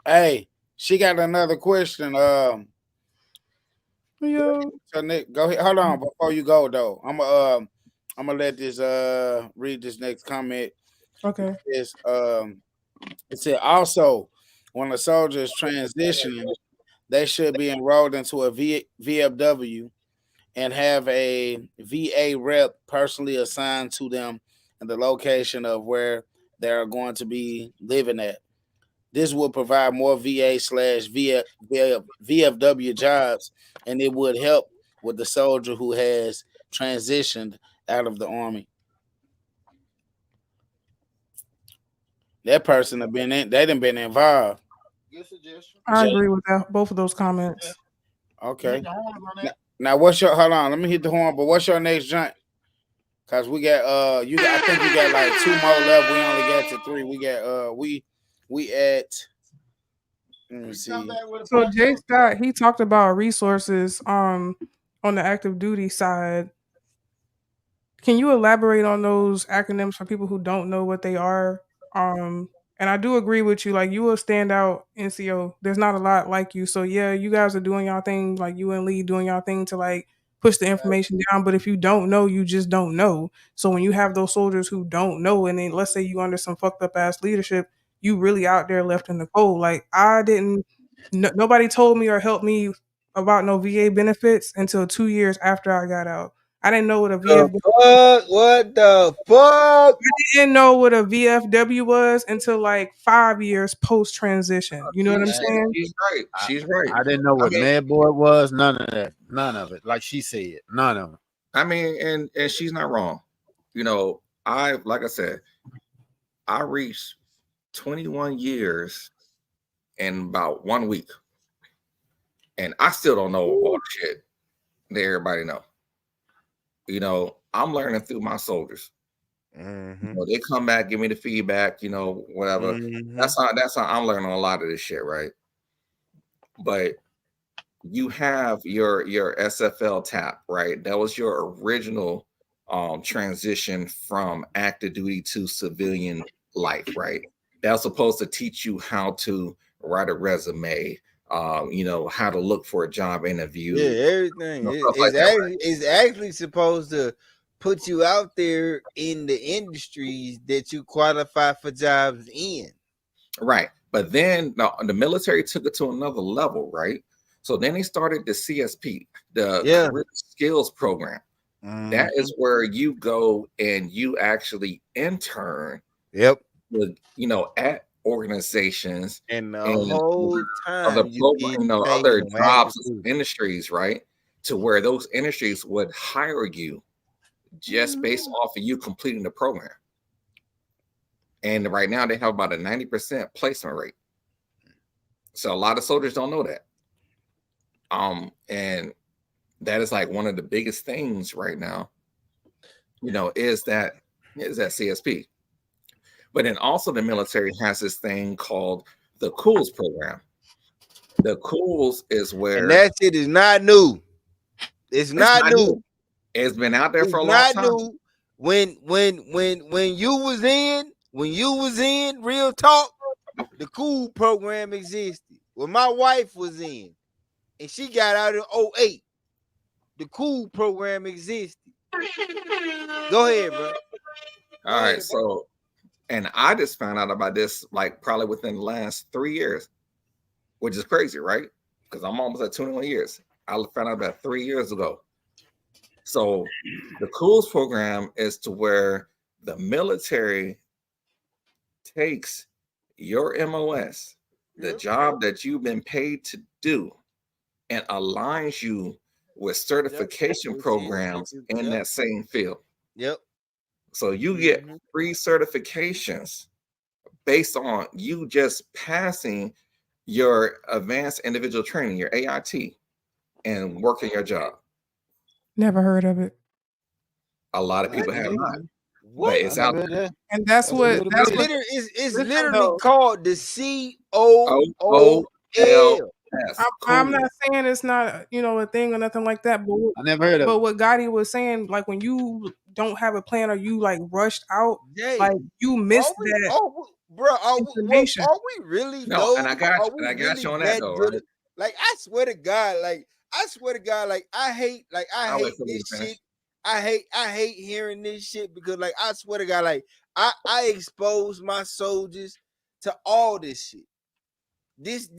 Hey, she got another question. Yo. So Nick, go ahead. Hold on before you go though. I'm gonna let this read this next comment. Okay. It said also when a soldier is transitioning, they should be enrolled into a VFW and have a VA rep personally assigned to them in the location of where they're going to be living at. This will provide more VA/VFW jobs, and it would help with the soldier who has transitioned out of the Army. That person have been in, they done been involved. I agree with that, both of those comments. Okay. Now what's your hold on, let me hit the horn, but what's your next joint? Cause we got I think you got like 2 more left. We only got to 3. We got we at let me see. So Jay Scott, he talked about resources on the active duty side. Can you elaborate on those acronyms for people who don't know what they are? And I do agree with you. Like, you will stand out, NCO. There's not a lot like you. So yeah, you guys are doing y'all thing, like you and Lee doing y'all thing to like push the information down. But if you don't know, you just don't know. So when you have those soldiers who don't know, and then let's say you under some fucked up ass leadership, you really out there left in the cold. Like nobody told me or helped me about no VA benefits until 2 years after I got out. I didn't know what a VFW. What the fuck? I didn't know what a VFW was until like 5 years post transition. You know what I'm saying? She's right. I didn't know what med board was. None of that. None of it. Like she said, none of it. I mean, and she's not wrong. You know, like I said, I reached 21 years in about 1 week, and I still don't know all the shit that everybody know. You know, I'm learning through my soldiers. Mm-hmm. You know, they come back, give me the feedback, you know, whatever. Mm-hmm. That's how I'm learning a lot of this shit, right? But you have your SFL tap, right? That was your original transition from active duty to civilian life, right? That's supposed to teach you how to write a resume, you know, how to look for a job interview. Yeah, everything. You know, It's actually supposed to put you out there in the industries that you qualify for jobs in. Right. But then the military took it to another level, right? So then they started the CSP, the Career Skills Program. That is where you go and you actually intern. Yep. With, you know, at organizations and the whole time other jobs, industries, right? To where those industries would hire you just based off of you completing the program. And right now they have about a 90% placement rate. So a lot of soldiers don't know that. And that is like one of the biggest things right now, you know, is that CSP. But then also the military has this thing called the COOLS program. The COOLS is where, and that shit is not new. It's not new. It's been out there for a long time. New. When you was in, when you was in real talk, the cool program existed. When my wife was in, and she got out in 08, the cool program existed. Go ahead, bro. All right, so, and I just found out about this like probably within the last 3 years, which is crazy, right? Because I'm almost at 21 years. I found out about 3 years ago. So the Cools program is to where the military takes your MOS, the job that you've been paid to do, and aligns you with certification programs in that same field. Yep. So you get free certifications based on you just passing your advanced individual training, your AIT, and working your job. Never heard of it. A lot of people have not. What? But it's out there. And that's what it's literally called the COOL. I'm not saying it's not, a thing or nothing like that, but I never heard of but it. what Gatti was saying, like when you don't have a plan or you like rushed out, like you missed that information. Are we really? No, and I got you on that though, right? Like I swear to God, I hate this shit. I hate hearing this shit because like I swear to God, like I expose my soldiers to all this shit. These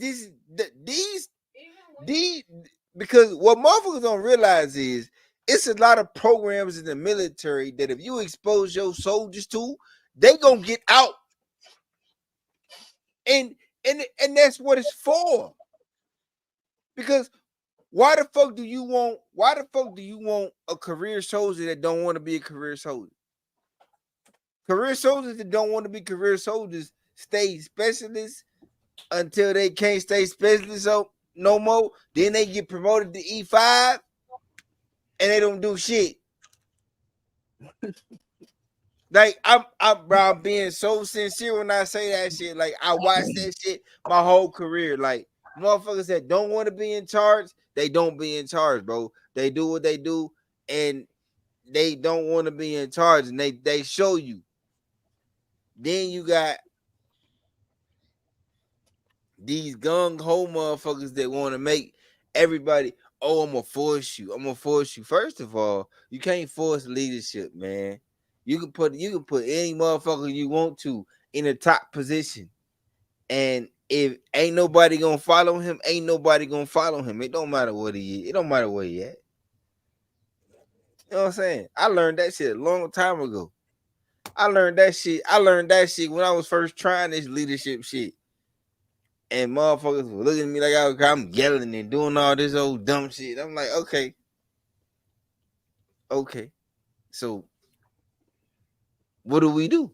because what motherfuckers don't realize is it's a lot of programs in the military that if you expose your soldiers to, they gonna get out. And that's what it's for. Because why the fuck do you want a career soldier that don't want to be a career soldier? Career soldiers that don't want to be career soldiers stay specialists until they can't stay specialists no more. Then they get promoted to E5 and they don't do shit. Like I'm being so sincere when I say that shit. Like I watched that shit my whole career. Like motherfuckers that don't want to be in charge, they don't be in charge, bro. They do what they do, and they don't want to be in charge, and they show you. Then you got these gung-ho motherfuckers that want to make everybody, oh, I'm gonna force you. First of all, you can't force leadership, man. You can put any motherfucker you want to in a top position. And if ain't nobody gonna follow him, ain't nobody gonna follow him. It don't matter what he is. It don't matter where he at. You know what I'm saying? I learned that shit a long time ago. I learned that shit when I was first trying this leadership shit. And motherfuckers were looking at me like I'm yelling and doing all this old dumb shit. I'm like, okay. So what do we do?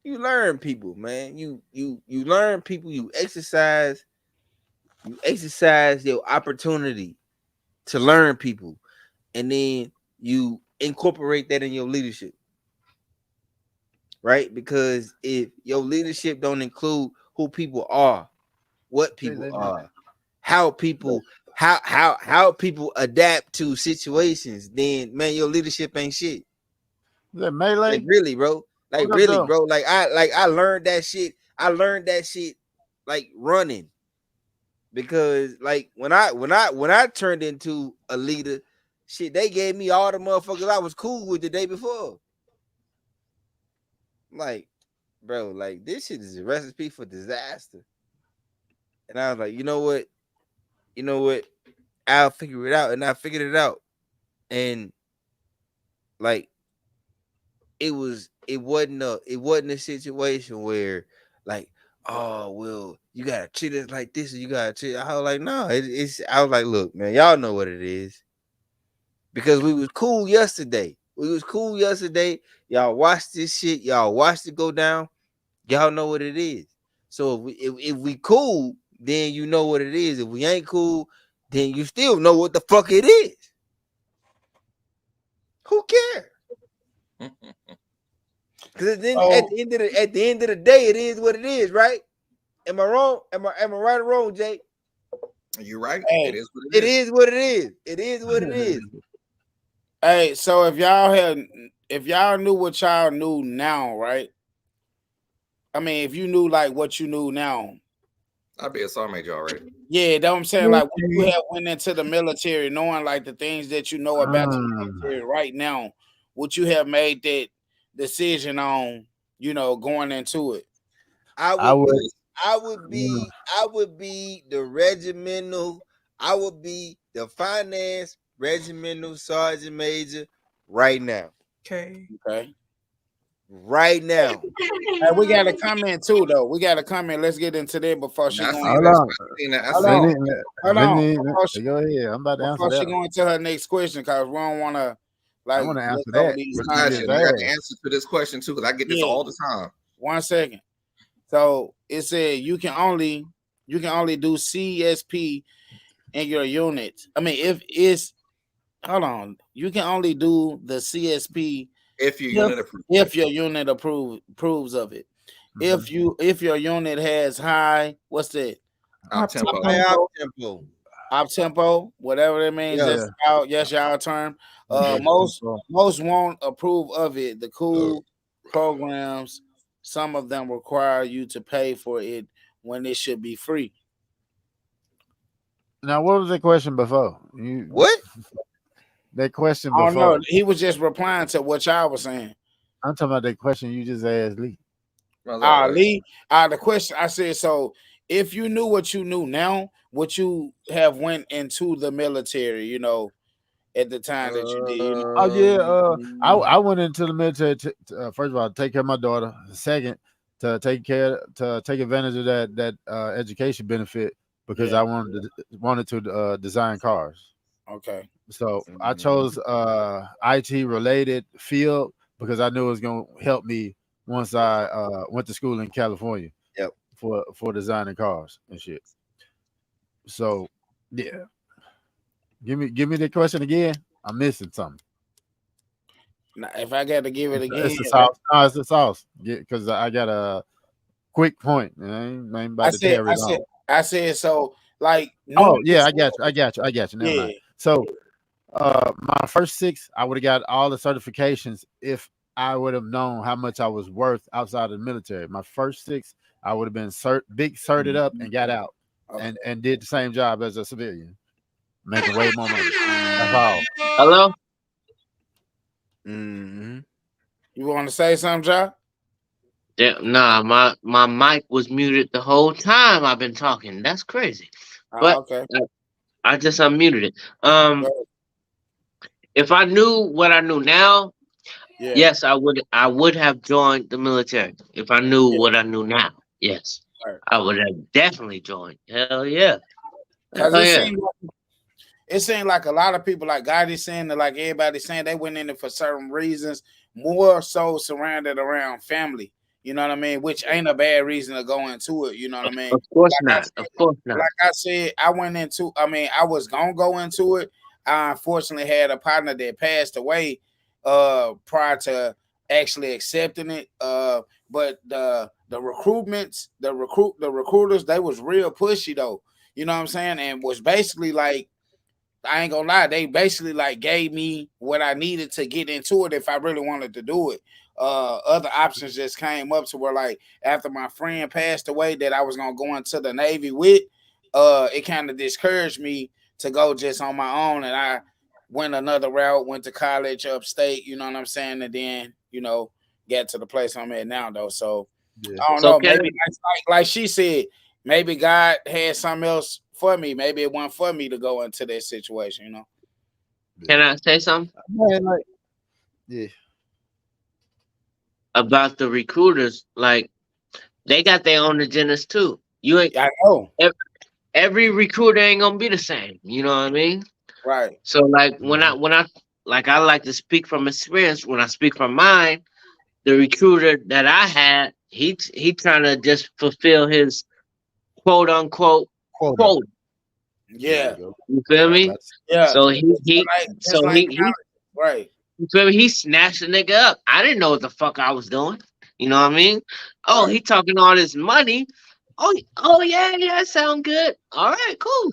You learn people, man. You learn people. You exercise your opportunity to learn people, and then you incorporate that in your leadership, right? Because if your leadership don't include who people are, what people are, how people adapt to situations, then man, your leadership ain't shit. Is that melee? Like really, bro. Like really, bro. Like I learned that shit. I learned that shit like running. Because like when I turned into a leader, shit, they gave me all the motherfuckers I was cool with the day before. Like, bro, like this shit is a recipe for disaster. And I was like, you know what? I'll figure it out. And I figured it out. And like it wasn't a situation where like, oh well, you gotta treat it like this, or you gotta treat. I was like, no, it's. I was like, look, man, y'all know what it is, because we was cool yesterday. Y'all watched this shit. Y'all watched it go down. Y'all know what it is. So if we cool, then you know what it is. If we ain't cool, then you still know what the fuck it is. Who cares? Because at the end of the day, it is what it is, right? Am I wrong? Am I right or wrong, Jake? You're right. Hey, it is what it is. It is what it is. It is what it is. Hey, so if y'all have if y'all knew what y'all knew now, right? I mean, if you knew like what you knew now, I'd be a sergeant major already. yeah, that's what I'm saying. Like when you have went into the military, knowing like the things that you know about the military right now, would you have made that decision on, going into it? I would be the regimental. I would be the finance regimental sergeant major right now. Okay. Right now. Hey, we got a comment too, though. We got a comment. Let's get into that before she goes. Hold on. Go ahead. I'm about to answer before she go into her next question, because we don't want to I want to answer that. I got the answer to this question too, because I get this all the time. 1 second. So it said you can only do CSP in your unit. I mean, you can only do the CSP if your unit approves of it. Mm-hmm. If your unit has high, what's that? Op tempo, whatever that means. That's y'all term. Most won't approve of it. The cool programs, some of them require you to pay for it when it should be free. Now, what was the question before? What? That question before. Oh no, he was just replying to what y'all was saying. I'm talking about that question you just asked Lee. Lee, the question I said, so if you knew what you knew now, would you have went into the military, at the time that you did? I went into the military to first of all, take care of my daughter. Second, to take advantage of that education benefit, because I wanted to design cars. Okay. So I chose IT related field because I knew it was going to help me once I went to school in California. Yep. For designing cars and shit. So yeah. Give me the question again. I'm missing something. Now, if I got to give it again, it's the sauce. No, it's the sauce. Because I got a quick point. I ain't about to tear it on. I said so. Like, I got you. Never mind. So, my first 6, I would have got all the certifications if I would have known how much I was worth outside of the military. My first 6, I would have been certed up and got out, and did the same job as a civilian, making way more money. That's all. Hello. Mm-hmm. You want to say something, John? Yeah, nah, my mic was muted the whole time I've been talking. That's crazy. But okay. I just unmuted it. If I knew what I knew now, yes, I would have joined the military. If I knew what I knew now, yes, I would have definitely joined. Hell yeah. It seemed like a lot of people, like Gatti saying that, like everybody saying they went in it for certain reasons, more so surrounded around family. You know what I mean? Which ain't a bad reason to go into it. You know what I mean? Of course not. Of course not. Like I said, I was going to go into it. I unfortunately had a partner that passed away prior to actually accepting it. But the recruiters, they was real pushy though. You know what I'm saying? And was basically like, I ain't gonna lie, they basically like gave me what I needed to get into it if I really wanted to do it. Other options just came up to where, like, after my friend passed away that I was gonna go into the Navy with, it kind of discouraged me to go just on my own, and I went another route, went to college upstate, you know what I'm saying, and then, get to the place I'm at now though. So I don't know, maybe like she said, maybe God had something else for me. Maybe it wasn't for me to go into that situation, Can I say something? Yeah. About the recruiters, like, they got their own agendas too. I know. Every recruiter ain't gonna be the same. You know what I mean? Right. So like when I like to speak from experience. When I speak from mine, the recruiter that I had, he trying to just fulfill his quote unquote quote. Yeah. You feel me? Yeah. So he right. You feel me? He snatched the nigga up. I didn't know what the fuck I was doing. You know what I mean? Oh, he talking all this money. Oh yeah, sound good. All right, cool.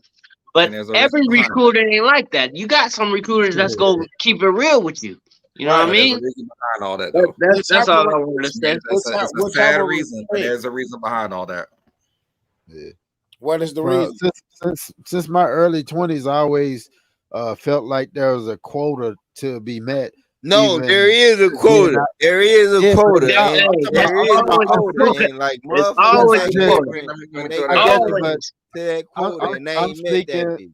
But every recruiter ain't like that. You got some recruiters that's gonna keep it real with you. You know what I mean? There's a reason behind all that, though. That's all I want to say. It's a sad reason, but there's a reason behind all that. Yeah. What is the reason? Since my early 20s, I always felt like there was a quota to be met. No, there is a quota. There is a quota. There is a quota. Like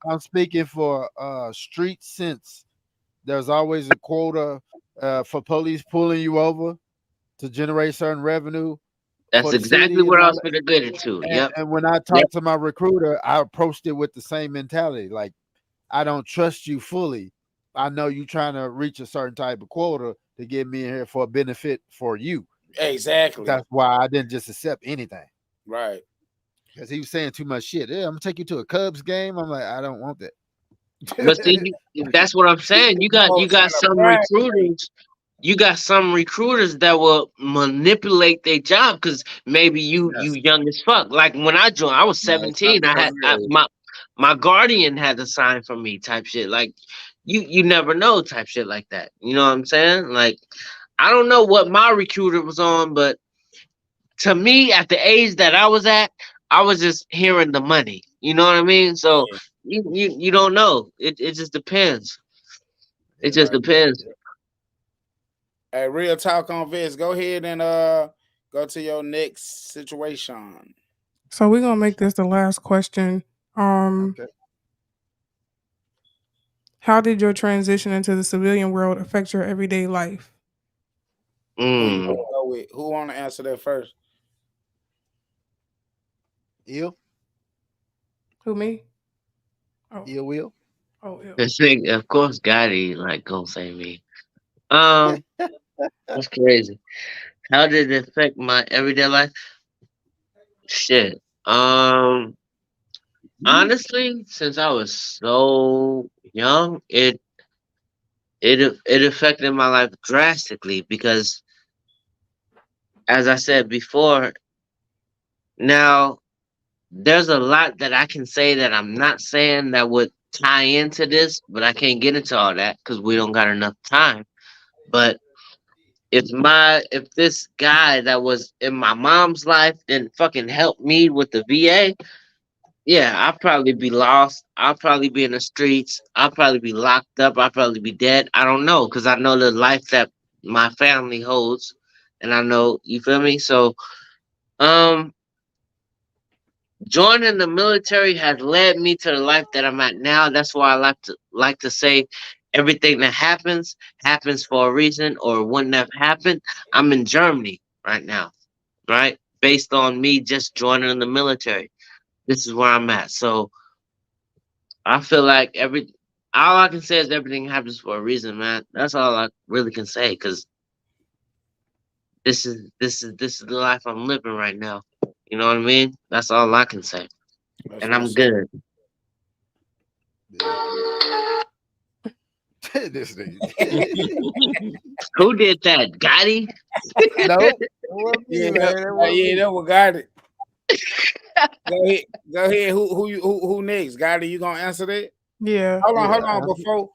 I'm speaking for street sense. There's always a quota for police pulling you over to generate certain revenue. That's exactly what I was going to get into. Yep. And when I talked to my recruiter, I approached it with the same mentality. Like, I don't trust you fully. I know you trying to reach a certain type of quota to get me in here for a benefit for you. Exactly. That's why I didn't just accept anything. Right. Because he was saying too much shit. Yeah, I'm gonna take you to a Cubs game. I'm like, I don't want that. But see, that's what I'm saying. You got some recruiters. You got some recruiters that will manipulate their job because maybe you young as fuck. Like when I joined, I was 17. My guardian had to sign for me type shit. Like you never know type shit like that. You know what I'm saying? Like I don't know what my recruiter was on, but to me, at the age that I was at, I was just hearing the money. You know what I mean? So you don't know. It just depends. It just depends. Hey, real talk on Vince. Go ahead and go to your next situation. So we're gonna make this the last question. Okay. How did your transition into the civilian world affect your everyday life? Who want to answer that first? You? Who, me? Oh. You will? Oh, yeah. This thing, of course, Gatti gonna say me. That's crazy. How did it affect my everyday life? Shit. Honestly, since I was so young, it affected my life drastically because, as I said before, now there's a lot that I can say that I'm not saying that would tie into this, but I can't get into all that because we don't got enough time. But if this guy that was in my mom's life didn't fucking help me with the VA, yeah, I'll probably be lost. I'll probably be in the streets. I'll probably be locked up. I'll probably be dead. I don't know because I know the life that my family holds, and I know, you feel me? So, joining the military has led me to the life that I'm at now. That's why I like to say everything that happens for a reason or wouldn't have happened. I'm in Germany right now, right? Based on me just joining the military. This is where I'm at. So I feel like all I can say is everything happens for a reason, man. That's all I really can say because this is the life I'm living right now. You know what I mean? That's all I can say. And I'm good. This nigga. Who did that? Gatti? No. That was Gatti. Go ahead. Who next? Gatti, you gonna answer that? Yeah. Hold on. Before,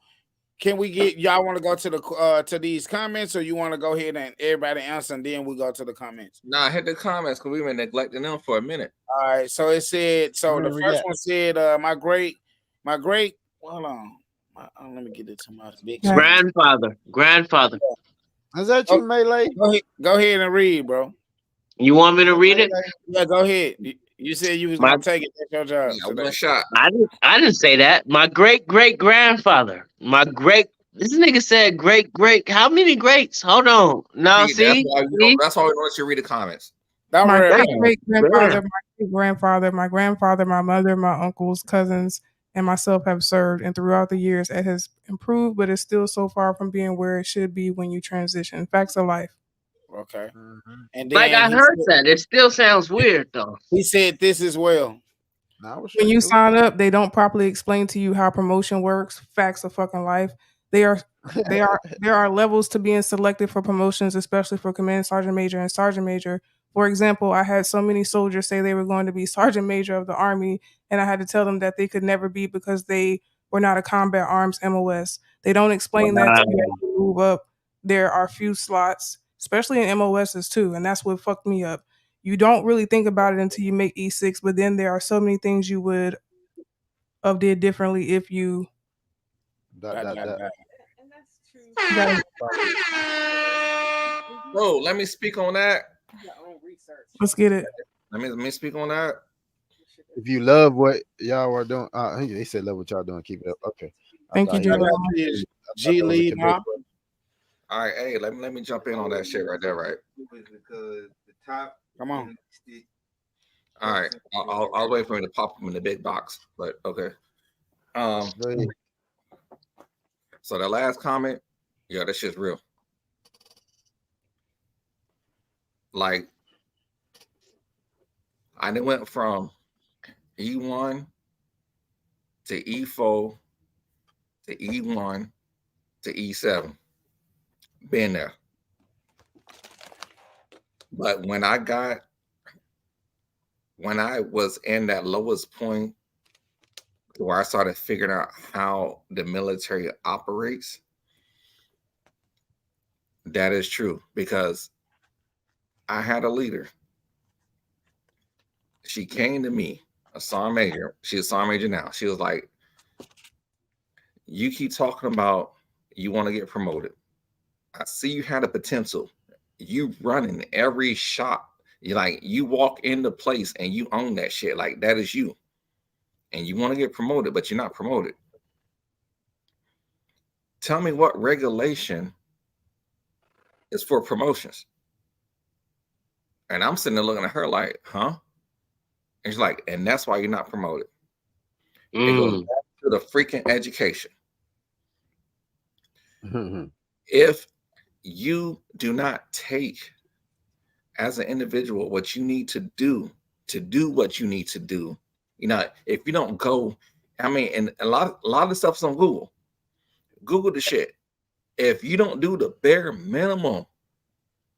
can we get y'all want to go to the to these comments, or you want to go ahead and everybody answer, and then we go to the comments? Nah, hit the comments because we've been neglecting them for a minute. All right. So it said. So the first one said, my great. Hold on. Let me get it to my big grandfather. Is that you, Melee? Go ahead and read, bro. You want me to read it? Yeah, go ahead. You said you was gonna take it. That's your job. Yeah, one shot. I didn't say that. My great grandfather. This nigga said great. How many greats? Hold on. No, see? That's why we want you to read the comments. My great grandfather, my grandfather, my grandfather, my mother, my uncles, cousins, and myself have served, and throughout the years it has improved, but it's still so far from being where it should be when you transition. Facts of life. Okay. And then I heard that. It still sounds weird though. He said this as well. When you sign up, they don't properly explain to you how promotion works. Facts of fucking life. There are levels to being selected for promotions, especially for command sergeant major and sergeant major. For example, I had so many soldiers say they were going to be sergeant major of the Army, and I had to tell them that they could never be because they were not a combat arms MOS. They don't explain that to you as you move up. there are few slots, especially in MOSs too, and that's what fucked me up. You don't really think about it until you make E6, but then there are so many things you would have did differently if you Oh, let me speak on that. Let's get it. Let me speak on that. If you love what y'all are doing, they said love what y'all doing, keep it up. Okay. Thank you, G Lee. All right, hey, let me jump in on that shit right there, right? Because the top. Come on. All right, I'll wait for him to pop them in the big box, but okay. So the last comment, yeah, that shit's real. Like, I went from E1 to E4 to E1 to E7. Been there. But when I was in that lowest point where I started figuring out how the military operates, that is true, because I had a leader. She came to me, a sergeant major. She's a sergeant major now. She was like, you keep talking about you want to get promoted. I see you had a potential. You running every shot. You walk into place and you own that shit. Like, that is you. And you want to get promoted, but you're not promoted. Tell me what regulation is for promotions. And I'm sitting there looking at her like, huh? And she's like, and that's why you're not promoted. It goes back to the freaking education. If you do not take as an individual what you need to do what you need to do, if you don't go, and a lot of stuff's on Google. Google the shit. If you don't do the bare minimum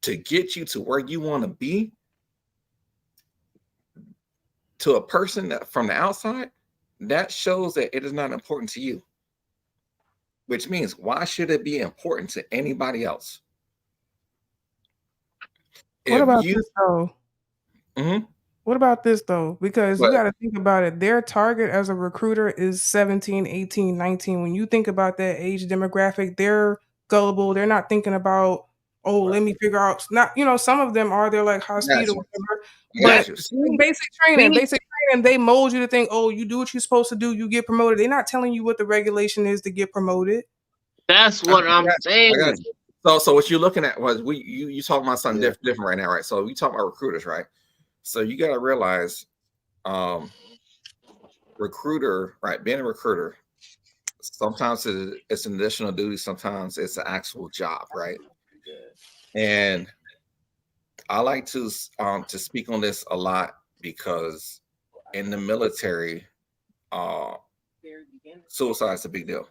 to get you to where you want to be, to a person that from the outside, that shows that it is not important to you. Which means, why should it be important to anybody else? What about this though? What about this though? Because you got to think about it. Their target as a recruiter is 17, 18, 19. When you think about that age demographic, they're gullible. They're not thinking about, let me figure out. Not, some of them are. They're like high speed or whatever. But basic training, they mold you to think, you do what you're supposed to do, you get promoted. They're not telling you what the regulation is to get promoted. That's what I'm saying. So what you're looking at was you talking about something different right now, right? So you talk about recruiters, right? So you got to realize, recruiter, right? Being a recruiter, sometimes it's an additional duty, sometimes it's an actual job, right? And I like to speak on this a lot because in the military, suicide is a big deal.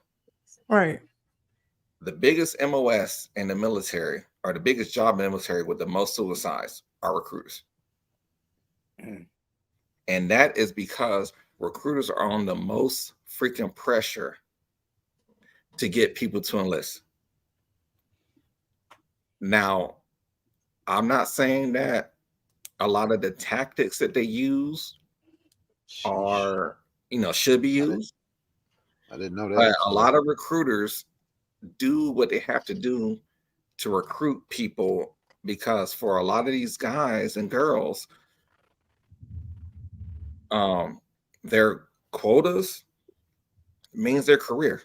Right. The biggest MOS in the military, or the biggest job in the military with the most suicides, are recruiters. And that is because recruiters are on the most freaking pressure to get people to enlist. Now, I'm not saying that a lot of the tactics that they use are, should be used. I didn't know that. But a lot of recruiters do what they have to do to recruit people, because for a lot of these guys and girls, their quotas means their career.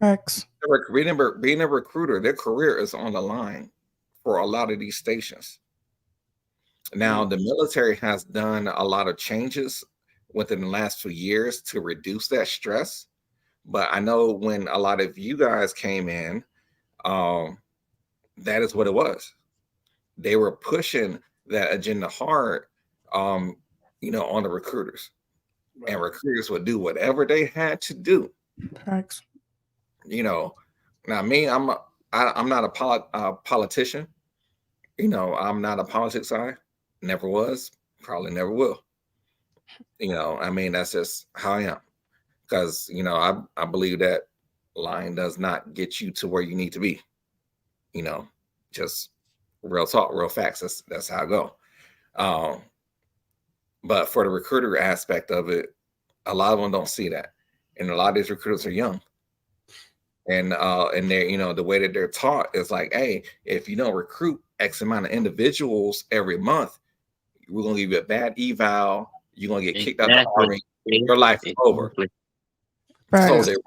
X. Being a recruiter, their career is on the line for a lot of these stations. Now, the military has done a lot of changes within the last few years to reduce that stress. But I know when a lot of you guys came in, that is what it was. They were pushing that agenda hard, on the recruiters. Right. And recruiters would do whatever they had to do. Thanks. Now me, I'm not a politician. I'm not a politics guy. Never was, probably never will. That's just how I am. Because, I believe that lying does not get you to where you need to be. You know, just real talk, real facts. That's how I go. But for the recruiter aspect of it, a lot of them don't see that, and a lot of these recruiters are young. And they're, you know, the way that they're taught is like, hey, if you don't recruit X amount of individuals every month, we're gonna give you a bad eval. You're gonna get kicked out of the army. Your life is over. Right. So the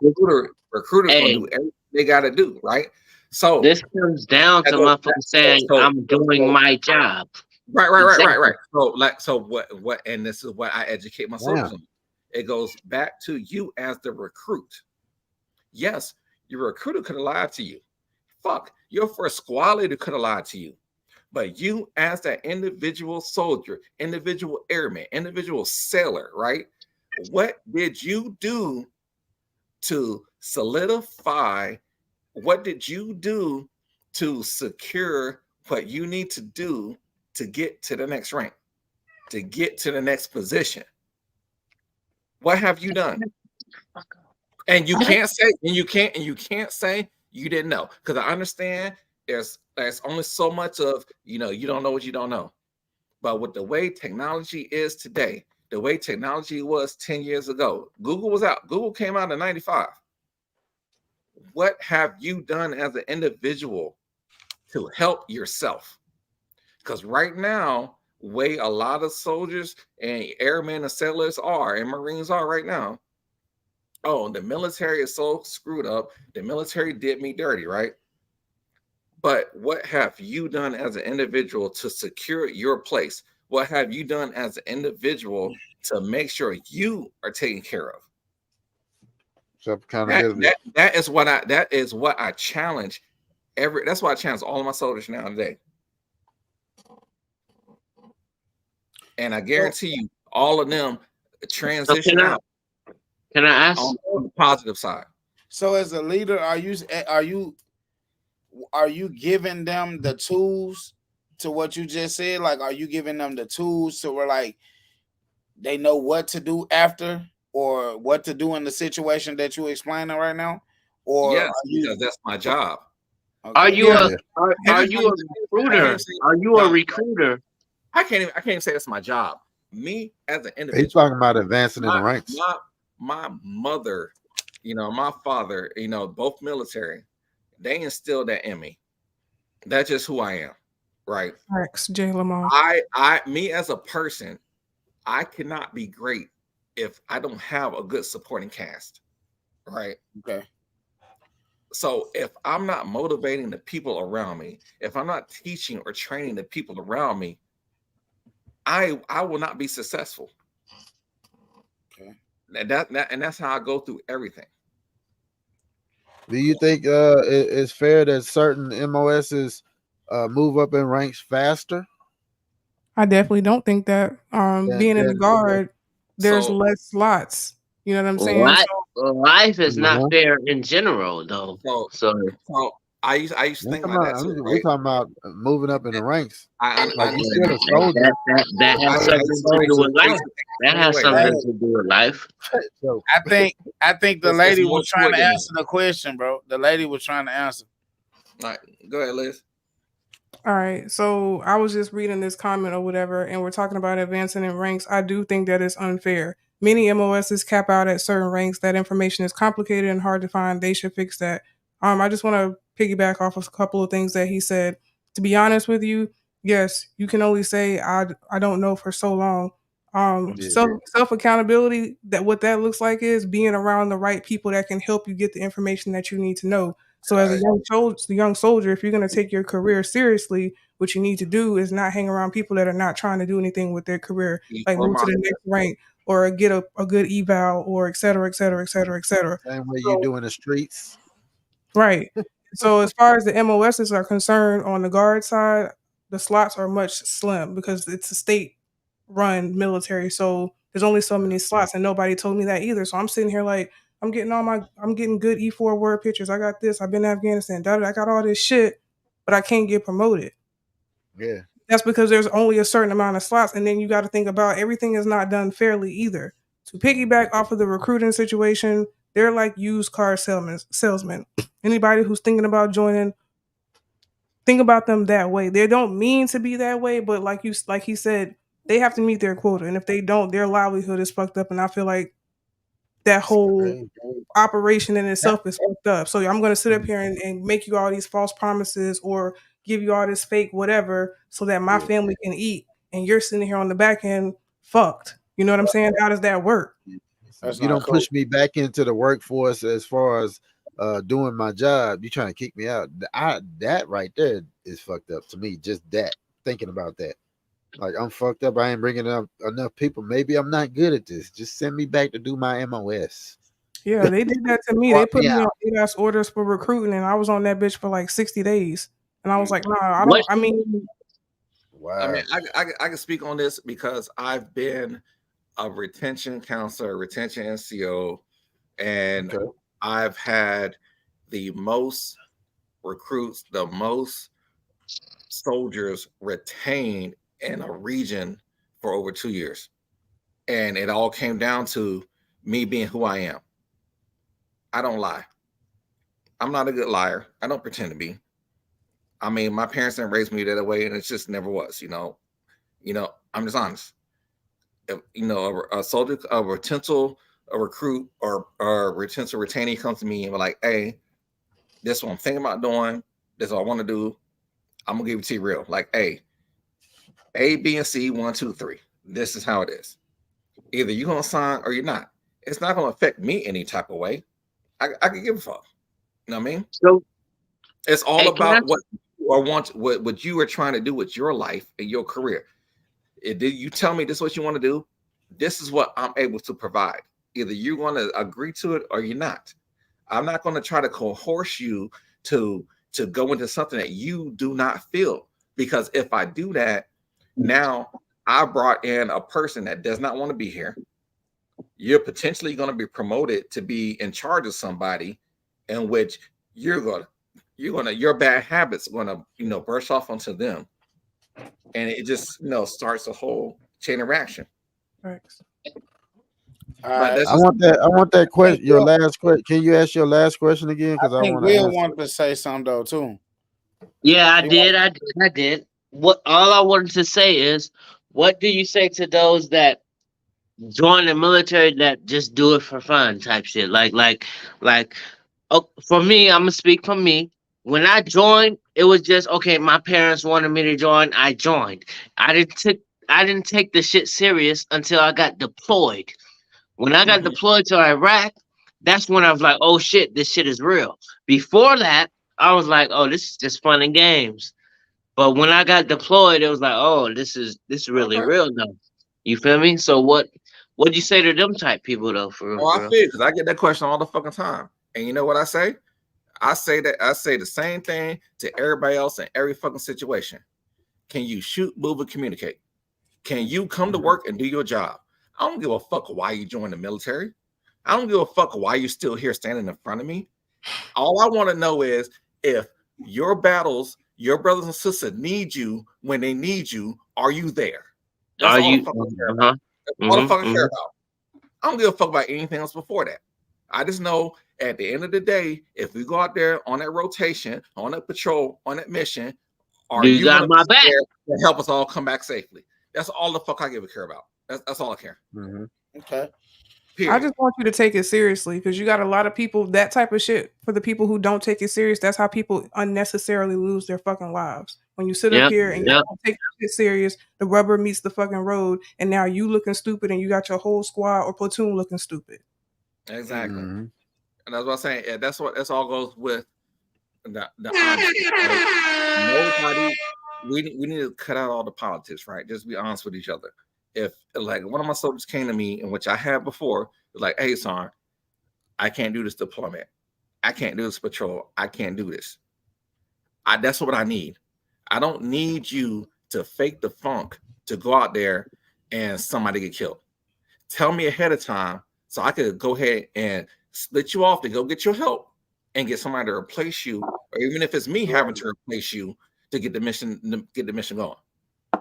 recruiter's gonna do everything they gotta do, right? So this comes down to motherfuckers saying, I'm doing my job. Right. So what, and this is what I educate my soldiers on. It goes back to you as the recruit. Yes, your recruiter could have lied to you. Fuck, your first squad leader could have lied to you. But you as that individual soldier, individual airman, individual sailor, right? What did you do to solidify? What did you do to secure what you need to do to get to the next rank, to get to the next position? What have you done? And you can't say, and you can't say you didn't know, because I understand there's only so much of, you know, you don't know what you don't know. But with the way technology is today, the way technology was 10 years ago, Google was out. Google came out in 95. What have you done as an individual to help yourself? Because right now, way a lot of soldiers and airmen and sailors are, and Marines are right now, oh, the military is so screwed up. The military did me dirty, right? But what have you done as an individual to secure your place? What have you done as an individual to make sure you are taken care of? That is what I challenge that's why I challenge all of my soldiers now today. And I guarantee you, all of them transition out. Can I ask on the positive side? So, as a leader, are you giving them the tools to what you just said? Like, are you giving them the tools so we're like they know what to do after, or what to do in the situation that you're explaining right now? Or yes, because that's my job. Okay. Are you a recruiter? Are you a recruiter? I can't even say that's my job. Me as an individual. He's talking about advancing in the ranks. My mother, you know, my father, you know, both military, they instilled that in me. That's just who I am, right? Rex J. Lamar. Me as a person, I cannot be great if I don't have a good supporting cast, right? Okay. So if I'm not motivating the people around me, if I'm not teaching or training the people around me, I will not be successful. Okay. And that's how I go through everything. Do you think it's fair that certain MOSs move up in ranks faster? I definitely don't think that. Being in the guard, there's less slots. You know what I'm saying? Life is not fair in general, though. So I used to think about that too. Right? We're talking about moving up in the ranks. That has something to do with life. That has something to do with life. I think the lady was trying to answer the question, bro. The lady was trying to answer. All right, go ahead, Liz. All right, so I was just reading this comment or whatever, and we're talking about advancing in ranks. I do think that it's unfair. Many MOSs cap out at certain ranks. That information is complicated and hard to find. They should fix that. I just want to piggyback off of a couple of things that he said. To be honest with you, yes, you can only say I don't know for so long. Self accountability, that what that looks like is being around the right people that can help you get the information that you need to know. So as a young soldier, if you're going to take your career seriously, what you need to do is not hang around people that are not trying to do anything with their career, like move to the next rank or get a good eval or et cetera, et cetera, et cetera, et cetera. Same way you do in the streets. Right. So as far as the MOSs are concerned, on the guard side, the slots are much slim because it's a state-run military. So there's only so many slots, and nobody told me that either. So I'm sitting here like, I'm getting good E4 word pictures. I got this. I've been to Afghanistan. I got all this shit, but I can't get promoted. Yeah. That's because there's only a certain amount of slots, and then you got to think about everything is not done fairly either. To piggyback off of the recruiting situation, they're like used car salesmen. Anybody who's thinking about joining think about them that way. They don't mean to be that way, but like he said, they have to meet their quota, and if they don't, their livelihood is fucked up. And I feel like that whole operation in itself is fucked up. So I'm going to sit up here and make you all these false promises or give you all this fake whatever so that my family can eat, and you're sitting here on the back end fucked. You know what I'm saying? How does that work? You don't push me back into the workforce as far as doing my job. You trying to kick me out. That right there is fucked up to me. Just that, thinking about that. Like, I'm fucked up. I ain't bringing up enough people. Maybe I'm not good at this. Just send me back to do my MOS. Yeah, they did that to me. They put me on 8 orders for recruiting, and I was on that bitch for like 60 days. And I was like, nah, I don't. I mean, wow. I mean, I can speak on this because I've been a retention counselor, retention NCO, and I've had the most recruits, the most soldiers retained in a region for over 2 years. And it all came down to me being who I am. I don't lie. I'm not a good liar. I don't pretend to be. I mean, my parents didn't raise me that way, and it just never was, you know, I'm just honest. If, a soldier, a recruit or a retention retainee comes to me and be like, hey, this is what I'm thinking about doing. This is what I want to do. I'm gonna give it to you real. Like, hey, A, B, and C, 1, 2, 3. This is how it is. Either you're gonna sign or you're not. It's not gonna affect me any type of way. I can give a fuck. You know what I mean? So it's all about what you are trying to do with your life and your career. You tell me this is what you want to do. This is what I'm able to provide. Either you're going to agree to it or you're not. I'm not going to try to coerce you to go into something that you do not feel. Because if I do that, now I brought in a person that does not want to be here. You're potentially going to be promoted to be in charge of somebody in which your bad habits are going to brush off onto them. And it just starts a whole chain of reaction. Thanks. I want that question. Your last question. Can you ask your last question again? Because I think Will wanted to say something though too. Yeah, I did. What all I wanted to say is, what do you say to those that join the military that just do it for fun type shit? Like, for me, I'm gonna speak for me. When I joined, it was just okay. My parents wanted me to join. I joined. I didn't take the shit serious until I got deployed. When I got deployed to Iraq, that's when I was like, oh shit, this shit is real. Before that, I was like, oh, this is just fun and games. But when I got deployed, it was like, oh, this is really real though. You feel me? So what'd you say to them type people though? For real? I feel because I get that question all the fucking time. And you know what I say? I say the same thing to everybody else in every fucking situation. Can you shoot, move, and communicate? Can you come to work and do your job? I don't give a fuck why you joined the military. I don't give a fuck why you're still here standing in front of me. All I want to know is if your battles, your brothers and sisters need you when they need you, are you there? That's all I fucking care about. All the fucking care about. I don't give a fuck about anything else before that. I just know at the end of the day, if we go out there on that rotation, on that patrol, on that mission, are you got my back to help us all come back safely? That's all the fuck I give a care about. That's all I care. Okay. Period. I just want you to take it seriously because you got a lot of people, that type of shit. For the people who don't take it serious, that's how people unnecessarily lose their fucking lives. When you sit up here and you don't take it serious, the rubber meets the fucking road, and now you looking stupid and you got your whole squad or platoon looking stupid. Exactly. And that's what I'm saying. Yeah, that's all goes with the honesty. Right? Nobody, we need to cut out all the politics, right? Just be honest with each other. If like one of my soldiers came to me, in which I had before, was like, hey, son, I can't do this deployment. I can't do this patrol. I can't do this. That's what I need. I don't need you to fake the funk to go out there and somebody get killed. Tell me ahead of time so I could go ahead and split you off to go get your help and get somebody to replace you, or even if it's me having to replace you to get the mission going.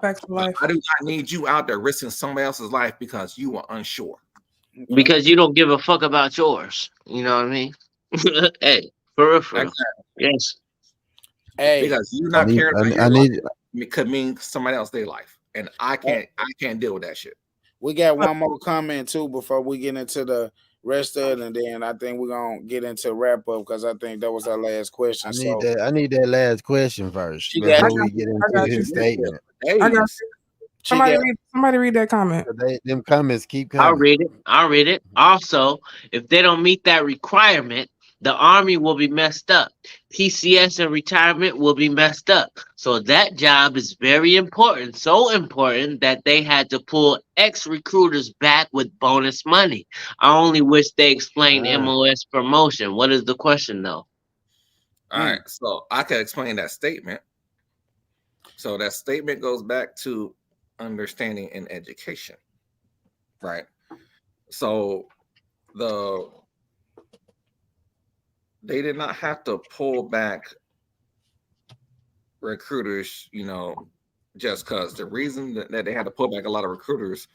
Back to life. I do not need you out there risking somebody else's life because you are unsure. Because you don't give a fuck about yours. You know what I mean? Hey, for real. Exactly. Yes. Hey, because you not caring about I your life need. could mean somebody else's their life, and I can't deal with that shit. we got one more comment too before we get into the rest of it, and then I think we're gonna get into wrap up because I think that was our last question. I need that last question first She got before you. we get I into got you. his statement. I got you. She got, Somebody read that comment. Them comments keep I'll coming. read it. I'll read it. Also, if they don't meet that requirement, the Army will be messed up. PCS and retirement will be messed up. So that job is very important. So important that they had to pull ex-recruiters back with bonus money. I only wish they explained MOS promotion. What is the question, though? All right, so I can explain that statement. So that statement goes back to understanding and education, right? So they did not have to pull back recruiters, just because. The reason that they had to pull back a lot of recruiters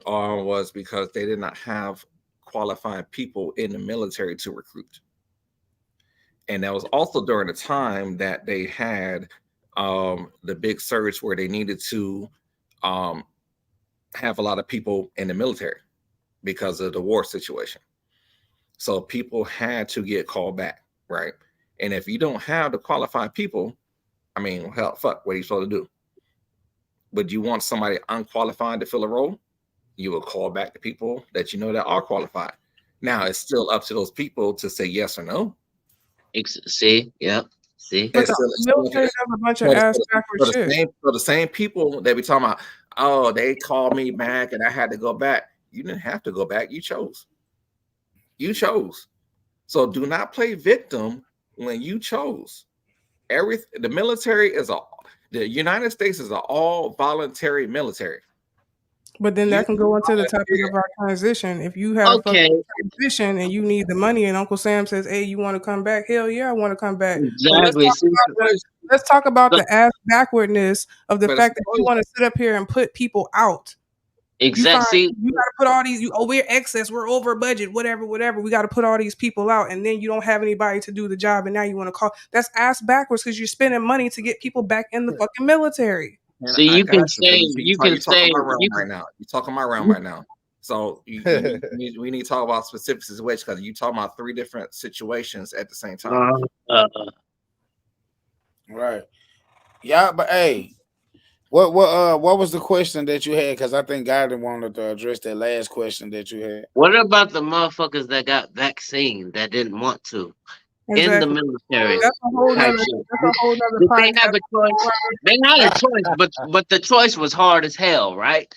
was because they did not have qualified people in the military to recruit. And that was also during the time that they had the big surge where they needed to have a lot of people in the military because of the war situation. So people had to get called back, right? And if you don't have the qualified people, I mean, hell, fuck, what are you supposed to do? Would you want somebody unqualified to fill a role? You will call back the people that you know that are qualified. Now it's still up to those people to say yes or no. See, yep. See, but the military does a bunch of ass backward shit. So the same people that we talking about, oh, they called me back and I had to go back. You didn't have to go back. You chose. You chose. So do not play victim when you chose. The military is the United States is an all voluntary military. But then that can go into the topic of our transition. If you have a transition and you need the money, and Uncle Sam says, "Hey, you want to come back? Hell yeah, I want to come back." Exactly. Let's talk about the ass backwardness of the fact that you want to sit up here and put people out. Exactly. You got to put all these. We're excess. We're over budget. Whatever. We got to put all these people out, and then you don't have anybody to do the job, and now you want to call. That's ass backwards because you're spending money to get people back in the fucking military. So you can say You're talking my realm right now. So we need to talk about specific situations because you talking about three different situations at the same time. Right. Yeah, but hey, what was the question that you had? Because I think Gatti wanted to address that last question that you had. What about the motherfuckers that got vaccine that didn't want to? Exactly. In the military. That's a whole nother they have a choice. They had a choice, but the choice was hard as hell, right?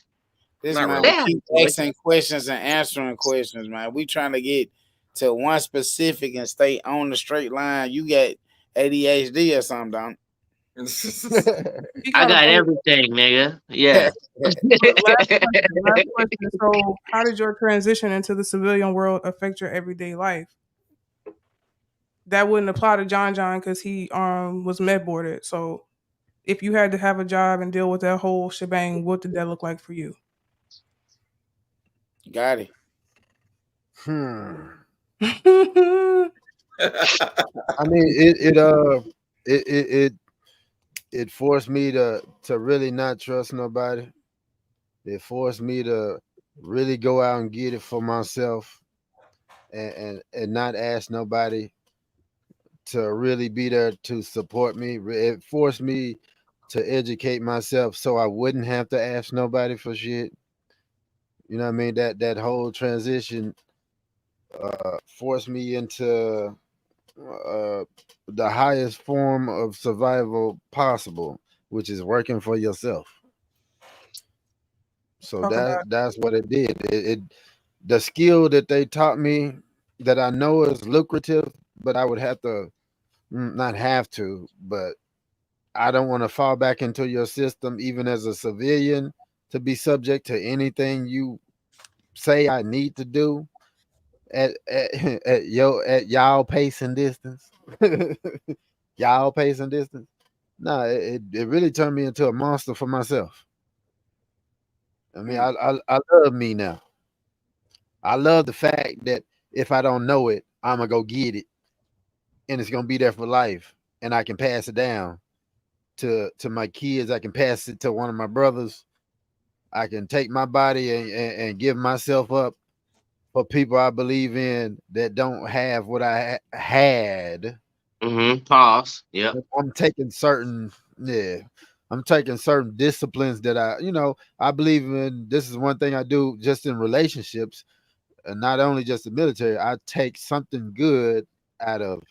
This man keep asking questions and answering questions, man. We trying to get to one specific and stay on the straight line. You got ADHD or something, don't I got everything, nigga. Yeah. last question. So, how did your transition into the civilian world affect your everyday life? That wouldn't apply to John because he was med boarded. So, if you had to have a job and deal with that whole shebang, what did that look like for you? Got it. I mean, it forced me to really not trust nobody. It forced me to really go out and get it for myself, and not ask nobody to really be there to support me. It forced me to educate myself so I wouldn't have to ask nobody for shit. You know what I mean? That whole transition forced me into the highest form of survival possible, which is working for yourself. So that's what it did. The skill that they taught me that I know is lucrative, but I would have to not have to, but I don't want to fall back into your system, even as a civilian, to be subject to anything you say I need to do at y'all pace and distance. Y'all pace and distance. No, it really turned me into a monster for myself. I mean, I love me now. I love the fact that if I don't know it, I'm gonna go get it, and it's gonna be there for life. and I can pass it down to my kids. I can pass it to one of my brothers. I can take my body and give myself up for people I believe in that don't have what I had. Pause. Yep. I'm taking certain, I'm taking certain disciplines that I believe in. This is one thing I do just in relationships, and not only just the military. I take something good out of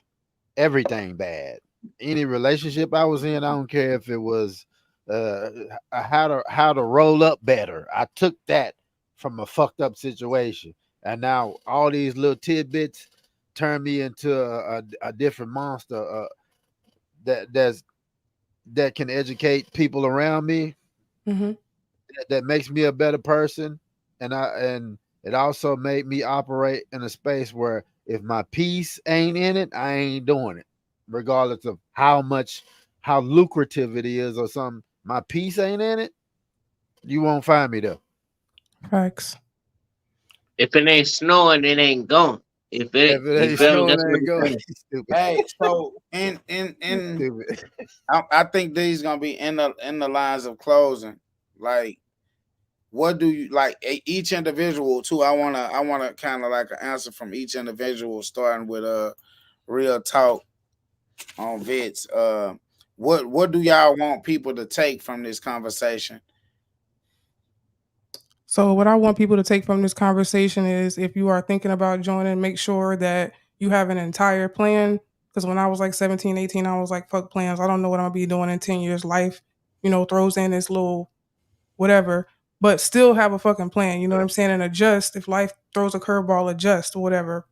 everything bad. Any relationship I was in, I don't care if it was how to roll up better. I took that from a fucked up situation, and now all these little tidbits turn me into a different monster that can educate people around me. That makes me a better person, and it also made me operate in a space where if my peace ain't in it, I ain't doing it, regardless of how lucrative it is or something. My peace ain't in it, you won't find me there. Facts. If it ain't snowing, it ain't going. If it, If it you ain't feel me? snowing, That's it what ain't it's going. saying. Stupid. Hey, so in Stupid. I think these gonna be in the lines of closing. Like, what do you like? Each individual too. I wanna kind of like an answer from each individual, starting with real talk on Vits. What do y'all want people to take from this conversation? So what I want people to take from this conversation is, if you are thinking about joining, make sure that you have an entire plan. Because when I was like 17, 18, I was like, fuck plans. I don't know what I'm gonna be doing in 10 years. Life, throws in this little whatever, but still have a fucking plan. You know what I'm saying? And adjust if life throws a curveball, adjust or whatever.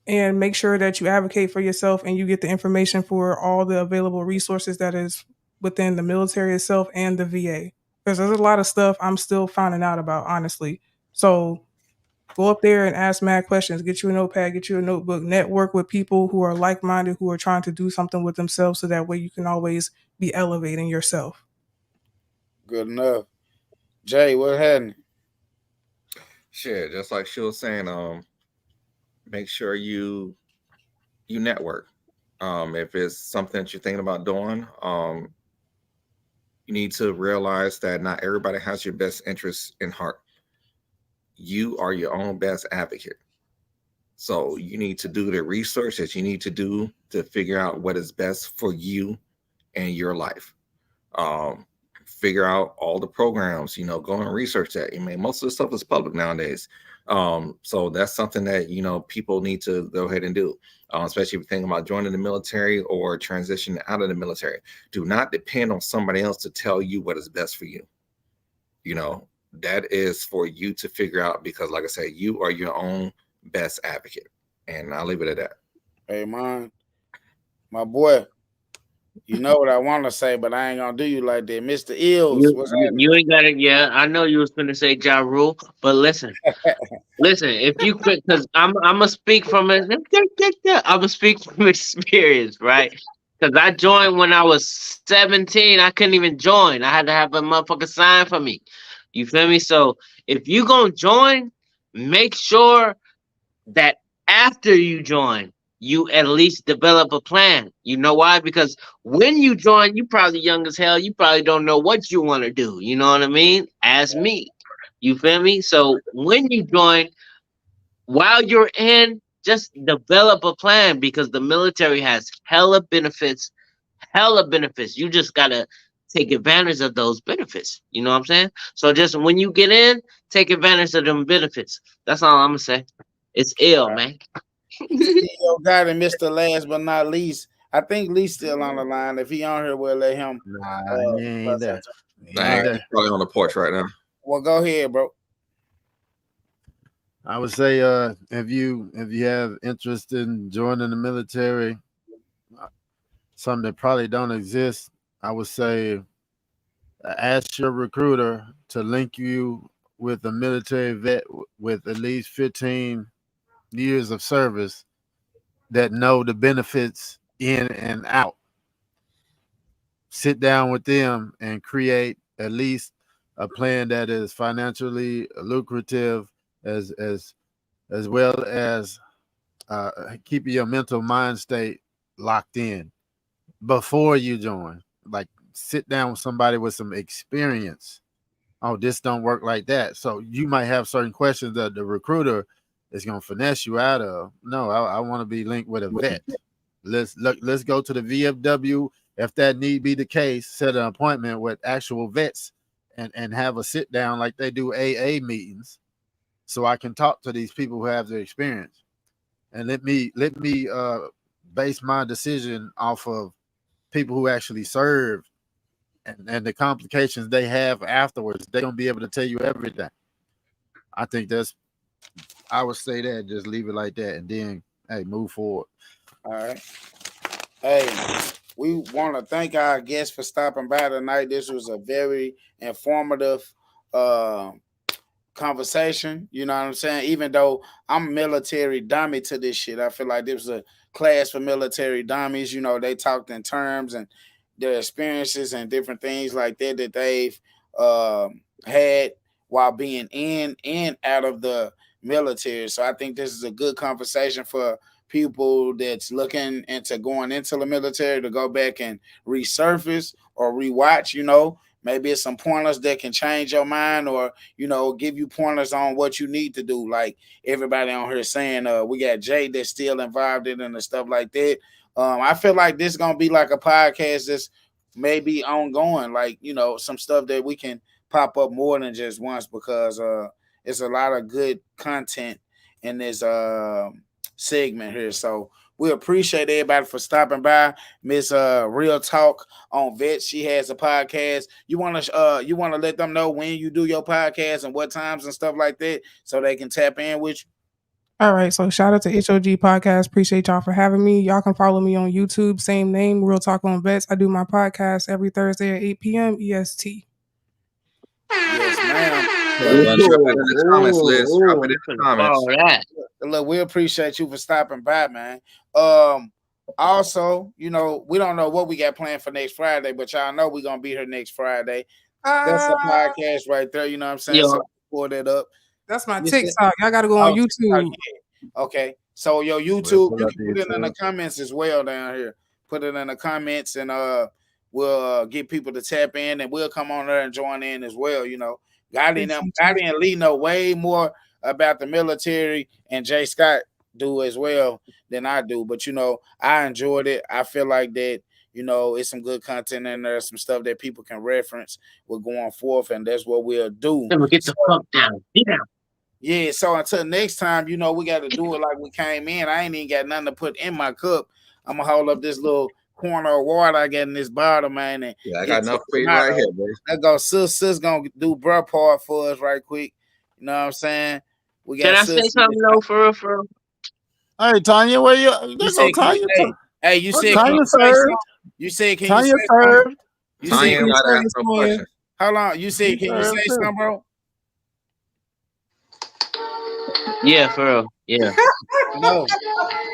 And make sure that you advocate for yourself and you get the information for all the available resources that is within the military itself and the VA. Because there's a lot of stuff I'm still finding out about, honestly. So go up there and ask mad questions. Get you a notepad, get you a notebook, network with people who are like minded, who are trying to do something with themselves, so that way you can always be elevating yourself. Good enough. Jay, what happened? Shit, just like she was saying, make sure you network. If it's something that you're thinking about doing, you need to realize that not everybody has your best interests in heart. You are your own best advocate. So you need to do the research that you need to do to figure out what is best for you and your life. Figure out all the programs, go and research that. Most of the stuff is public nowadays. So that's something that, people need to go ahead and do, especially if you're thinking about joining the military or transitioning out of the military. Do not depend on somebody else to tell you what is best for you. That is for you to figure out, because like I said, you are your own best advocate. And I'll leave it at that. Hey, man, my boy, you know what I want to say, but I ain't gonna do you like that, Mr. Ills. You ain't got it. Yeah, I know you was gonna say Ja Rule, but listen, if you could, because I'm gonna speak from it. I'm gonna speak from experience, right? Because I joined when I was 17. I couldn't even join. I had to have a motherfucker sign for me. You feel me? So if you gonna join, make sure that after you join, you at least develop a plan. You know why? Because when you join, you probably young as hell. You probably don't know what you want to do. You know what I mean? As me. You feel me? So when you join, while you're in, just develop a plan, because the military has hella benefits. Hella benefits. You just gotta take advantage of those benefits. You know what I'm saying? So just when you get in, take advantage of them benefits. That's all I'm gonna say. It's ill, man. CEO Gatti, Mr. Last but not least. I think Lee's still on the line. If he on here, we'll let him. Nah, he ain't there. He's probably on the porch right now. Well, go ahead, bro. I would say, if you have interest in joining the military, something that probably don't exist, I would say, ask your recruiter to link you with a military vet with at least 15 years of service that know the benefits in and out. Sit down with them and create at least a plan that is financially lucrative, as well as keeping your mental mind state locked in before you join. Like sit down with somebody with some experience. Oh, this don't work like that. So you might have certain questions that the recruiter is gonna finesse you out of. No, I want to be linked with a vet. Let's go to the VFW. If that need be the case, set an appointment with actual vets and have a sit down like they do AA meetings, so I can talk to these people who have the experience, and let me base my decision off of people who actually served and the complications they have afterwards. They're gonna be able to tell you everything. I think I would say that, just leave it like that, and then hey, move forward. All right. Hey, we want to thank our guests for stopping by tonight. This was a very informative conversation. You know what I'm saying? Even though I'm military dummy to this shit, I feel like this was a class for military dummies. You know, they talked in terms and their experiences and different things like that they've had while being in and out of the military. So I think this is a good conversation for people that's looking into going into the military to go back and resurface or rewatch. You know, maybe it's some pointers that can change your mind, or, you know, give you pointers on what you need to do. Like everybody on here saying, we got Jay that's still involved in it and stuff like that. I feel like this is going to be like a podcast that's maybe ongoing, like, you know, some stuff that we can pop up more than just once, because it's a lot of good content in this segment here. So we appreciate everybody for stopping by. Miss Real Talk on Vets, she has a podcast. You want to let them know when you do your podcast and what times and stuff like that, so they can tap in with you? All right, so shout out to H.O.G Podcast. Appreciate y'all for having me. Y'all can follow me on YouTube, same name, Real Talk on Vets. I do my podcast every Thursday at 8 p.m. EST. Yes, ma'am. Drop it in the comments, Liz. Drop it in the comments. Look, we appreciate you for stopping by, man. Also, you know, we don't know what we got planned for next Friday, but y'all know we're gonna be here next Friday. That's a podcast right there. You know what I'm saying? Yo. So pull that up. That's my TikTok. Y'all gotta go on YouTube. Okay, so your YouTube, you can put it in the comments as well down here. Put it in the comments, and we'll get people to tap in, and we'll come on there and join in as well. You know, Gatti and Lee know way more about the military, and Jay Scott do as well than I do. But, you know, I enjoyed it. I feel like that, you know, it's some good content in there, some stuff that people can reference. We're going forth, and that's what we'll do. Then we'll get the fuck down. Yeah, so until next time, you know, we got to do it like we came in. I ain't even got nothing to put in my cup. I'm going to hold up this little corner of water I got in this bottle, man. And I got enough for you right here, bro. Let's go. Sis going to do bruh part for us right quick. You know what I'm saying? We got. Can I say something though, for real? Hey, Tanya, where you? Tanya. Hey, you said Tanya served. You said can Tanya you say served. You Tanya said got to ask some questions. How long? You said can you say something, bro? Yeah, for real. Yeah. No,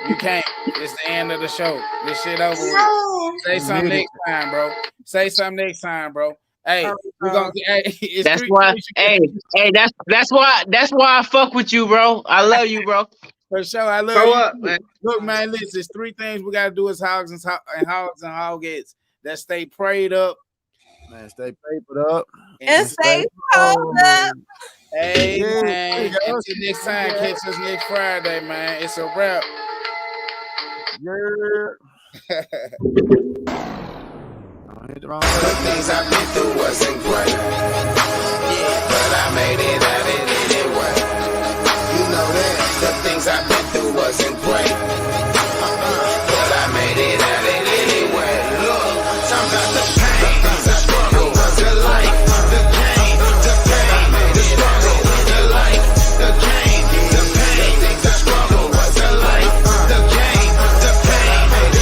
you can't. It's the end of the show. This shit over with. Say something next time, bro. Say something next time, bro. Hey, we're gonna get, that's why. Hey, that's why I fuck with you, bro. I love you, bro. For sure, I love you. Up, man. Look, man, listen. There's 3 things we gotta do as hogs and hoggets. That stay prayed up, man. Stay papered up and stay pumped up. Hey, man. Until next time, catch us next Friday, man. It's a wrap. Yeah. The things I've been through wasn't great, but I made it out it anyway. You know that the things I've been through wasn't great,